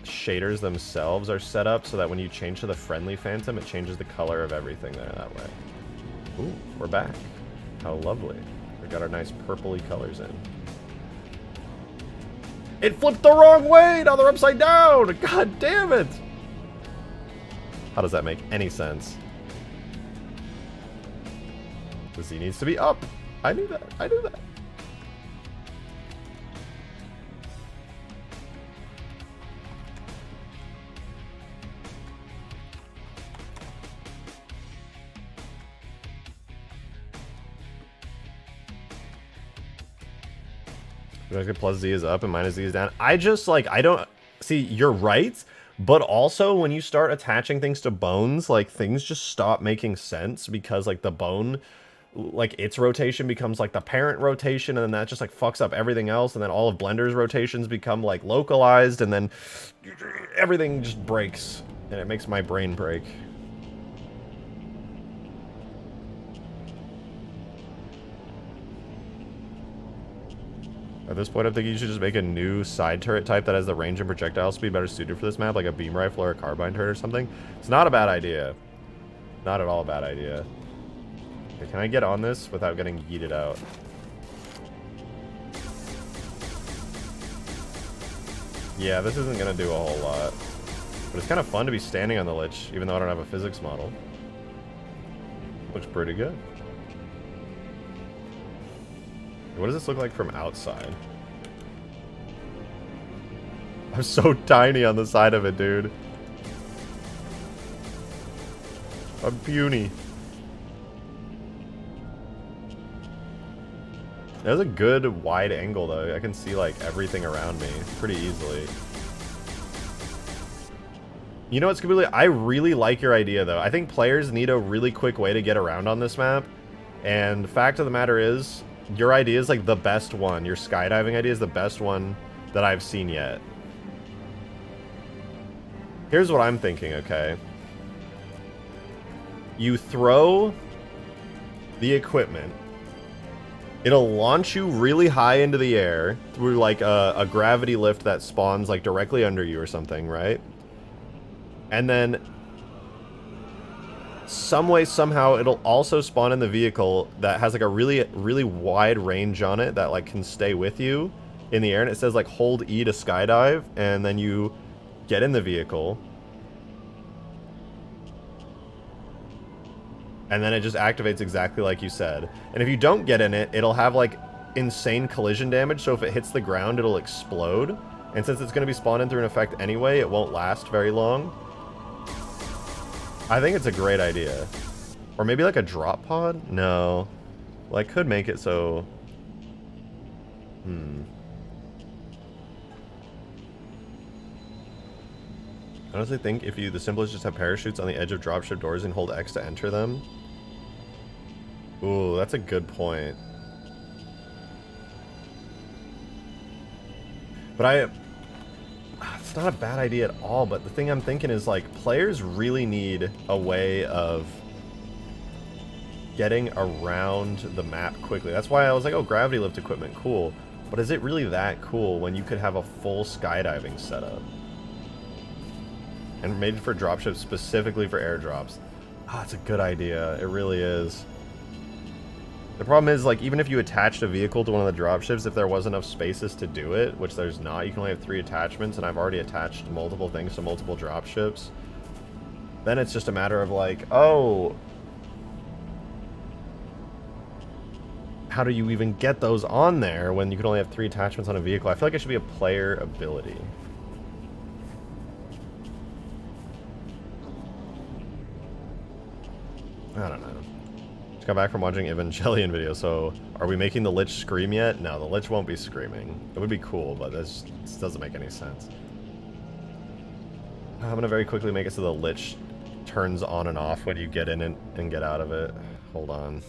shaders themselves are set up so that when you change to the friendly Phantom, it changes the color of everything there that way. Ooh, we're back. How lovely. We got our nice purpley colors in. It flipped the wrong way! Now they're upside down! God damn it! How does that make any sense? The Z needs to be up. I knew that. I knew that. Plus Z is up and minus Z is down. I just like, I don't see, you're right. But also when you start attaching things to bones, like things just stop making sense because like the bone like its rotation becomes like the parent rotation, and then that just like fucks up everything else, and then all of Blender's rotations become like localized, and then everything just breaks, and it makes my brain break. At this point, I think you should just make a new side turret type that has the range and projectile speed better suited for this map, like a beam rifle or a carbine turret or something. It's not a bad idea. Not at all a bad idea. Okay, can I get on this without getting yeeted out? Yeah, this isn't going to do a whole lot. But it's kind of fun to be standing on the Lich, even though I don't have a physics model. Looks pretty good. What does this look like from outside? I'm so tiny on the side of it, dude. I'm puny. There's a good wide angle, though. I can see, like, everything around me pretty easily. You know what, Scooby? I really like your idea, though. I think players need a really quick way to get around on this map. And the fact of the matter is, your idea is, like, the best one. Your skydiving idea is the best one that I've seen yet. Here's what I'm thinking, okay? You throw the equipment. It'll launch you really high into the air through, like, a gravity lift that spawns, like, directly under you or something, right? And then some way, somehow, it'll also spawn in the vehicle that has, like, a really, really wide range on it that, like, can stay with you in the air. And it says, like, hold E to skydive, and then you get in the vehicle. And then it just activates exactly like you said. And if you don't get in it, it'll have, like, insane collision damage. So if it hits the ground, it'll explode. And since it's going to be spawned in through an effect anyway, it won't last very long. I think it's a great idea. Or maybe like a drop pod? No. Well, I could make it so... I honestly think if you, the simplest, just have parachutes on the edge of dropship doors and hold X to enter them. Ooh, that's a good point. But it's not a bad idea at all, but the thing I'm thinking is, like, players really need a way of getting around the map quickly. That's why I was like, oh, gravity lift equipment, cool. But is it really that cool when you could have a full skydiving setup? And made for dropships specifically for airdrops. Ah, it's a good idea. It really is. The problem is, like, even if you attached a vehicle to one of the dropships, if there was enough spaces to do it, which there's not, you can only have 3 attachments, and I've already attached multiple things to multiple dropships, then it's just a matter of, like, oh, how do you even get those on there when you can only have 3 attachments on a vehicle? I feel like it should be a player ability. I don't know. Just got back from watching Evangelion video, so are we making the Lich scream yet? No, the Lich won't be this would be cool, but this doesn't make any sense. I'm gonna very quickly make it so the Lich turns on and off when you get in it and get out of it. Hold on.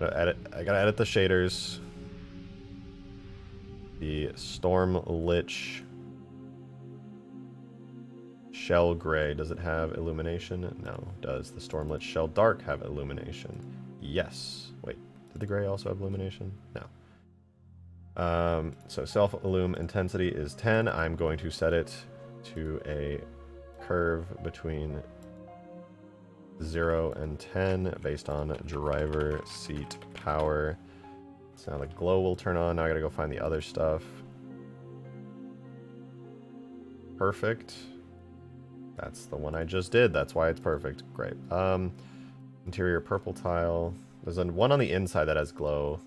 I gotta edit the shaders. The Storm Lich Shell Gray, does it have illumination? No. Does the Storm Lich Shell Dark have illumination? Yes. Wait, did the gray also have illumination? No. So self-illum intensity is 10. I'm going to set it to a curve between 0 and 10 based on driver seat power. So now the glow will turn on. Now I gotta go find the other stuff. Perfect. That's the one I just did. That's why it's perfect. Great. Interior purple tile. There's one on the inside that has glow.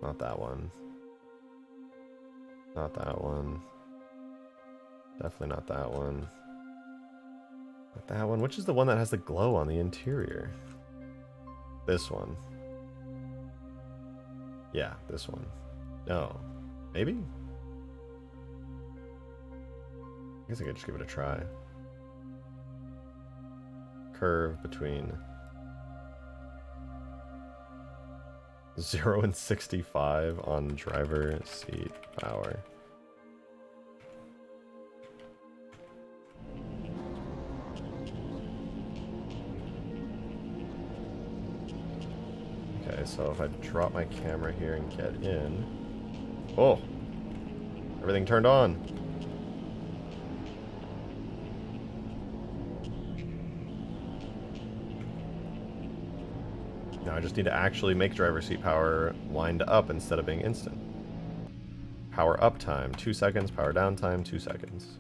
Not that one. Not that one. Definitely not that one. Not that one. Which is the one that has the glow on the interior? This one. Yeah, this one. No. Maybe? guess I could just give it a try. Curve between 0 and 65 on driver seat power. Okay, so if I drop my camera here and get in... Oh! Everything turned on. Now I just need to actually make driver seat power wind up instead of being instant. Power up time, 2 seconds. Power down time, 2 seconds.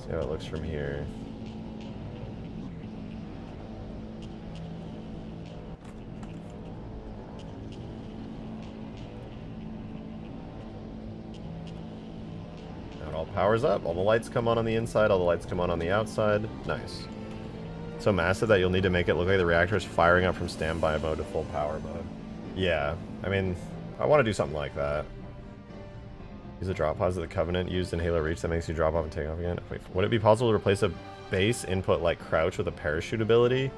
See how it looks from here. Now it all powers up. All the lights come on the inside, all the lights come on the outside. Nice. So massive that you'll need to make it look like the reactor is firing up from standby mode to full power mode. Yeah, I mean, I want to do something like that. Use the drop pods that the Covenant used in Halo Reach that makes you drop off and take off again. Wait, would it be possible to replace a base input like crouch with a parachute ability?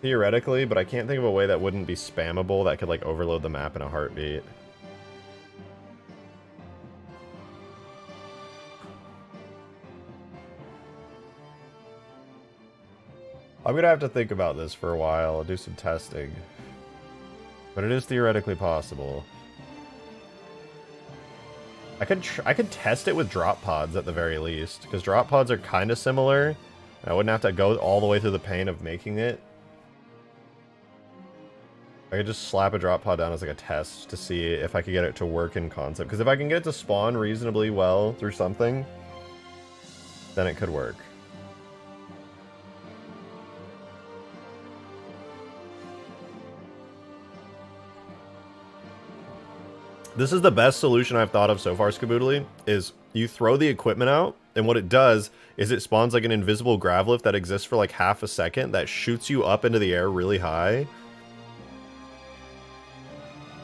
Theoretically, but I can't think of a way that wouldn't be spammable that could like overload the map in a heartbeat. I'm gonna have to think about this for a while. I'll do some testing. But it is theoretically possible. I could test it with drop pods at the very least, because drop pods are kind of similar. And I wouldn't have to go all the way through the pain of making it. I could just slap a drop pod down as like a test to see if I could get it to work in concept. Because if I can get it to spawn reasonably well through something, then it could work. This is the best solution I've thought of so far, Skaboodly, is you throw the equipment out, and what it does is it spawns like an invisible grav lift that exists for like half a second that shoots you up into the air really high.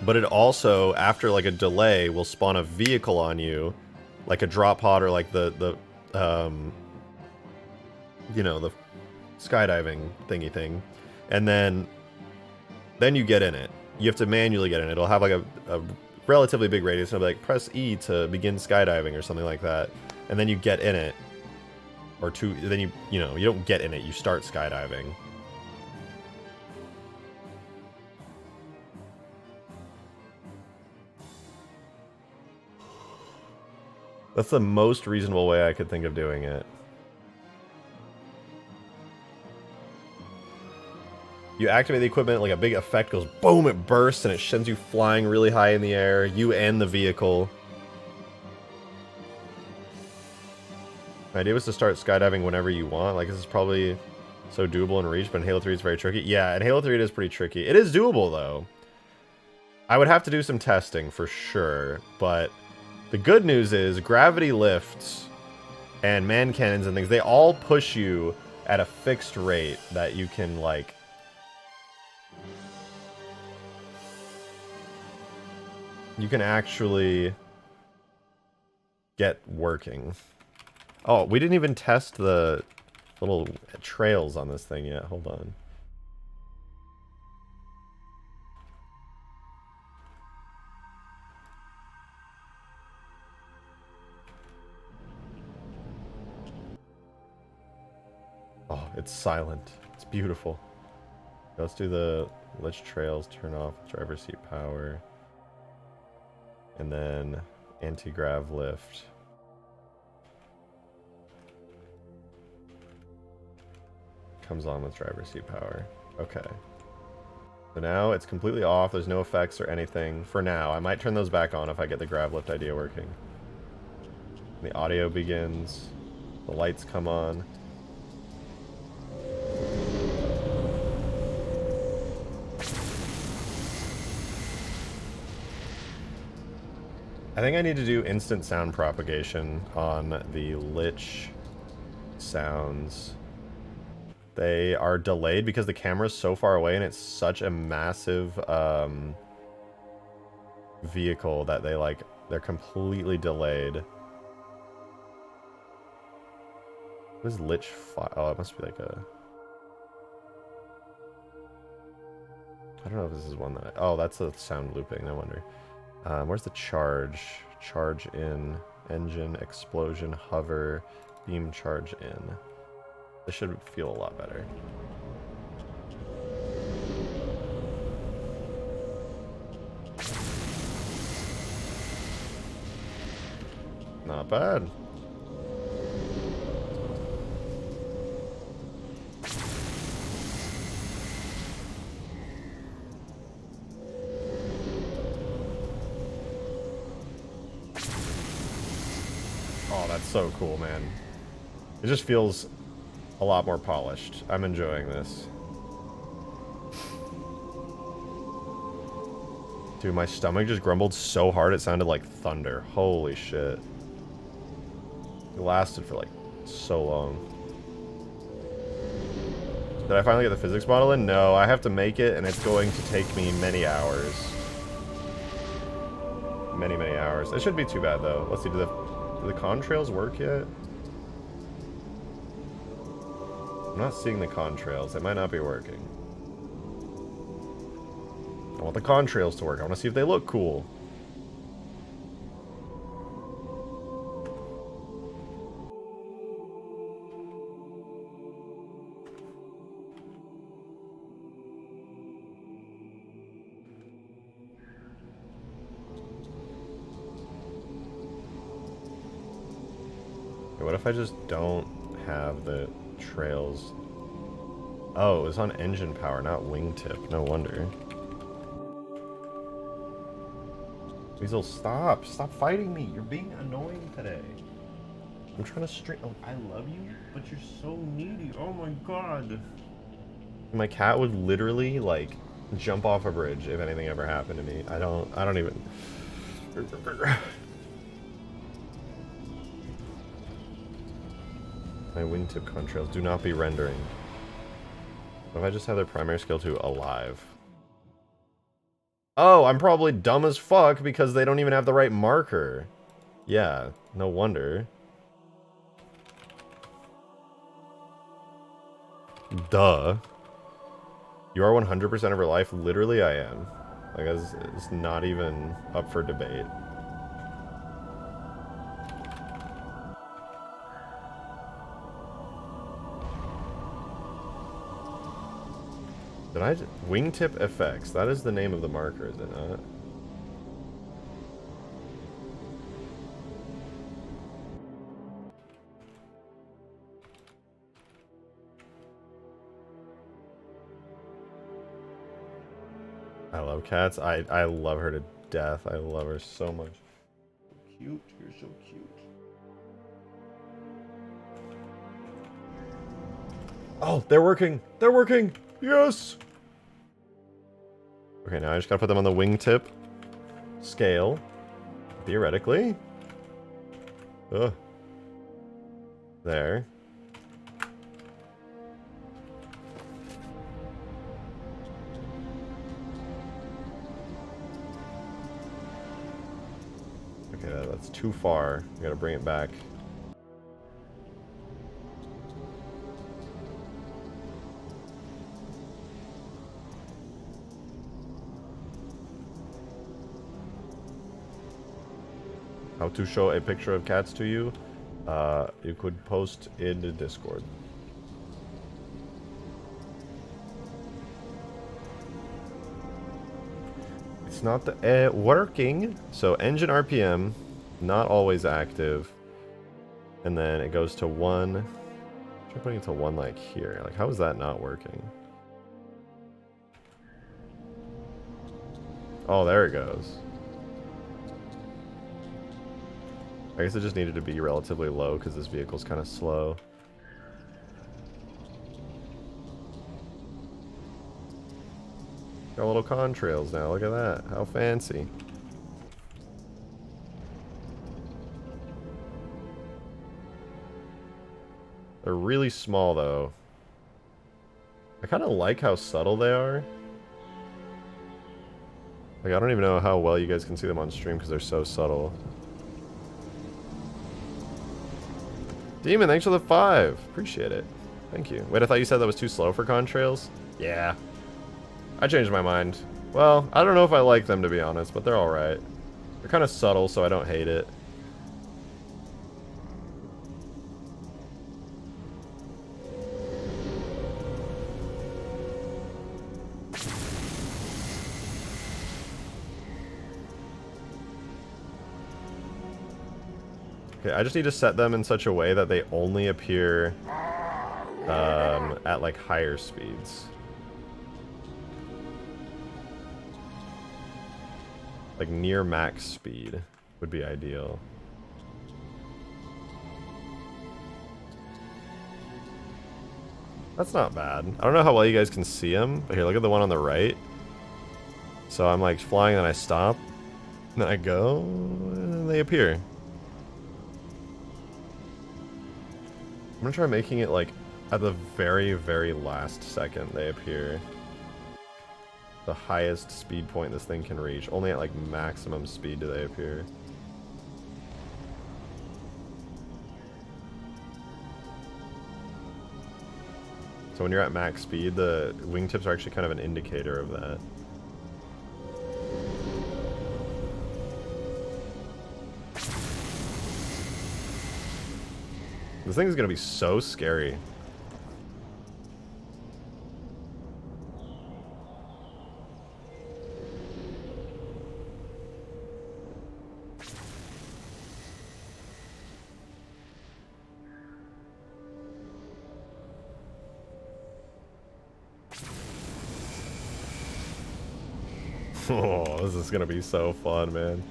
But it also, after like a delay, will spawn a vehicle on you, like a drop pod or like the you know, the skydiving thingy thing. And then you get in it. You have to manually get in it. It'll have like a relatively big radius, and it'll be like, press E to begin skydiving or something like that. And then you get in it. Or then you know, you don't get in it, you start skydiving. That's the most reasonable way I could think of doing it. You activate the equipment, like a big effect goes boom, it bursts, and it sends you flying really high in the air, you and the vehicle. My idea was to start skydiving whenever you want. Like, this is probably so doable in Reach, but in Halo 3 it's very tricky. Yeah, in Halo 3 it is pretty tricky. It is doable, though. I would have to do some testing for sure, but the good news is gravity lifts and man cannons and things, they all push you at a fixed rate that you can, like, you can actually get working. Oh, we didn't even test the little trails on this thing yet. Hold on. Oh, it's silent. It's beautiful. Let's do the Lich trails, turn off driver seat power. And then anti-grav lift. Comes on with driver seat power. Okay. So now it's completely off. There's no effects or anything for now. I might turn those back on if I get the grav lift idea working. The audio begins. The lights come on. I think I need to do instant sound propagation on the Lich sounds. They are delayed because the camera's so far away and it's such a massive vehicle that they're completely delayed. What is Lich file? Oh, it must be like a... I don't know if this is one that oh, that's a sound looping, no wonder. Where's the charge? Charge in, engine, explosion, hover, beam charge in. This should feel a lot better. Not bad. Oh, that's so cool, man. It just feels a lot more polished. I'm enjoying this. Dude, my stomach just grumbled so hard it sounded like thunder. Holy shit. It lasted for like so long. Did I finally get the physics model in? No, I have to make it and it's going to take me many hours. Many, many hours. It shouldn't be too bad though. Let's see, do the contrails work yet? I'm not seeing the contrails. They might not be working. I want the contrails to work. I want to see if they look cool. What if I just don't have the trails? Oh, it's on engine power, not wingtip. No wonder. Weasel, stop! Stop fighting me! You're being annoying today. I'm trying to string. Oh, I love you, but you're so needy. Oh my god. My cat would literally like jump off a bridge if anything ever happened to me. I don't even. My wingtip contrails do not be rendering. What if I just have their primary skill to alive? Oh, I'm probably dumb as fuck because they don't even have the right marker. Yeah, no wonder. Duh. You are 100% of her life? Literally, I am. Like, it's not even up for debate. Did I just... Wingtip effects. That is the name of the marker, is it not? I love cats. I love her to death. I love her so much. Cute. You're so cute. Oh, they're working. They're working. Yes. Okay, now I just gotta put them on the wingtip scale. Theoretically. Ugh. There. Okay, that's too far. I gotta bring it back. How to show a picture of cats to you? You could post in the Discord. It's not the working. So engine RPM, not always active, and then it goes to 1. Try putting it to 1 like here. Like, how is that not working? Oh, there it goes. I guess it just needed to be relatively low because this vehicle's kind of slow. Got little contrails now, look at that. How fancy. They're really small, though. I kind of like how subtle they are. Like, I don't even know how well you guys can see them on stream because they're so subtle. Demon, thanks for the 5. Appreciate it. Thank you. Wait, I thought you said that was too slow for contrails? Yeah. I changed my mind. Well, I don't know if I like them, to be honest, but they're alright. They're kind of subtle, so I don't hate it. Okay, I just need to set them in such a way that they only appear at like higher speeds. Like near max speed would be ideal. That's not bad. I don't know how well you guys can see them, but here, look at the one on the right. So I'm like flying and I stop, and then I go, and then they appear. I'm gonna try making it like at the very, very last second they appear. The highest speed point this thing can reach. Only at like maximum speed do they appear. So when you're at max speed, the wingtips are actually kind of an indicator of that. This thing is going to be so scary. Oh, this is going to be so fun, man.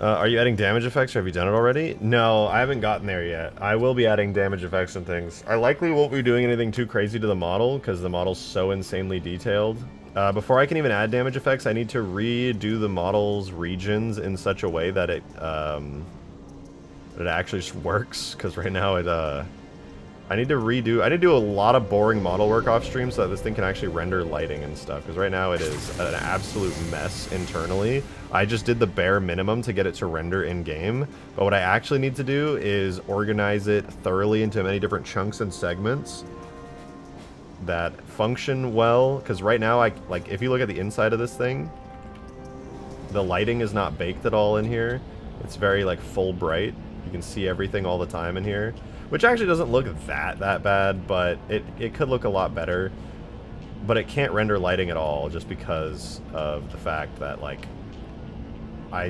Are you adding damage effects, or have you done it already? No, I haven't gotten there yet. I will be adding damage effects and things. I likely won't be doing anything too crazy to the model, because the model's so insanely detailed. Before I can even add damage effects, I need to redo the model's regions in such a way that it actually just works, because right now it, I need to do a lot of boring model work off stream so that this thing can actually render lighting and stuff, because right now it is an absolute mess internally. I just did the bare minimum to get it to render in-game, but what I actually need to do is organize it thoroughly into many different chunks and segments that function well, because right now, like, if you look at the inside of this thing, the lighting is not baked at all in here. It's very, like, full bright. You can see everything all the time in here. Which actually doesn't look that bad, but it could look a lot better. But it can't render lighting at all just because of the fact that, like, I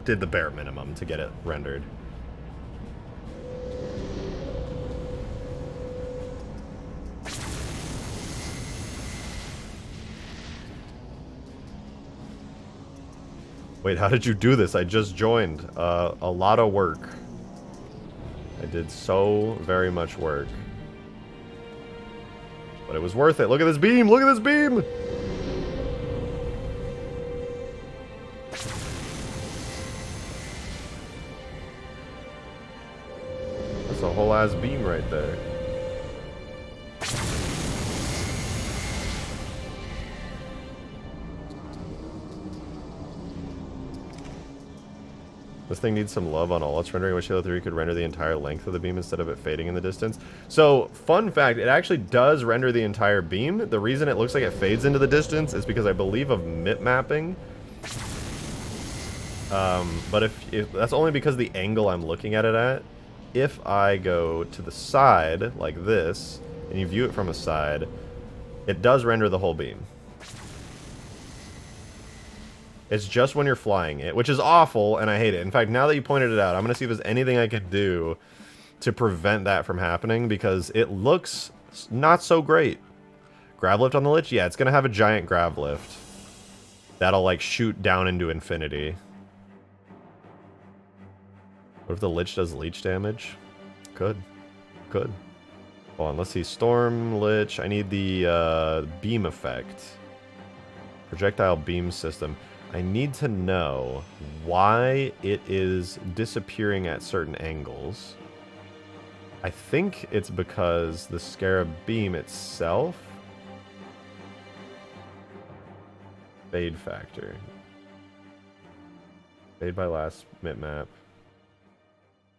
did the bare minimum to get it rendered. Wait, how did you do this? I just joined. A lot of work. I did so very much work. But it was worth it. Look at this beam! Look at this beam! That's a whole ass beam right there. This thing needs some love on all its rendering. I wish Halo 3 could render the entire length of the beam instead of it fading in the distance. So, fun fact, it actually does render the entire beam. The reason it looks like it fades into the distance is because I believe of MIP mapping. But if that's only because the angle I'm looking at it at. If I go to the side, like this, and you view it from a side, it does render the whole beam. It's just when you're flying it, which is awful, and I hate it. In fact, now that you pointed it out, I'm going to see if there's anything I can do to prevent that from happening, because it looks not so great. Grav lift on the Lich? Yeah, it's going to have a giant grav lift. That'll, like, shoot down into infinity. What if the Lich does leech damage? Could. Could. Hold on, let's see. Storm, Lich. I need the beam effect. Projectile beam system. I need to know why it is disappearing at certain angles. I think it's because the Scarab beam itself. Fade factor. Fade by last map.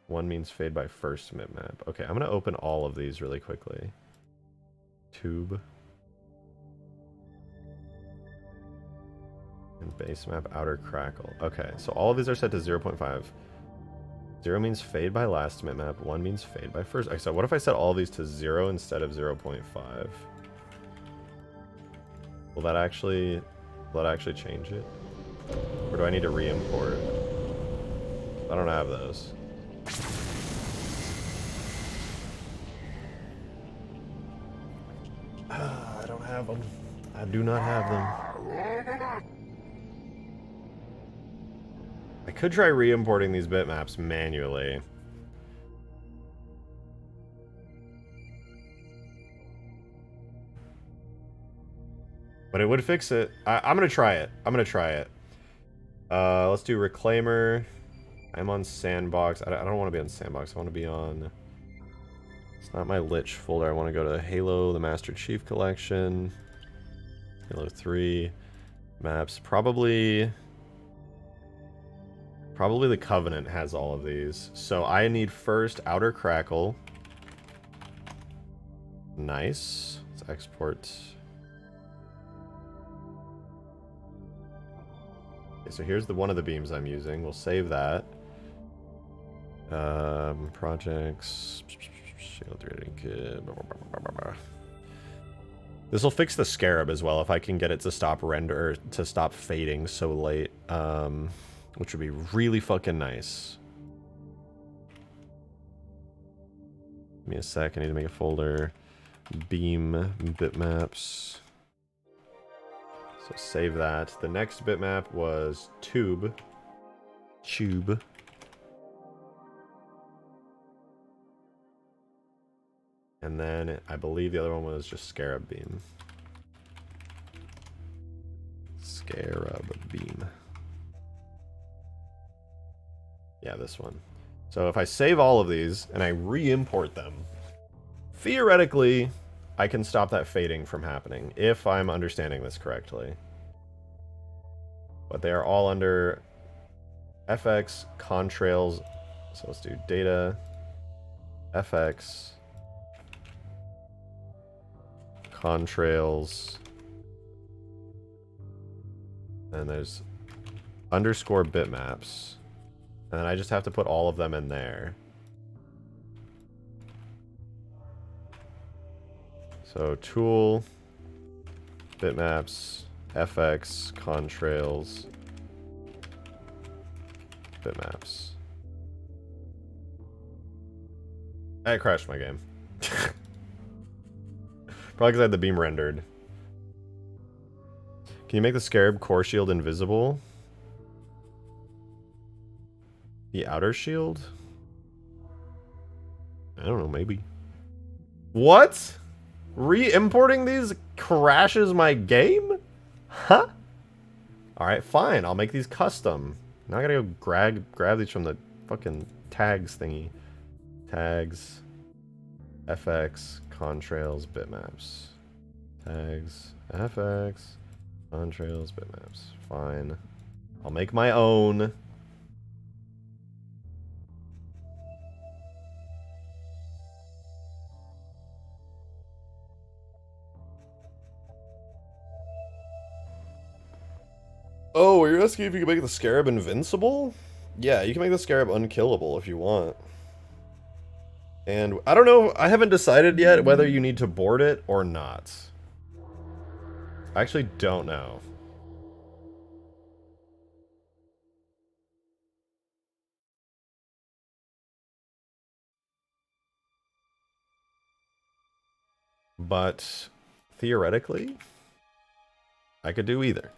One means fade by first map. Okay, I'm gonna open all of these really quickly. Tube. And base map outer crackle. Okay, so all of these are set to 0.5. 0 means fade by last map. 1 means fade by first. Okay, so what if I set all of these to 0 instead of 0.5? Will that actually change it? Or do I need to re-import? I don't have those. I don't have them. I do not have them. I could try re-importing these bitmaps manually. But it would fix it. I'm gonna try it. Let's do Reclaimer. I'm on Sandbox. I don't want to be on Sandbox. I want to be on... It's not my Lich folder. I want to go to Halo, the Master Chief Collection. Halo 3. Maps. Probably the Covenant has all of these. So I need first Outer Crackle. Nice. Let's export... Okay, so here's one of the beams I'm using. We'll save that. Projects. This will fix the Scarab as well if I can get it to stop fading so late, which would be really fucking nice. Give me a sec. I need to make a folder. Beam bitmaps. So save that. The next bitmap was Tube. And then I believe the other one was just Scarab Beam. Scarab Beam. Yeah, this one. So if I save all of these and I re-import them, theoretically, I can stop that fading from happening, if I'm understanding this correctly. But they are all under FX, contrails. So let's do data, FX, contrails, and there's underscore bitmaps. And then I just have to put all of them in there. So tool, bitmaps, FX, contrails, bitmaps. I crashed my game. Probably because I had the beam rendered. Can you make the Scarab core shield invisible? The outer shield? I don't know, maybe. What? Re-importing these crashes my game? Huh? Alright, fine. I'll make these custom. Now I gotta go grab these from the fucking tags thingy. Tags. FX. Contrails. Bitmaps. Tags. FX. Contrails. Bitmaps. Fine. I'll make my own. Oh, you're asking if you can make the Scarab invincible? Yeah, you can make the Scarab unkillable if you want. And I don't know, I haven't decided yet whether you need to board it or not. I actually don't know. But theoretically, I could do either.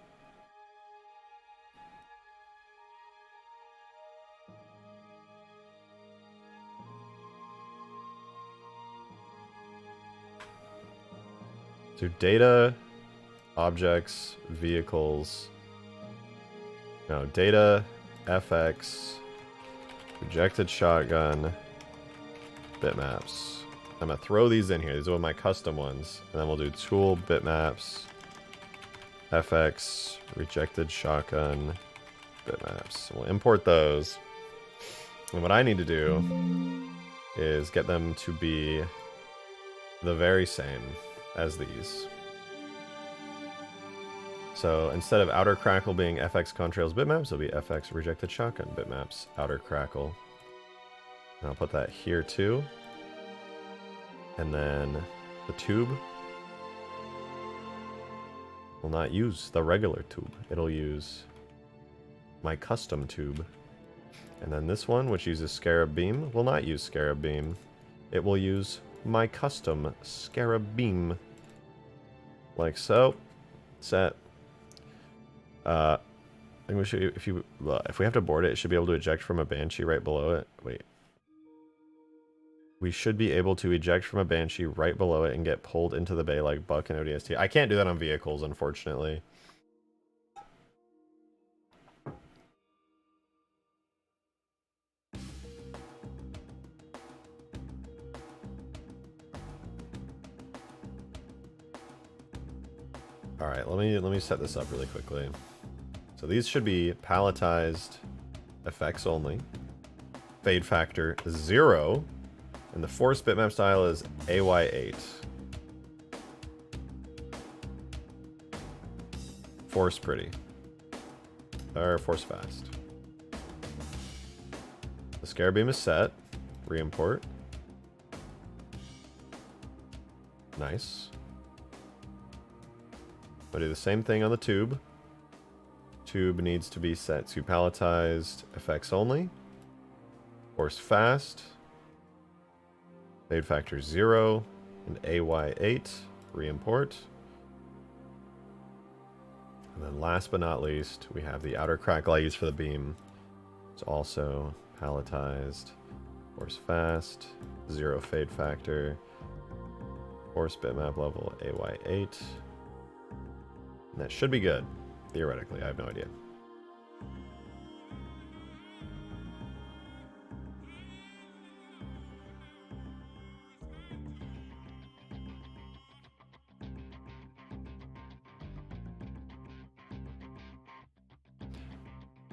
So data, objects, vehicles. No, data, FX, rejected shotgun, bitmaps. I'm gonna throw these in here. These are my custom ones. And then we'll do tool, bitmaps, FX, rejected shotgun, bitmaps. We'll import those. And what I need to do is get them to be the very same as these. So instead of outer crackle being FX contrails bitmaps, it'll be FX rejected shotgun bitmaps, outer crackle. And I'll put that here too. And then the tube will not use the regular tube. It'll use my custom tube. And then this one, which uses Scarab beam, will not use Scarab beam. It will use my custom Scarab beam. Like so. Set. I think we should, if we have to board it, it should be able to eject from a Banshee right below it. Wait. We should be able to eject from a Banshee right below it and get pulled into the bay like Buck and ODST. I can't do that on vehicles, unfortunately. All right, let me set this up really quickly. So these should be palletized effects only. Fade factor 0. And the force bitmap style is AY8. Force pretty. Or force fast. The Scarab beam is set. Re-import. Nice. I'll do the same thing on the tube. Tube needs to be set to palletized effects only. Force fast. Fade factor 0 and AY8. Re-import. And then last but not least, we have the outer crackle I use for the beam. It's also palletized. Force fast. 0 fade factor. Force bitmap level AY8. And that should be good. Theoretically, I have no idea.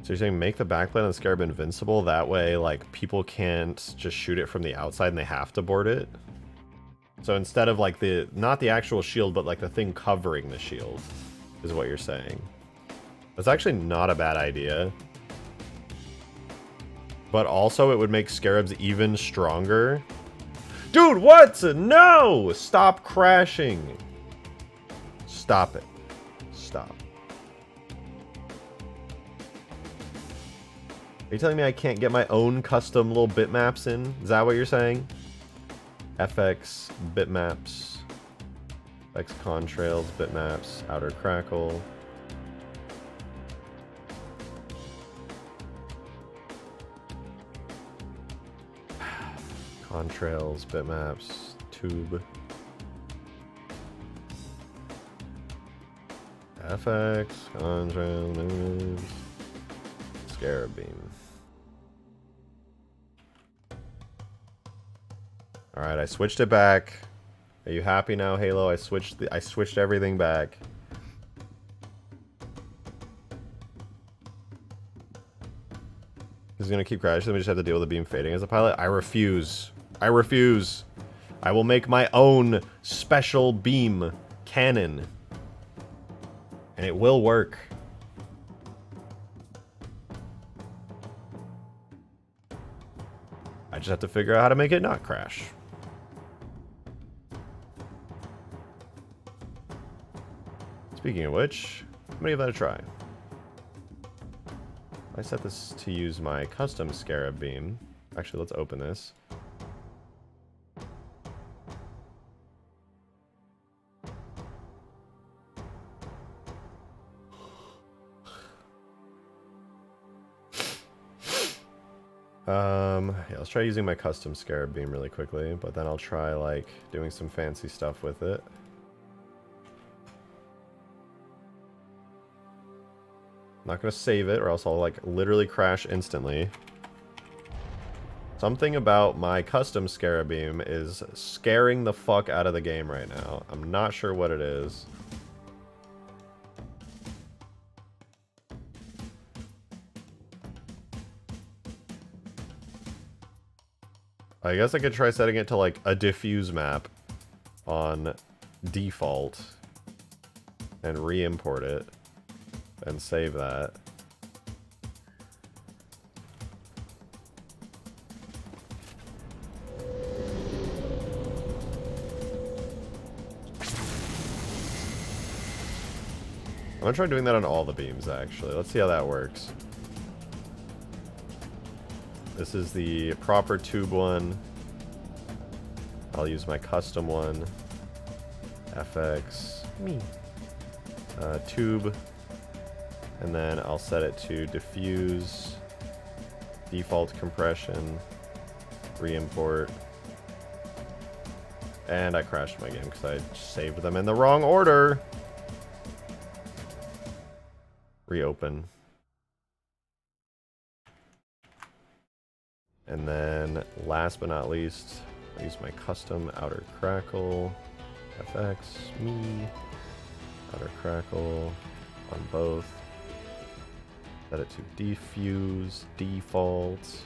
So you're saying make the backplate on the Scarab invincible? That way, like, people can't just shoot it from the outside and they have to board it? So instead of, like, not the actual shield, but, like, the thing covering the shield, is what you're saying. That's actually not a bad idea. But also, it would make Scarabs even stronger. Dude, what? No! Stop crashing. Stop it. Stop. Are you telling me I can't get my own custom little bitmaps in? Is that what you're saying? FX, bitmaps, FX contrails, bitmaps, outer crackle. Contrails, bitmaps, tube. FX, contrails, moves, Scarab beam. Alright, I switched it back. Are you happy now, Halo? I switched everything back. This is gonna keep crashing. Then we just have to deal with the beam fading as a pilot. I refuse. I refuse. I will make my own special beam cannon. And it will work. I just have to figure out how to make it not crash. Speaking of which, let me give that a try. I set this to use my custom Scarab beam. Actually, let's open this. Yeah, let's try using my custom Scarab beam really quickly, but then I'll try, like, doing some fancy stuff with it. I'm not gonna save it or else I'll like literally crash instantly. Something about my custom Scarab beam is scaring the fuck out of the game right now. I'm not sure what it is. I guess I could try setting it to like a diffuse map on default and re-import it and save that. I'm gonna try doing that on all the beams, actually. Let's see how that works. This is the proper tube one. I'll use my custom one. FX. Me. Tube. And then I'll set it to diffuse. Default compression. Re-import. And I crashed my game because I saved them in the wrong order. Reopen. And then, last but not least, I use my custom outer crackle. FX, me. Outer crackle on both. Set it to diffuse, default.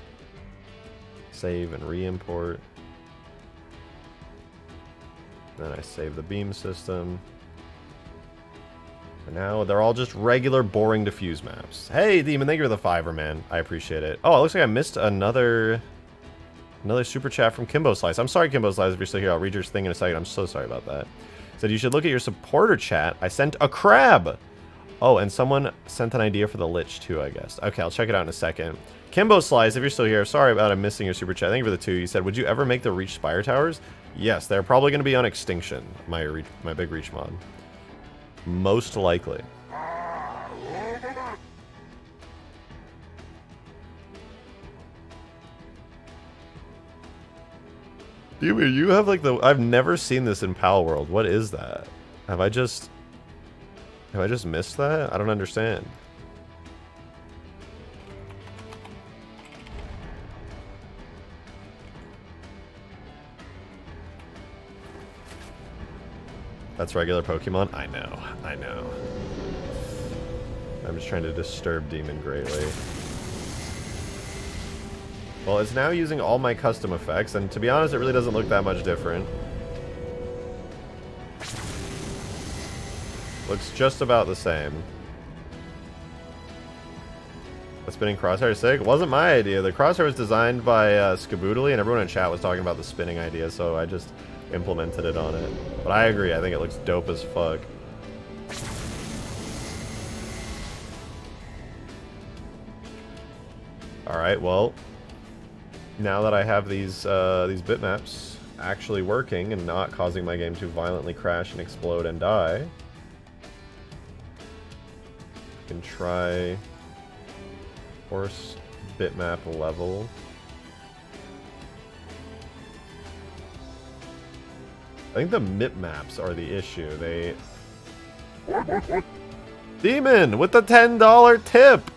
Save and re-import. Then I save the beam system. And now they're all just regular boring diffuse maps. Hey Demon, thank you for the $5, man. I appreciate it. Oh, it looks like I missed another super chat from Kimbo Slice. I'm sorry, Kimbo Slice, if you're still here. I'll read your thing in a second. I'm so sorry about that. Said you should look at your supporter chat. I sent a crab. Oh, and someone sent an idea for the Lich too, I guess. Okay, I'll check it out in a second. Kimbo Slice, if you're still here, sorry about missing your super chat. Thank you for the 2. You said, would you ever make the Reach Spire Towers? Yes, they're probably going to be on Extinction, my big Reach mod. Most likely. Dude, you have like the... I've never seen this in Pal World. What is that? Have I just missed that? I don't understand. That's regular Pokemon? I know. I know. I'm just trying to disturb Demon greatly. Well, it's now using all my custom effects, and to be honest, it really doesn't look that much different. Looks just about the same. The spinning crosshair is sick. It wasn't my idea. The crosshair was designed by Skaboodly, and everyone in chat was talking about the spinning idea, so I just implemented it on it. But I agree, I think it looks dope as fuck. Alright, well, now that I have these bitmaps actually working and not causing my game to violently crash and explode and die, I can try horse bitmap level. I think the bitmaps are the issue. They... Demon with the $10 tip!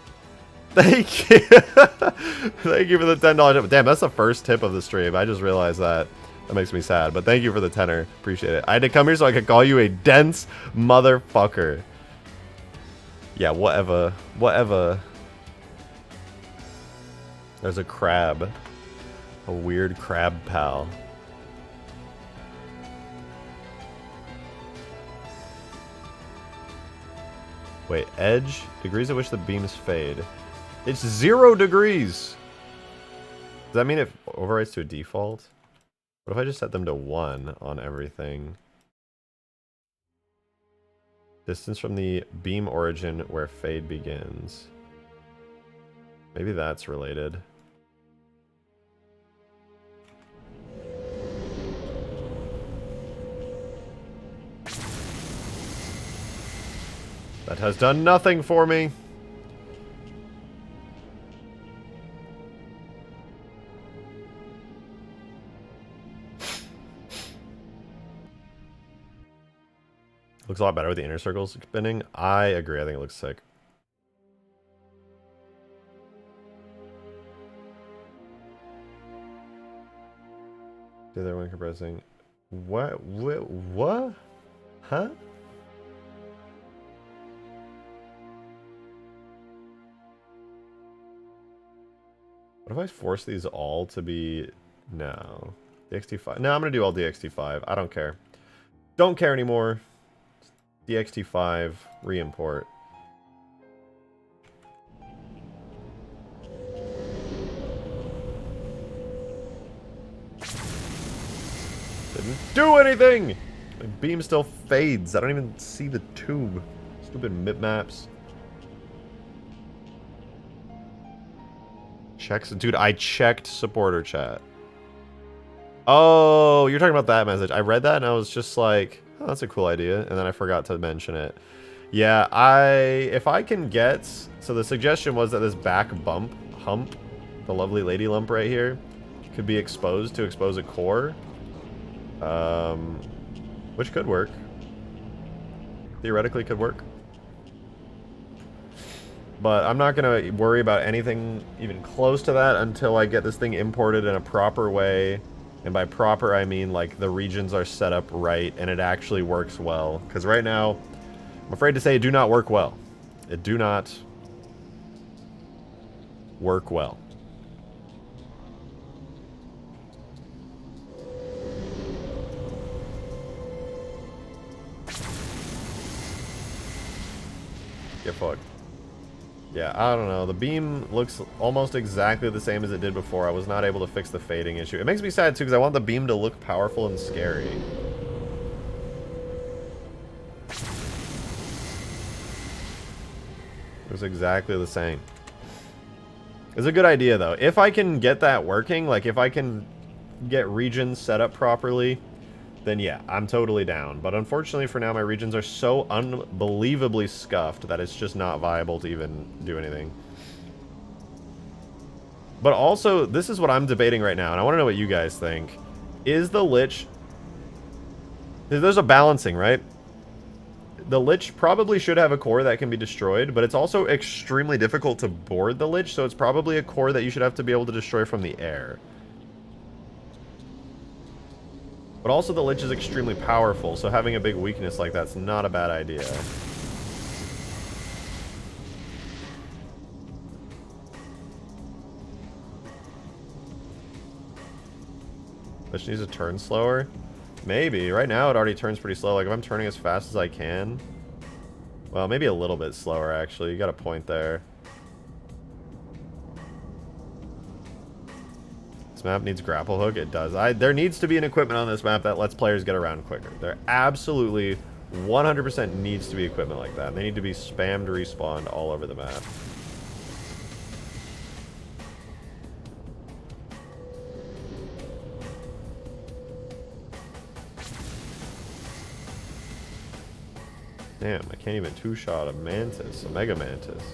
Thank you! Thank you for the $10 tip. Damn, that's the first tip of the stream. I just realized that. That makes me sad. But thank you for the tenner. Appreciate it. I had to come here so I could call you a dense motherfucker. Yeah, whatever. Whatever. There's a crab. A weird crab pal. Wait, edge? Degrees at which the beams fade. It's 0 degrees! Does that mean it overwrites to a default? What if I just set them to 1 on everything? Distance from the beam origin where fade begins. Maybe that's related. That has done nothing for me. Looks a lot better with the inner circles spinning. I agree. I think it looks sick. Do that when compressing. What? What? Huh? What if I force these all to be... No. DXT5. No, I'm going to do all DXT5. I don't care. Don't care anymore. DXT5. Re-import. Didn't do anything! My beam still fades. I don't even see the tube. Stupid mip maps. Checks. Dude, I checked supporter chat. Oh, you're talking about that message. I read that and I was just like, oh, that's a cool idea. And then I forgot to mention it. Yeah, if I can get... So the suggestion was that this back hump, the lovely lady lump right here, could be exposed to expose a core. Which could work. Theoretically could work. But I'm not going to worry about anything even close to that until I get this thing imported in a proper way. And by proper, I mean like the regions are set up right and it actually works well. Because right now, I'm afraid to say it do not work well. It do not work well. Get fucked. Yeah, I don't know. The beam looks almost exactly the same as it did before. I was not able to fix the fading issue. It makes me sad, too, because I want the beam to look powerful and scary. It was exactly the same. It's a good idea, though. If I can get that working, like if I can get regions set up properly, then yeah, I'm totally down. But unfortunately for now, my regions are so unbelievably scuffed that it's just not viable to even do anything. But also, this is what I'm debating right now, and I want to know what you guys think. Is the Lich... There's a balancing, right? The Lich probably should have a core that can be destroyed, but it's also extremely difficult to board the Lich, so it's probably a core that you should have to be able to destroy from the air. But also the Lich is extremely powerful, so having a big weakness like that's not a bad idea. Lich needs to turn slower? Maybe. Right now it already turns pretty slow. Like if I'm turning as fast as I can... Well, maybe a little bit slower actually. You got a point there. This map needs grapple hook. It does. There needs to be an equipment on this map that lets players get around quicker. There absolutely 100% needs to be equipment like that. They need to be spammed, respawned all over the map. Damn, I can't even two-shot a mantis, a mega mantis.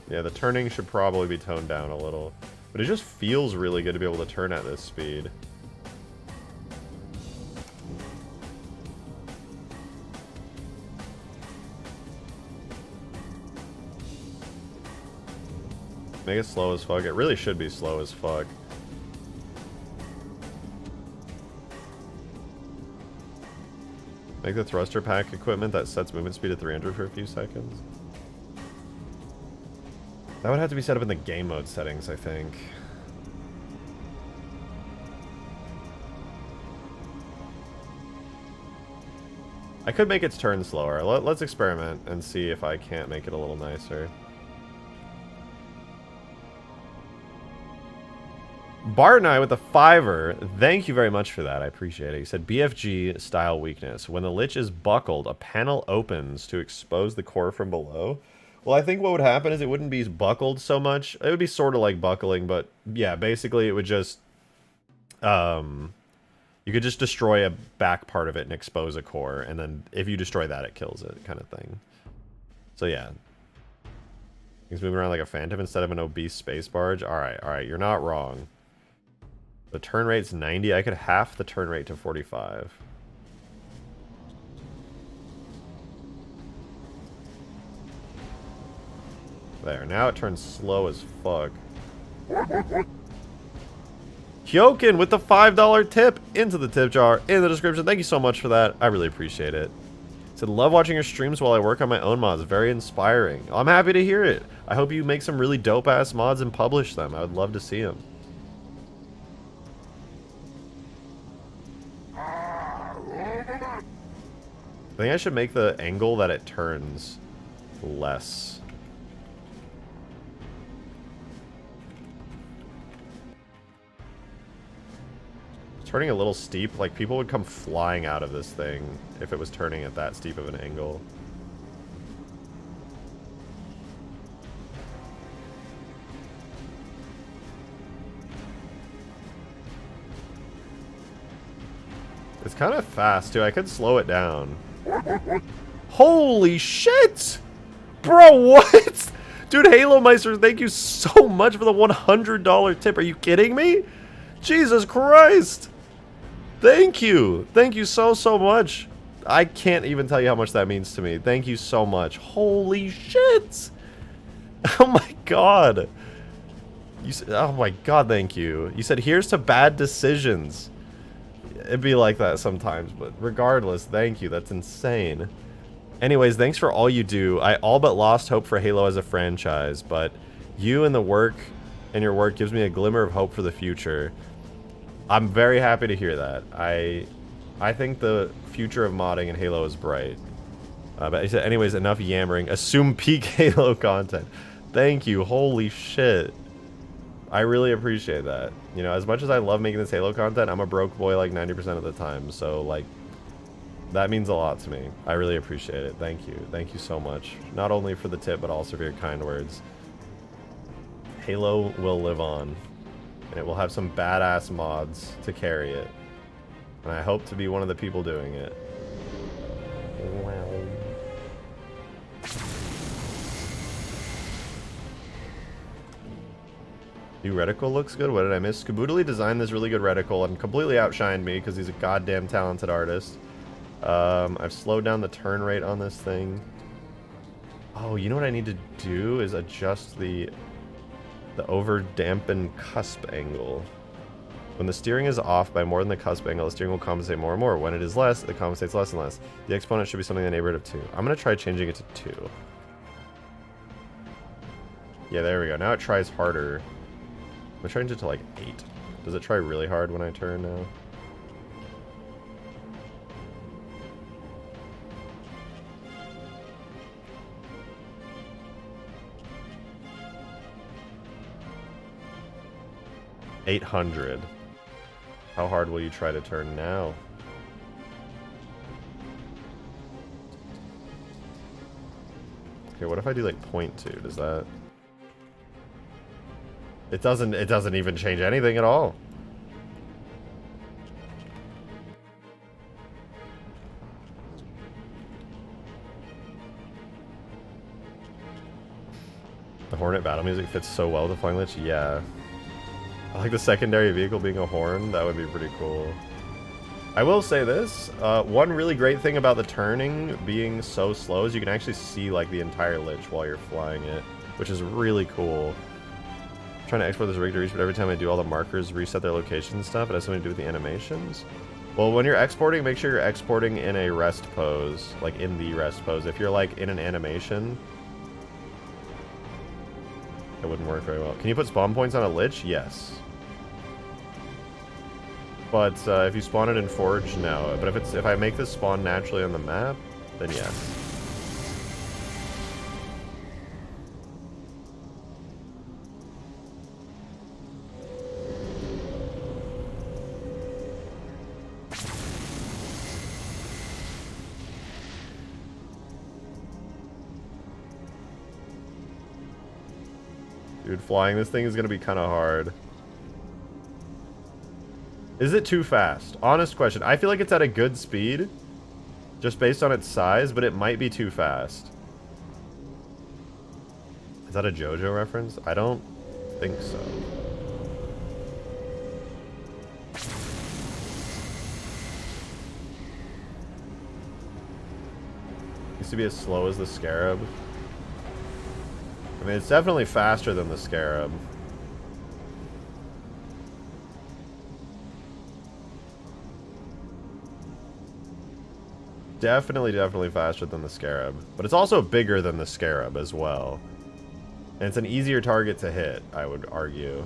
Yeah, the turning should probably be toned down a little. But it just feels really good to be able to turn at this speed. Make it slow as fuck. It really should be slow as fuck. Make the thruster pack equipment that sets movement speed to 300 for a few seconds. That would have to be set up in the game mode settings, I think. I could make its turn slower. Let's experiment and see if I can't make it a little nicer. Bart and I with the $5. Thank you very much for that. I appreciate it. He said BFG style weakness. When the Lich is buckled, a panel opens to expose the core from below. Well, I think what would happen is it wouldn't be buckled so much. It would be sort of like buckling, but yeah, basically it would just... you could just destroy a back part of it and expose a core, and then if you destroy that, it kills it, kind of thing. So yeah. He's moving around like a phantom instead of an obese space barge. Alright, you're not wrong. The turn rate's 90. I could half the turn rate to 45. There, now it turns slow as fuck. Hyokin with the $5 tip into the tip jar in the description. Thank you so much for that. I really appreciate it. Said, love watching your streams while I work on my own mods. Very inspiring. I'm happy to hear it. I hope you make some really dope-ass mods and publish them. I would love to see them. I think I should make the angle that it turns less. Turning a little steep, like people would come flying out of this thing if it was turning at that steep of an angle. It's kind of fast too. I could slow it down. Holy shit! Bro, what? Dude, Halo Meister, thank you so much for the $100 tip. Are you kidding me? Jesus Christ! Thank you! Thank you so much. I can't even tell you how much that means to me. Thank you so much. Holy shit! Oh my god. You said, oh my god, thank you. You said, here's to bad decisions. It'd be like that sometimes, but regardless, thank you. That's insane. Anyways, thanks for all you do. I all but lost hope for Halo as a franchise, but you and your work gives me a glimmer of hope for the future. I'm very happy to hear that. I think the future of modding in Halo is bright. But he said, anyways, enough yammering. Assume peak Halo content. Thank you. Holy shit. I really appreciate that. You know, as much as I love making this Halo content, I'm a broke boy like 90% of the time. So, like, that means a lot to me. I really appreciate it. Thank you. Thank you so much. Not only for the tip, but also for your kind words. Halo will live on. And it will have some badass mods to carry it. And I hope to be one of the people doing it. Wow. New reticle looks good. What did I miss? Skaboodly designed this really good reticle and completely outshined me because he's a goddamn talented artist. I've slowed down the turn rate on this thing. Oh, you know what I need to do is adjust the over-dampened cusp angle. When the steering is off by more than the cusp angle, the steering will compensate more and more. When it is less, it compensates less and less. The exponent should be something in the neighborhood of 2. I'm going to try changing it to 2. Yeah, there we go. Now it tries harder. I'm going to change it to like 8. Does it try really hard when I turn now? $800. How hard will you try to turn now? Okay, what if I do like 0.2? Does that... It doesn't even change anything at all. The Hornet battle music fits so well with the Flying Lich. Yeah. I like the secondary vehicle being a horn. That would be pretty cool. I will say this. One really great thing about the turning being so slow is you can actually see like the entire Lich while you're flying it, which is really cool. I'm trying to export this rig to reach, but every time I do, all the markers reset their location and stuff. It has something to do with the animations. Well, when you're exporting, make sure you're exporting in a rest pose, like in the rest pose. If you're like in an animation, it wouldn't work very well. Can you put spawn points on a Lich? Yes. But if you spawn it in Forge, no. But if I make this spawn naturally on the map, then yes. Dude, flying this thing is gonna be kind of hard. Is it too fast? Honest question. I feel like it's at a good speed, just based on its size, but it might be too fast. Is that a JoJo reference? I don't think so. Used to be as slow as the Scarab. I mean, it's definitely faster than the Scarab. Definitely faster than the Scarab. But it's also bigger than the Scarab as well. And it's an easier target to hit, I would argue.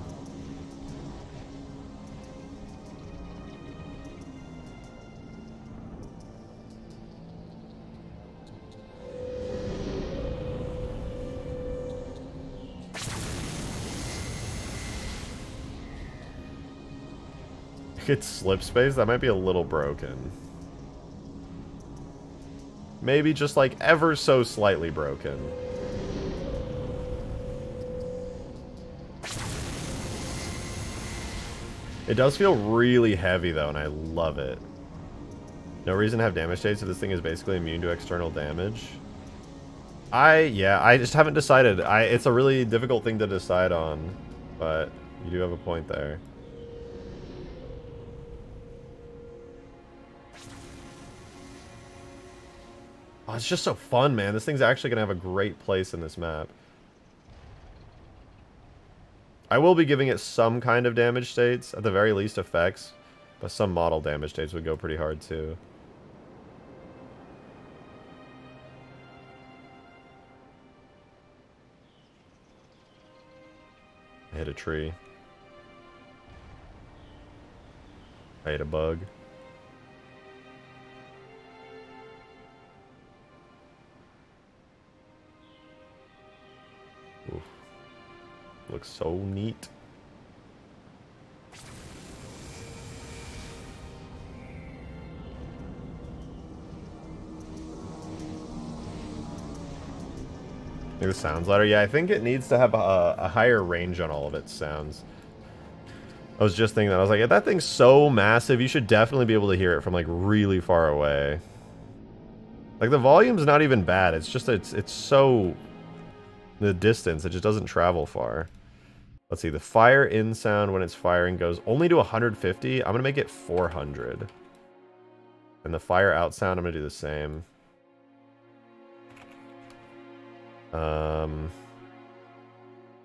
It's slip space? That might be a little broken. Maybe just like ever so slightly broken. It does feel really heavy though, and I love it. No reason to have damage state, so this thing is basically immune to external damage. Yeah, I just haven't decided. It's a really difficult thing to decide on, but you do have a point there. Oh, it's just so fun, man. This thing's actually going to have a great place in this map. I will be giving it some kind of damage states, at the very least effects, but some model damage states would go pretty hard too. I hit a tree. I hit a bug. Oof. Looks so neat. I think the sound's louder. Yeah, I think it needs to have a higher range on all of its sounds. I was just thinking that. I was like, that thing's so massive, you should definitely be able to hear it from like really far away. Like the volume's not even bad. It's just it's so the distance, it just doesn't travel far. Let's see, the fire in sound when it's firing goes only to 150. I'm gonna make it 400. And the fire out sound, I'm gonna do the same. The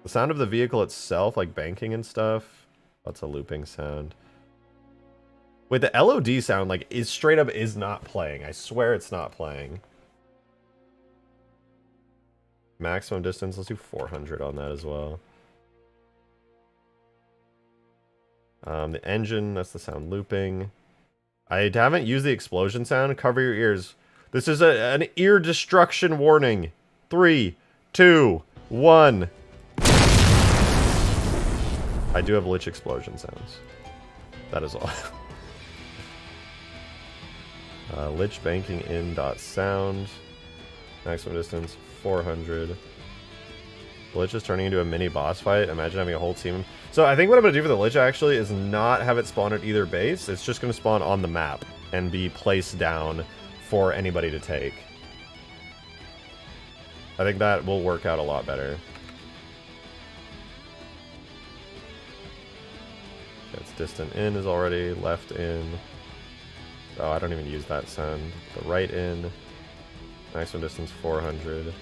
sound of the vehicle itself, like banking and stuff, that's a looping sound. Wait, the LOD sound, like, is straight up is not playing. I swear it's not playing. Maximum distance, let's do 400 on that as well. The engine, that's the sound looping. I haven't used the explosion sound. Cover your ears. This is an ear destruction warning. 3, 2, 1. I do have Lich explosion sounds. That is all. Lich banking in dot sound. Maximum distance 400. Lich is turning into a mini boss fight. Imagine having a whole team. So I think what I'm going to do for the Lich actually is not have it spawn at either base. It's just going to spawn on the map and be placed down for anybody to take. I think that will work out a lot better. That's distant in is already left in. Oh, I don't even use that sound. The right in. Maximum distance 400.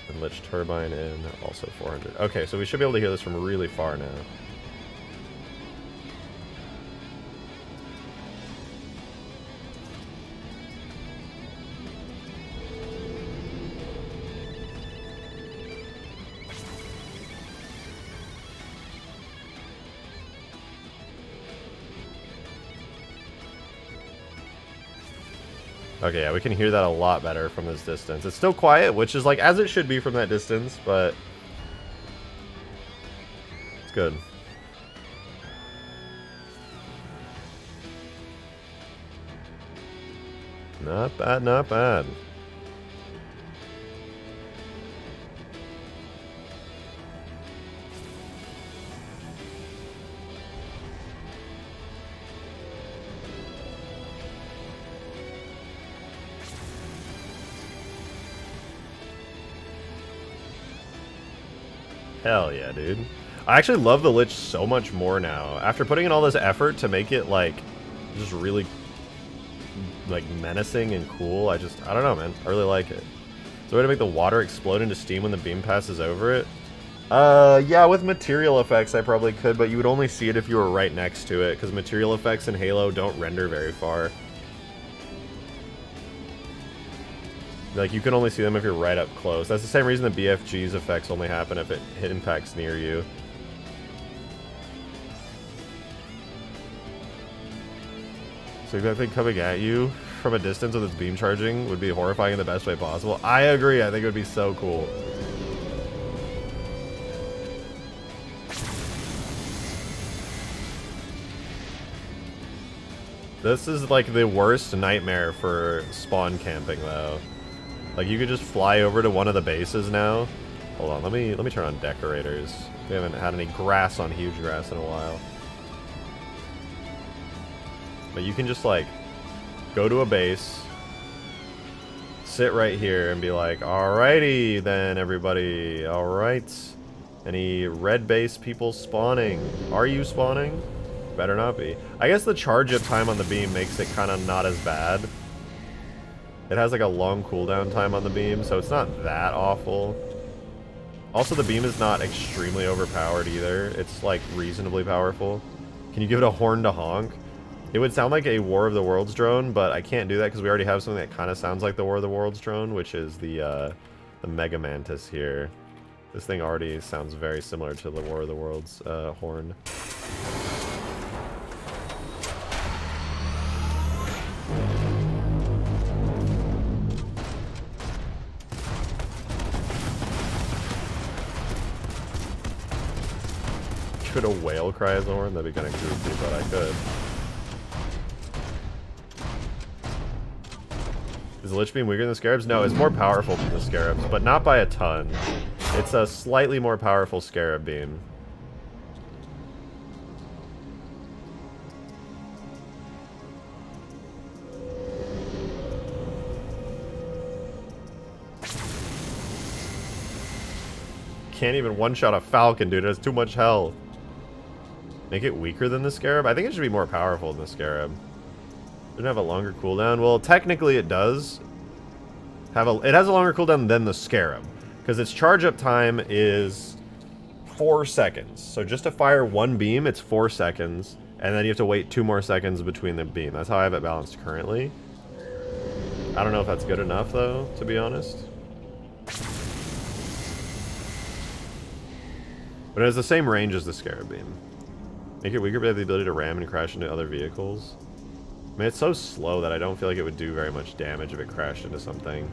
And Lich turbine in, also 400. Okay, so we should be able to hear this from really far now. Okay, yeah, we can hear that a lot better from this distance. It's still quiet, which is like as it should be from that distance, but it's good. Not bad, not bad. Hell yeah, dude. I actually love the Lich so much more now. After putting in all this effort to make it, like, just really, like, menacing and cool, I don't know, man. I really like it. So So way to make the water explode into steam when the beam passes over it? Yeah, with material effects I probably could, but you would only see it if you were right next to it, because material effects in Halo don't render very far. Like, you can only see them if you're right up close. That's the same reason the BFG's effects only happen if it impacts near you. So that thing coming at you from a distance with its beam charging would be horrifying in the best way possible. I agree, I think it would be so cool. This is like the worst nightmare for spawn camping though. Like you could just fly over to one of the bases now. Hold on, let me turn on decorators. We haven't had any grass on Hugegrass in a while. But you can just like go to a base, sit right here and be like, alrighty then everybody, alright. Any red base people spawning? Are you spawning? Better not be. I guess the charge up time on the beam makes it kind of not as bad. It has like a long cooldown time on the beam, so it's not that awful. Also, the beam is not extremely overpowered either. It's like reasonably powerful. Can you give it a horn to honk? It would sound like a War of the Worlds drone, but I can't do that because we already have something that kind of sounds like the War of the Worlds drone, which is the Mega Mantis here. This thing already sounds very similar to the War of the Worlds horn. Could a whale cry as a horn? That'd be kind of goofy, but I could. Is the Lich Beam weaker than the Scarabs? No, it's more powerful than the Scarabs, but not by a ton. It's a slightly more powerful Scarab Beam. Can't even one-shot a Falcon, dude. It has too much health. Make it weaker than the Scarab? I think it should be more powerful than the Scarab. Doesn't have a longer cooldown. Well, technically it does. It has a longer cooldown than the Scarab. Because its charge up time is 4 seconds. So just to fire one beam, it's 4 seconds. And then you have to wait 2 more seconds between the beam. That's how I have it balanced currently. I don't know if that's good enough, though, to be honest. But it has the same range as the Scarab Beam. Make it weaker, but have the ability to ram and crash into other vehicles. I mean, it's so slow that I don't feel like it would do very much damage if it crashed into something.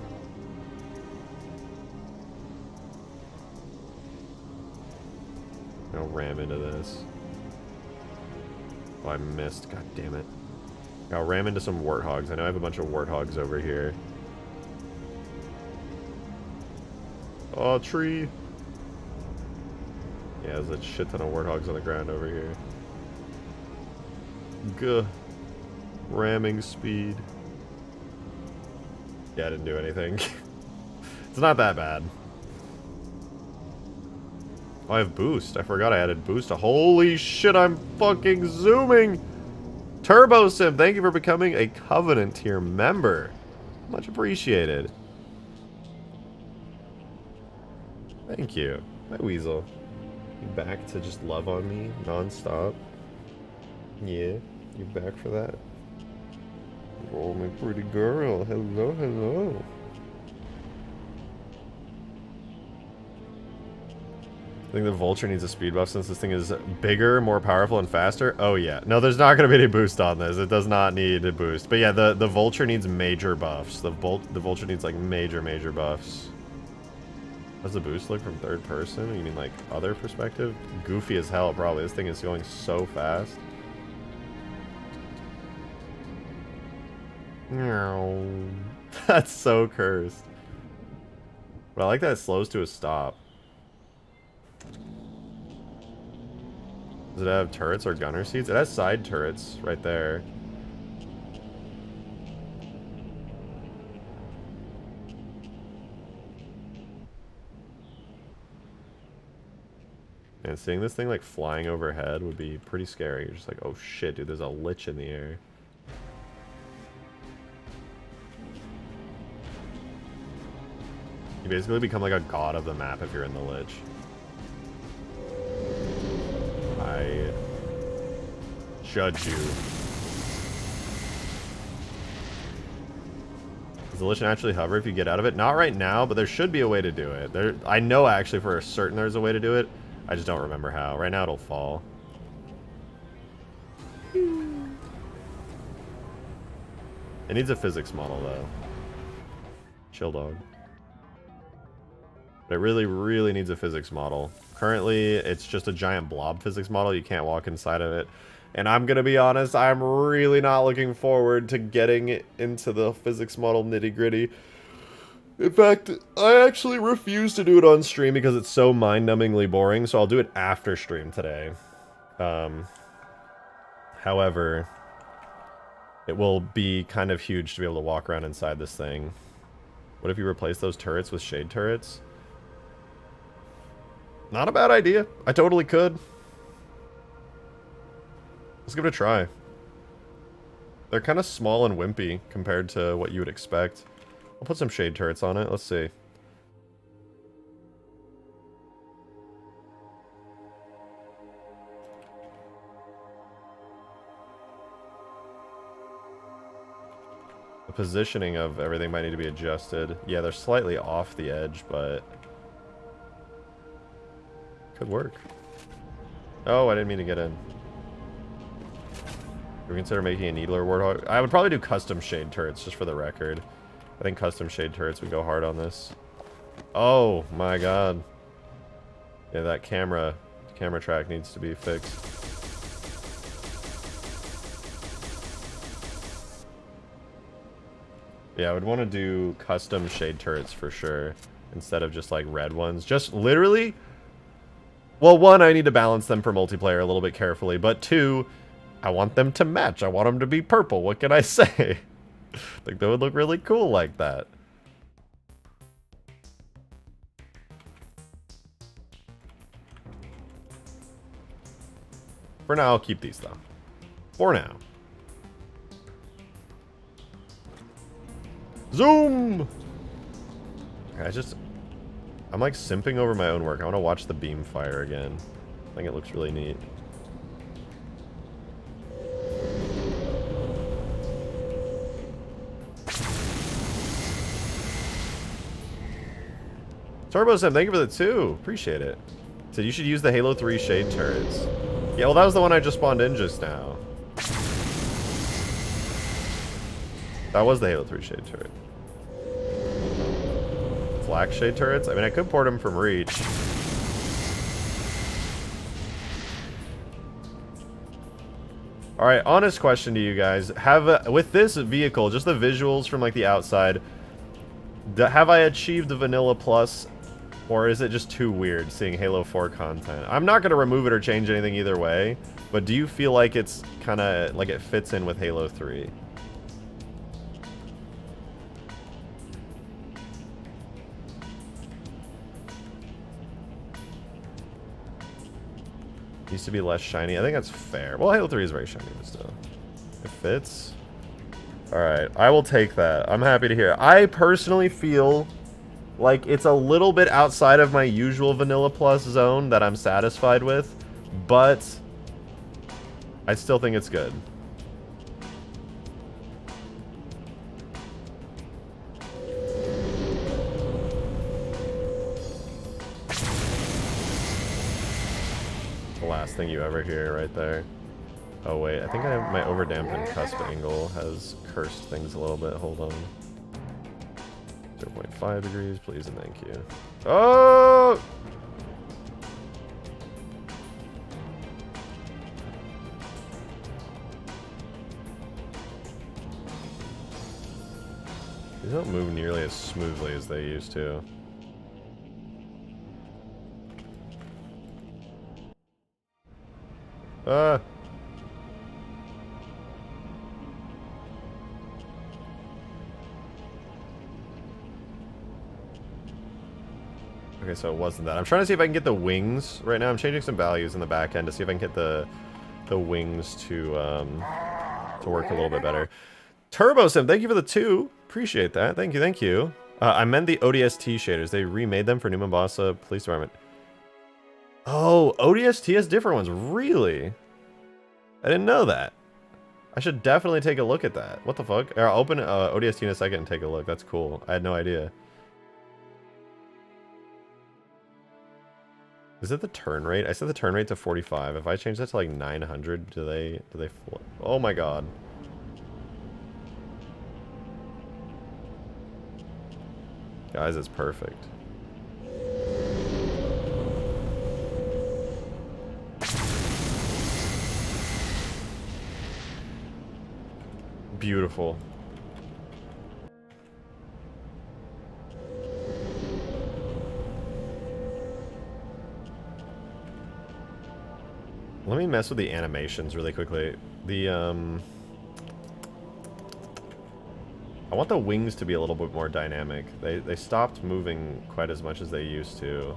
I'll ram into this. Oh, I missed. God damn it. I'll ram into some warthogs. I know I have a bunch of warthogs over here. Oh, tree. Yeah, there's a shit ton of warthogs on the ground over here. Gah. Ramming speed. Yeah, I didn't do anything. It's not that bad. Oh, I have boost. I forgot I added boost. Holy shit, I'm fucking zooming! Turbo Sim, thank you for becoming a Covenant tier member. Much appreciated. Thank you. My weasel. You back to just love on me non-stop? Yeah, you back for that? Oh, my pretty girl. Hello, hello. I think the Vulture needs a speed buff since this thing is bigger, more powerful, and faster. Oh, yeah. No, there's not going to be any boost on this. It does not need a boost. But yeah, the Vulture needs major buffs. The Vulture needs, like, major buffs. How's the boost look from third person? You mean, like, other perspective? Goofy as hell, probably. This thing is going so fast. That's so cursed. But I like that it slows to a stop. Does it have turrets or gunner seats? It has side turrets right there. And seeing this thing like flying overhead would be pretty scary. You're just like, oh shit, dude, there's a Lich in the air. basically become like a god of the map if you're in the Lich. I judge you. Does the Lich naturally hover if you get out of it? Not right now, but there should be a way to do it. I know actually for certain there's a way to do it. I just don't remember how. Right now it'll fall. It needs a physics model though. Chill dog. But it really, really needs a physics model. Currently, it's just a giant blob physics model. You can't walk inside of it. And I'm going to be honest, I'm really not looking forward to getting into the physics model nitty-gritty. In fact, I actually refuse to do it on stream because it's so mind-numbingly boring, so I'll do it after stream today. However, it will be kind of huge to be able to walk around inside this thing. What if you replace those turrets with shade turrets? Not a bad idea. I totally could. Let's give it a try. They're kind of small and wimpy compared to what you would expect. I'll put some shade turrets on it. Let's see. The positioning of everything might need to be adjusted. Yeah, they're slightly off the edge, but could work. Oh, I didn't mean to get in. We consider making a needler warthog. I would probably do custom shade turrets just for the record. I think custom shade turrets would go hard on this. Oh my god. Yeah, that camera track needs to be fixed. Yeah, I would want to do custom shade turrets for sure instead of just like red ones. Just literally, well, one, I need to balance them for multiplayer a little bit carefully, but two, I want them to match. I want them to be purple. What can I say? Like, they would look really cool like that. For now, I'll keep these, though. For now. Zoom! Okay, I'm like simping over my own work. I want to watch the beam fire again. I think it looks really neat. Turbo Sim, thank you for the 2. Appreciate it. Said you should use the Halo 3 shade turrets. Yeah, well, that was the one I just spawned in just now. That was the Halo 3 shade turret. Flak shade turrets? I mean, I could port them from Reach. Alright, honest question to you guys. With this vehicle, just the visuals from like the outside, have I achieved the Vanilla Plus, or is it just too weird seeing Halo 4 content? I'm not going to remove it or change anything either way, but do you feel like it's kind of like it fits in with Halo 3? Used to be less shiny. I think that's fair. Well, Halo 3 is very shiny, but still. It fits. Alright, I will take that. I'm happy to hear. I personally feel like it's a little bit outside of my usual Vanilla Plus zone that I'm satisfied with, but I still think it's good. The last thing you ever hear right there. Oh wait, I think my overdampened cusp angle has cursed things a little bit. Hold on. 0.5 degrees, please and thank you. Oh! These don't move nearly as smoothly as they used to. Okay, so it wasn't that. I'm trying to see if I can get the wings right now. I'm changing some values in the back end to see if I can get the wings to work a little bit better. Turbo Sim, thank you for the 2. Appreciate that. Thank you, thank you. I meant the ODST shaders. They remade them for New Mombasa Police Department. Oh, ODST has different ones. Really? I didn't know that. I should definitely take a look at that. What the fuck? I'll open ODST in a second and take a look. That's cool. I had no idea. Is it the turn rate? I set the turn rate to 45. If I change that to like 900, do they flip? Oh my god. Guys, it's perfect. Beautiful. Let me mess with the animations really quickly. I want the wings to be a little bit more dynamic. They stopped moving quite as much as they used to.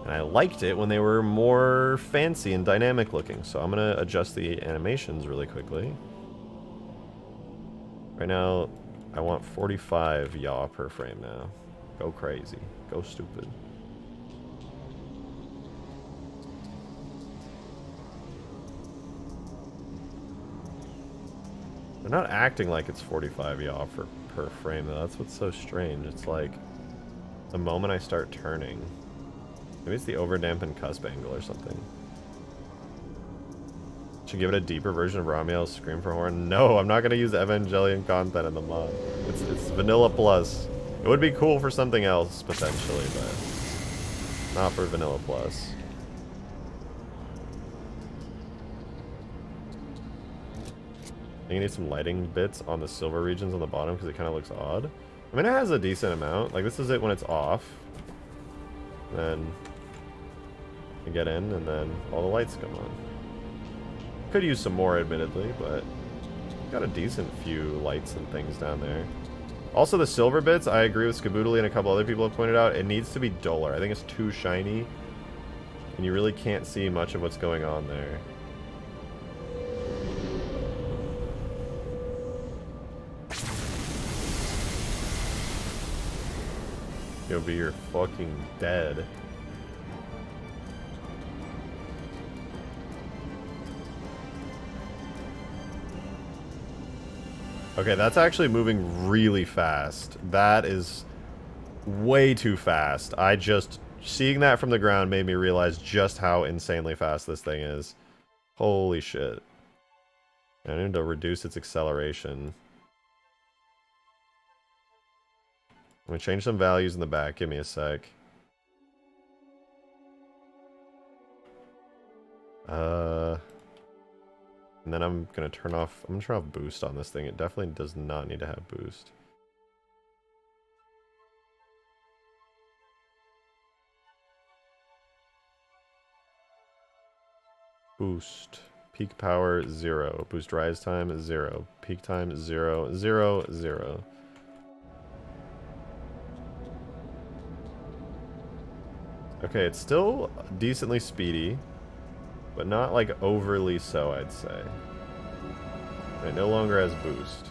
And I liked it when they were more fancy and dynamic looking. So I'm gonna adjust the animations really quickly. Right now, I want 45 yaw per frame now. Go crazy. Go stupid. They're not acting like it's 45 yaw per frame though. That's what's so strange. It's like the moment I start turning. Maybe it's the overdampened cusp angle or something. Should give it a deeper version of Ramiel's Scream for Horn. No, I'm not gonna use Evangelion content in the mod. It's vanilla plus. It would be cool for something else potentially, but not for vanilla plus. I think you need some lighting bits on the silver regions on the bottom because it kind of looks odd. I mean, it has a decent amount. Like, this is it when it's off. Then you get in, and then all the lights come on. Could use some more, admittedly, but got a decent few lights and things down there. Also, the silver bits, I agree with Skaboodly and a couple other people have pointed out, it needs to be duller. I think it's too shiny, and you really can't see much of what's going on there. You'll be your fucking dead. Okay, that's actually moving really fast. That is way too fast. Seeing that from the ground made me realize just how insanely fast this thing is. Holy shit. I need to reduce its acceleration. I'm gonna change some values in the back. Give me a sec. And then I'm gonna turn off boost on this thing. It definitely does not need to have boost. Boost. Peak power 0. Boost rise time 0. Peak time 0. 0. 0. Okay, it's still decently speedy, but not like overly so, I'd say. It no longer has boost.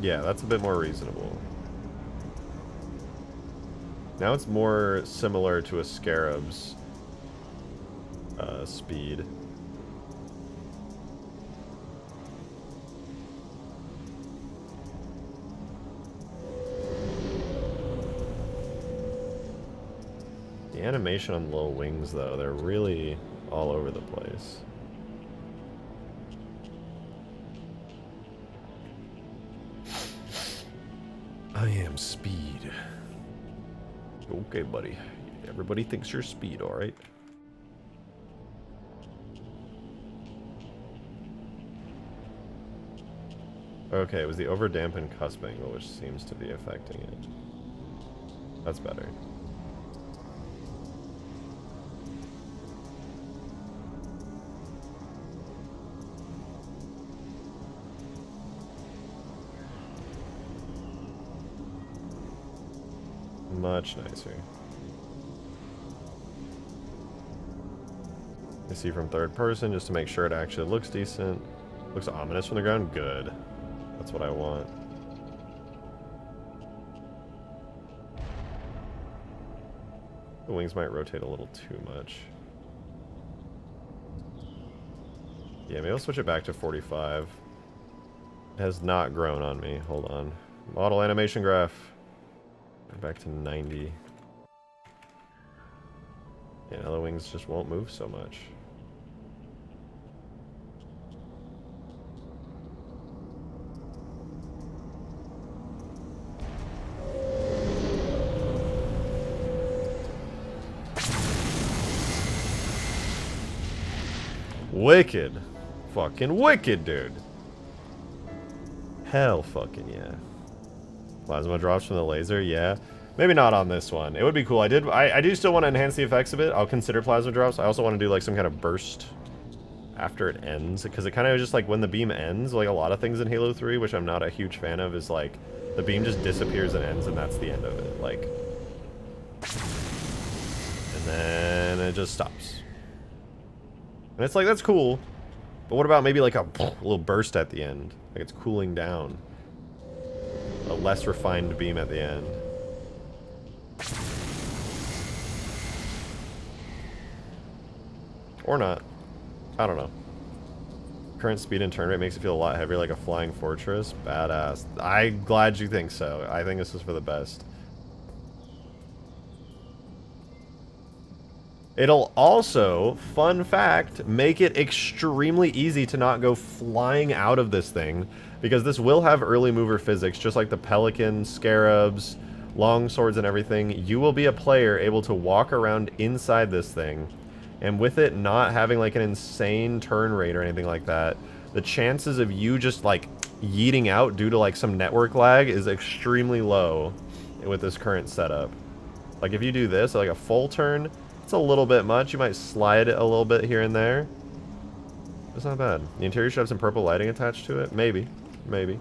Yeah, that's a bit more reasonable. Now it's more similar to a Scarab's speed. The animation on the little wings, though, they're really all over the place. I am speed. Okay, buddy. Everybody thinks you're speed, alright? Okay, it was the overdampened cusp angle which seems to be affecting it. That's better. Much nicer. see from third person just to make sure it actually looks decent. Looks ominous from the ground. Good. That's what I want. The wings might rotate a little too much. Yeah, maybe I'll switch it back to 45. It has not grown on me. Hold on. Model animation graph. Back to 90. Yeah, now the wings just won't move so much. Wicked. Fucking wicked, dude. Hell fucking yeah. Plasma drops from the laser, yeah. Maybe not on this one. It would be cool. I do still want to enhance the effects a bit. I'll consider plasma drops. I also want to do like some kind of burst after it ends, because it kind of just like when the beam ends, like a lot of things in Halo 3, which I'm not a huge fan of, is like the beam just disappears and ends and that's the end of it. Like, and then it just stops. And it's like, that's cool. But what about maybe like a little burst at the end? Like it's cooling down. A less refined beam at the end. Or not. I don't know. Current speed and turn rate makes it feel a lot heavier, like a flying fortress. Badass. I'm glad you think so. I think this is for the best. It'll also, fun fact, make it extremely easy to not go flying out of this thing, because this will have early mover physics, just like the Pelicans, Scarabs, long swords and everything. You will be a player able to walk around inside this thing, and with it not having like an insane turn rate or anything like that, the chances of you just like yeeting out due to like some network lag is extremely low with this current setup. Like if you do this, like a full turn, it's a little bit much. You might slide it a little bit here and there. It's not bad. The interior should have some purple lighting attached to it. Maybe. Maybe.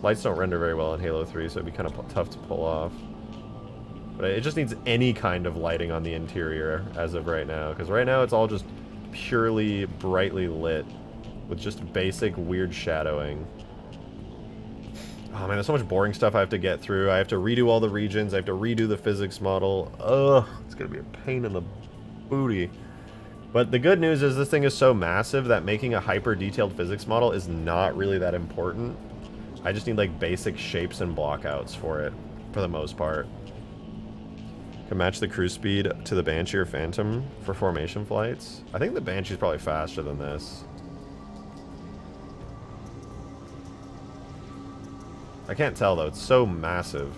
Lights don't render very well in Halo 3, so it'd be kind of tough to pull off. But it just needs any kind of lighting on the interior as of right now. Because right now it's all just purely brightly lit with just basic weird shadowing. Oh man, there's so much boring stuff I have to get through. I have to redo all the regions. I have to redo the physics model. Ugh, it's gonna be a pain in the booty. But the good news is this thing is so massive that making a hyper-detailed physics model is not really that important. I just need like basic shapes and blockouts for it, for the most part. Can match the cruise speed to the Banshee or Phantom for formation flights. I think the Banshee's probably faster than this. I can't tell though, it's so massive.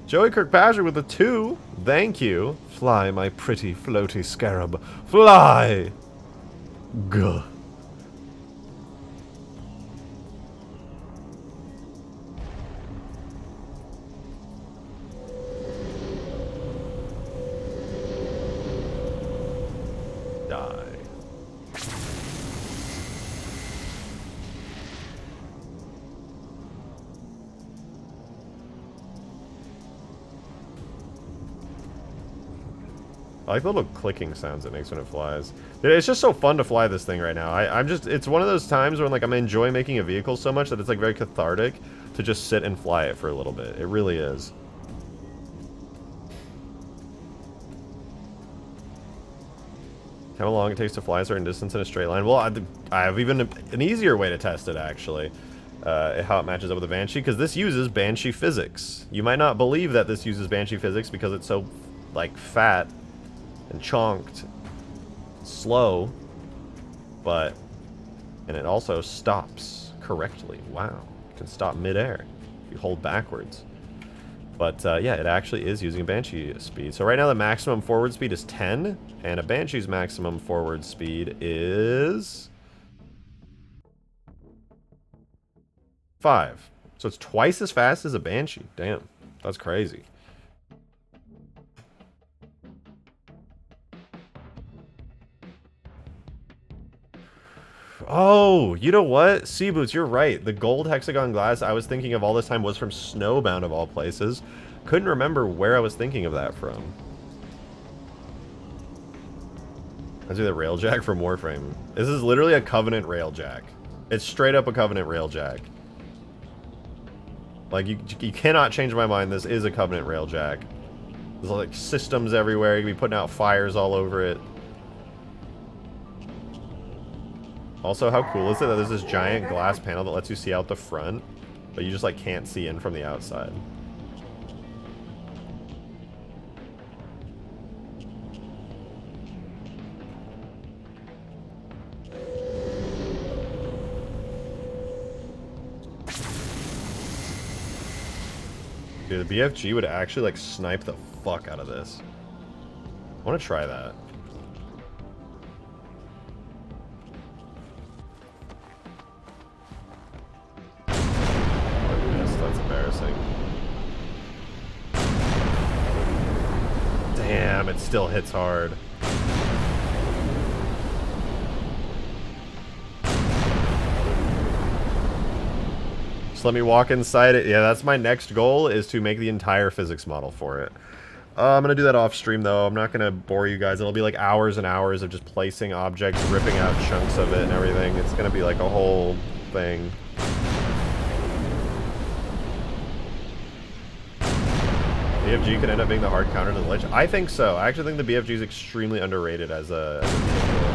Joey Kirkpatrick with a 2. Thank you. Fly, my pretty floaty scarab. Fly! Gah. I like the little clicking sounds it makes when it flies. Dude, it's just so fun to fly this thing right now. I'm just, it's one of those times when like I'm enjoying making a vehicle so much that it's like very cathartic to just sit and fly it for a little bit. It really is. How long it takes to fly a certain distance in a straight line? Well, I have even an easier way to test it actually. How it matches up with the Banshee, because this uses Banshee physics. You might not believe that this uses Banshee physics because it's so like fat and chonked, slow, and it also stops correctly. Wow, it can stop midair if you hold backwards. But yeah, it actually is using a Banshee speed. So right now the maximum forward speed is 10, and a Banshee's maximum forward speed is 5. So it's twice as fast as a Banshee. Damn, that's crazy. Oh, you know what? Sea Boots, you're right. The gold hexagon glass I was thinking of all this time was from Snowbound of all places. Couldn't remember where I was thinking of that from. Let's do the railjack from Warframe. This is literally a Covenant railjack. It's straight up a Covenant railjack. Like, you cannot change my mind. This is a Covenant railjack. There's like systems everywhere. You can be putting out fires all over it. Also, how cool is it that there's this giant glass panel that lets you see out the front, but you just like can't see in from the outside? Dude, the BFG would actually like snipe the fuck out of this. I want to try that. That's embarrassing. Damn, it still hits hard. Just let me walk inside it. Yeah, that's my next goal, is to make the entire physics model for it. I'm going to do that off stream, though. I'm not going to bore you guys. It'll be like hours and hours of just placing objects, ripping out chunks of it and everything. It's going to be like a whole thing. BFG could end up being the hard counter to the Lich. I think so. I actually think the BFG is extremely underrated as a vehicle.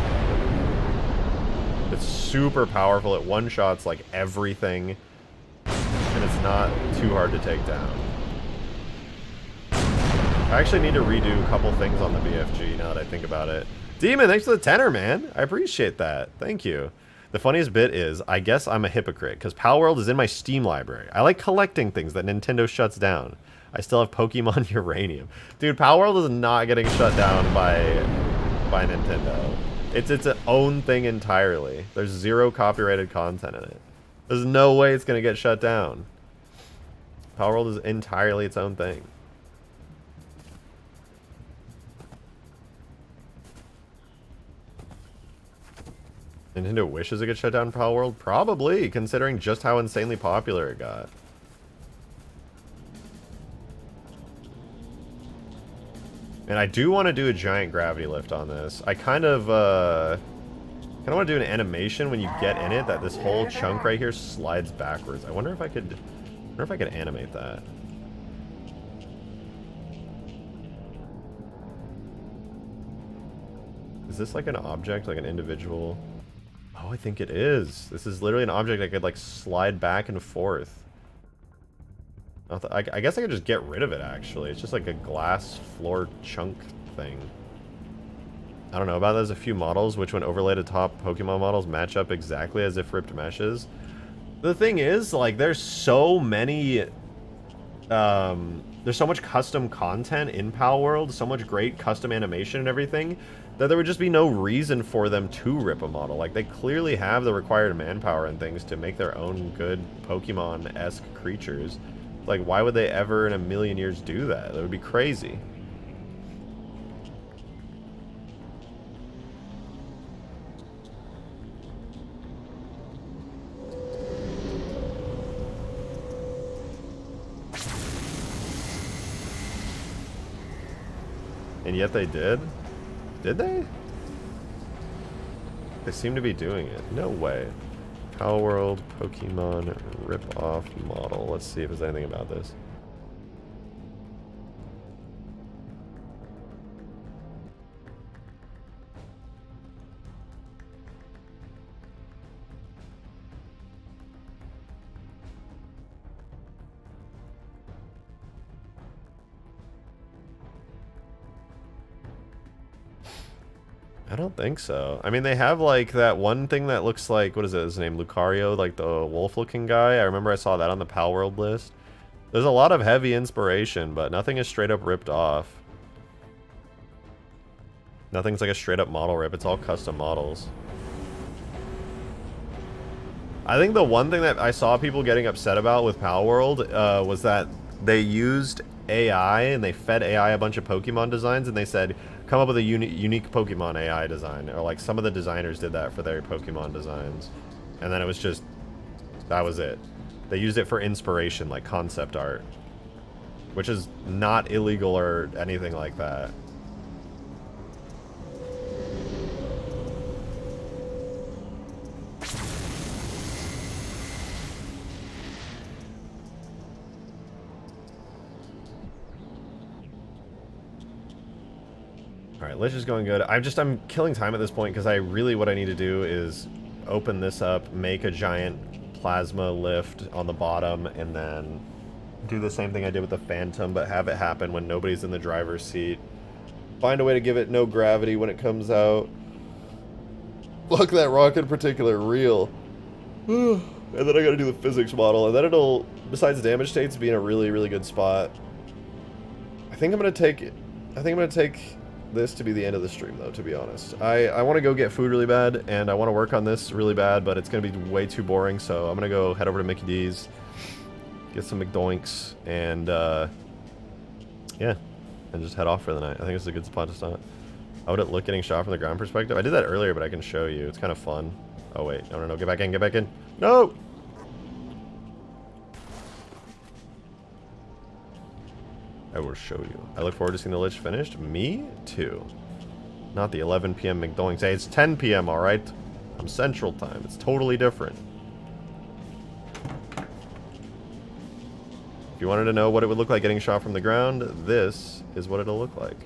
It's super powerful. It one-shots like everything. And it's not too hard to take down. I actually need to redo a couple things on the BFG now that I think about it. Demon, thanks for the tenor, man. I appreciate that. Thank you. The funniest bit is, I guess I'm a hypocrite, because Palworld is in my Steam library. I like collecting things that Nintendo shuts down. I still have Pokemon Uranium. Dude, Palworld is not getting shut down by Nintendo. It's its own thing entirely. There's zero copyrighted content in it. There's no way it's going to get shut down. Palworld is entirely its own thing. Nintendo wishes it could shut down Palworld? Probably, considering just how insanely popular it got. And I do want to do a giant gravity lift on this. I kind of want to do an animation when you get in it that this whole chunk right here slides backwards. I wonder if I could animate that. Is this like an object, like an individual? Oh, I think it is. This is literally an object I could like slide back and forth. I guess I could just get rid of it, actually. It's just like a glass floor chunk thing. I don't know about there's a few models which when overlaid atop Pokemon models match up exactly as if ripped meshes. The thing is, like, there's so many there's so much custom content in Palworld, so much great custom animation and everything, that there would just be no reason for them to rip a model. Like, they clearly have the required manpower and things to make their own good Pokemon-esque creatures. Like, why would they ever in a million years do that? That would be crazy. And yet they did? Did they? They seem to be doing it. No way. Palworld Pokemon rip-off model. Let's see if there's anything about this. I don't think so. I mean, they have, like, that one thing that looks like, what is it, his name, Lucario, like the wolf-looking guy. I remember I saw that on the Palworld list. There's a lot of heavy inspiration, but nothing is straight up ripped off. Nothing's like a straight up model rip. It's all custom models. I think the one thing that I saw people getting upset about with Palworld was that they used AI and they fed AI a bunch of Pokemon designs and they said, come up with a unique Pokemon AI design, or like some of the designers did that for their Pokemon designs, and then it was just, that was it. They used it for inspiration, like concept art, which is not illegal or anything like that. Alright, Lich is going good. I'm killing time at this point because what I need to do is open this up, make a giant plasma lift on the bottom, and then do the same thing I did with the Phantom, but have it happen when nobody's in the driver's seat. Find a way to give it no gravity when it comes out. Fuck that rock in particular, real. And then I gotta do the physics model, and then it'll, besides damage states, be in a really, really good spot. I think I'm gonna take this to be the end of the stream, though, to be honest. I want to go get food really bad, and I want to work on this really bad, but it's going to be way too boring, so I'm going to go head over to Mickey D's, get some McDoinks, and, yeah, and just head off for the night. I think it's a good spot to stop. How would it look getting shot from the ground perspective? I did that earlier, but I can show you. It's kind of fun. Oh, wait. No, get back in, get back in. No! I will show you. I look forward to seeing the Lich finished. Me too. Not the 11 p.m. McDoinks. Hey, it's 10 p.m. alright? I'm Central Time. It's totally different. If you wanted to know what it would look like getting shot from the ground, this is what it'll look like.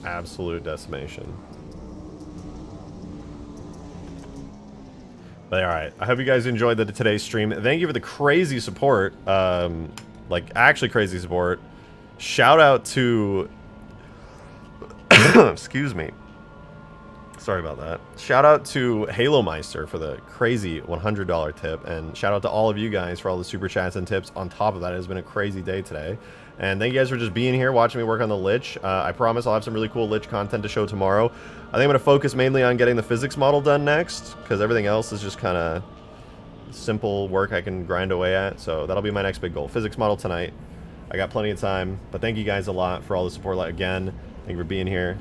Absolute decimation. But alright, I hope you guys enjoyed today's stream. Thank you for the crazy support. Like, actually crazy support. Shout out to... Excuse me. Sorry about that. Shout out to Halo Meister for the crazy $100 tip. And shout out to all of you guys for all the super chats and tips. On top of that, it has been a crazy day today. And thank you guys for just being here, watching me work on the Lich. I promise I'll have some really cool Lich content to show tomorrow. I think I'm going to focus mainly on getting the physics model done next, because everything else is just kind of simple work I can grind away at. So that'll be my next big goal. Physics model tonight. I got plenty of time, but thank you guys a lot for all the support again. Thank you for being here.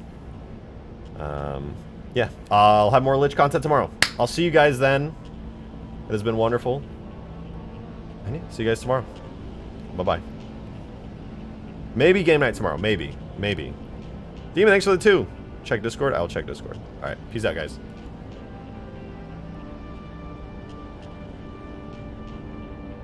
Yeah, I'll have more Lich content tomorrow. I'll see you guys then. It has been wonderful. And yeah, see you guys tomorrow. Bye-bye. Maybe game night tomorrow. Maybe. Demon, thanks for the 2. Check Discord. I'll check Discord. Alright, peace out, guys.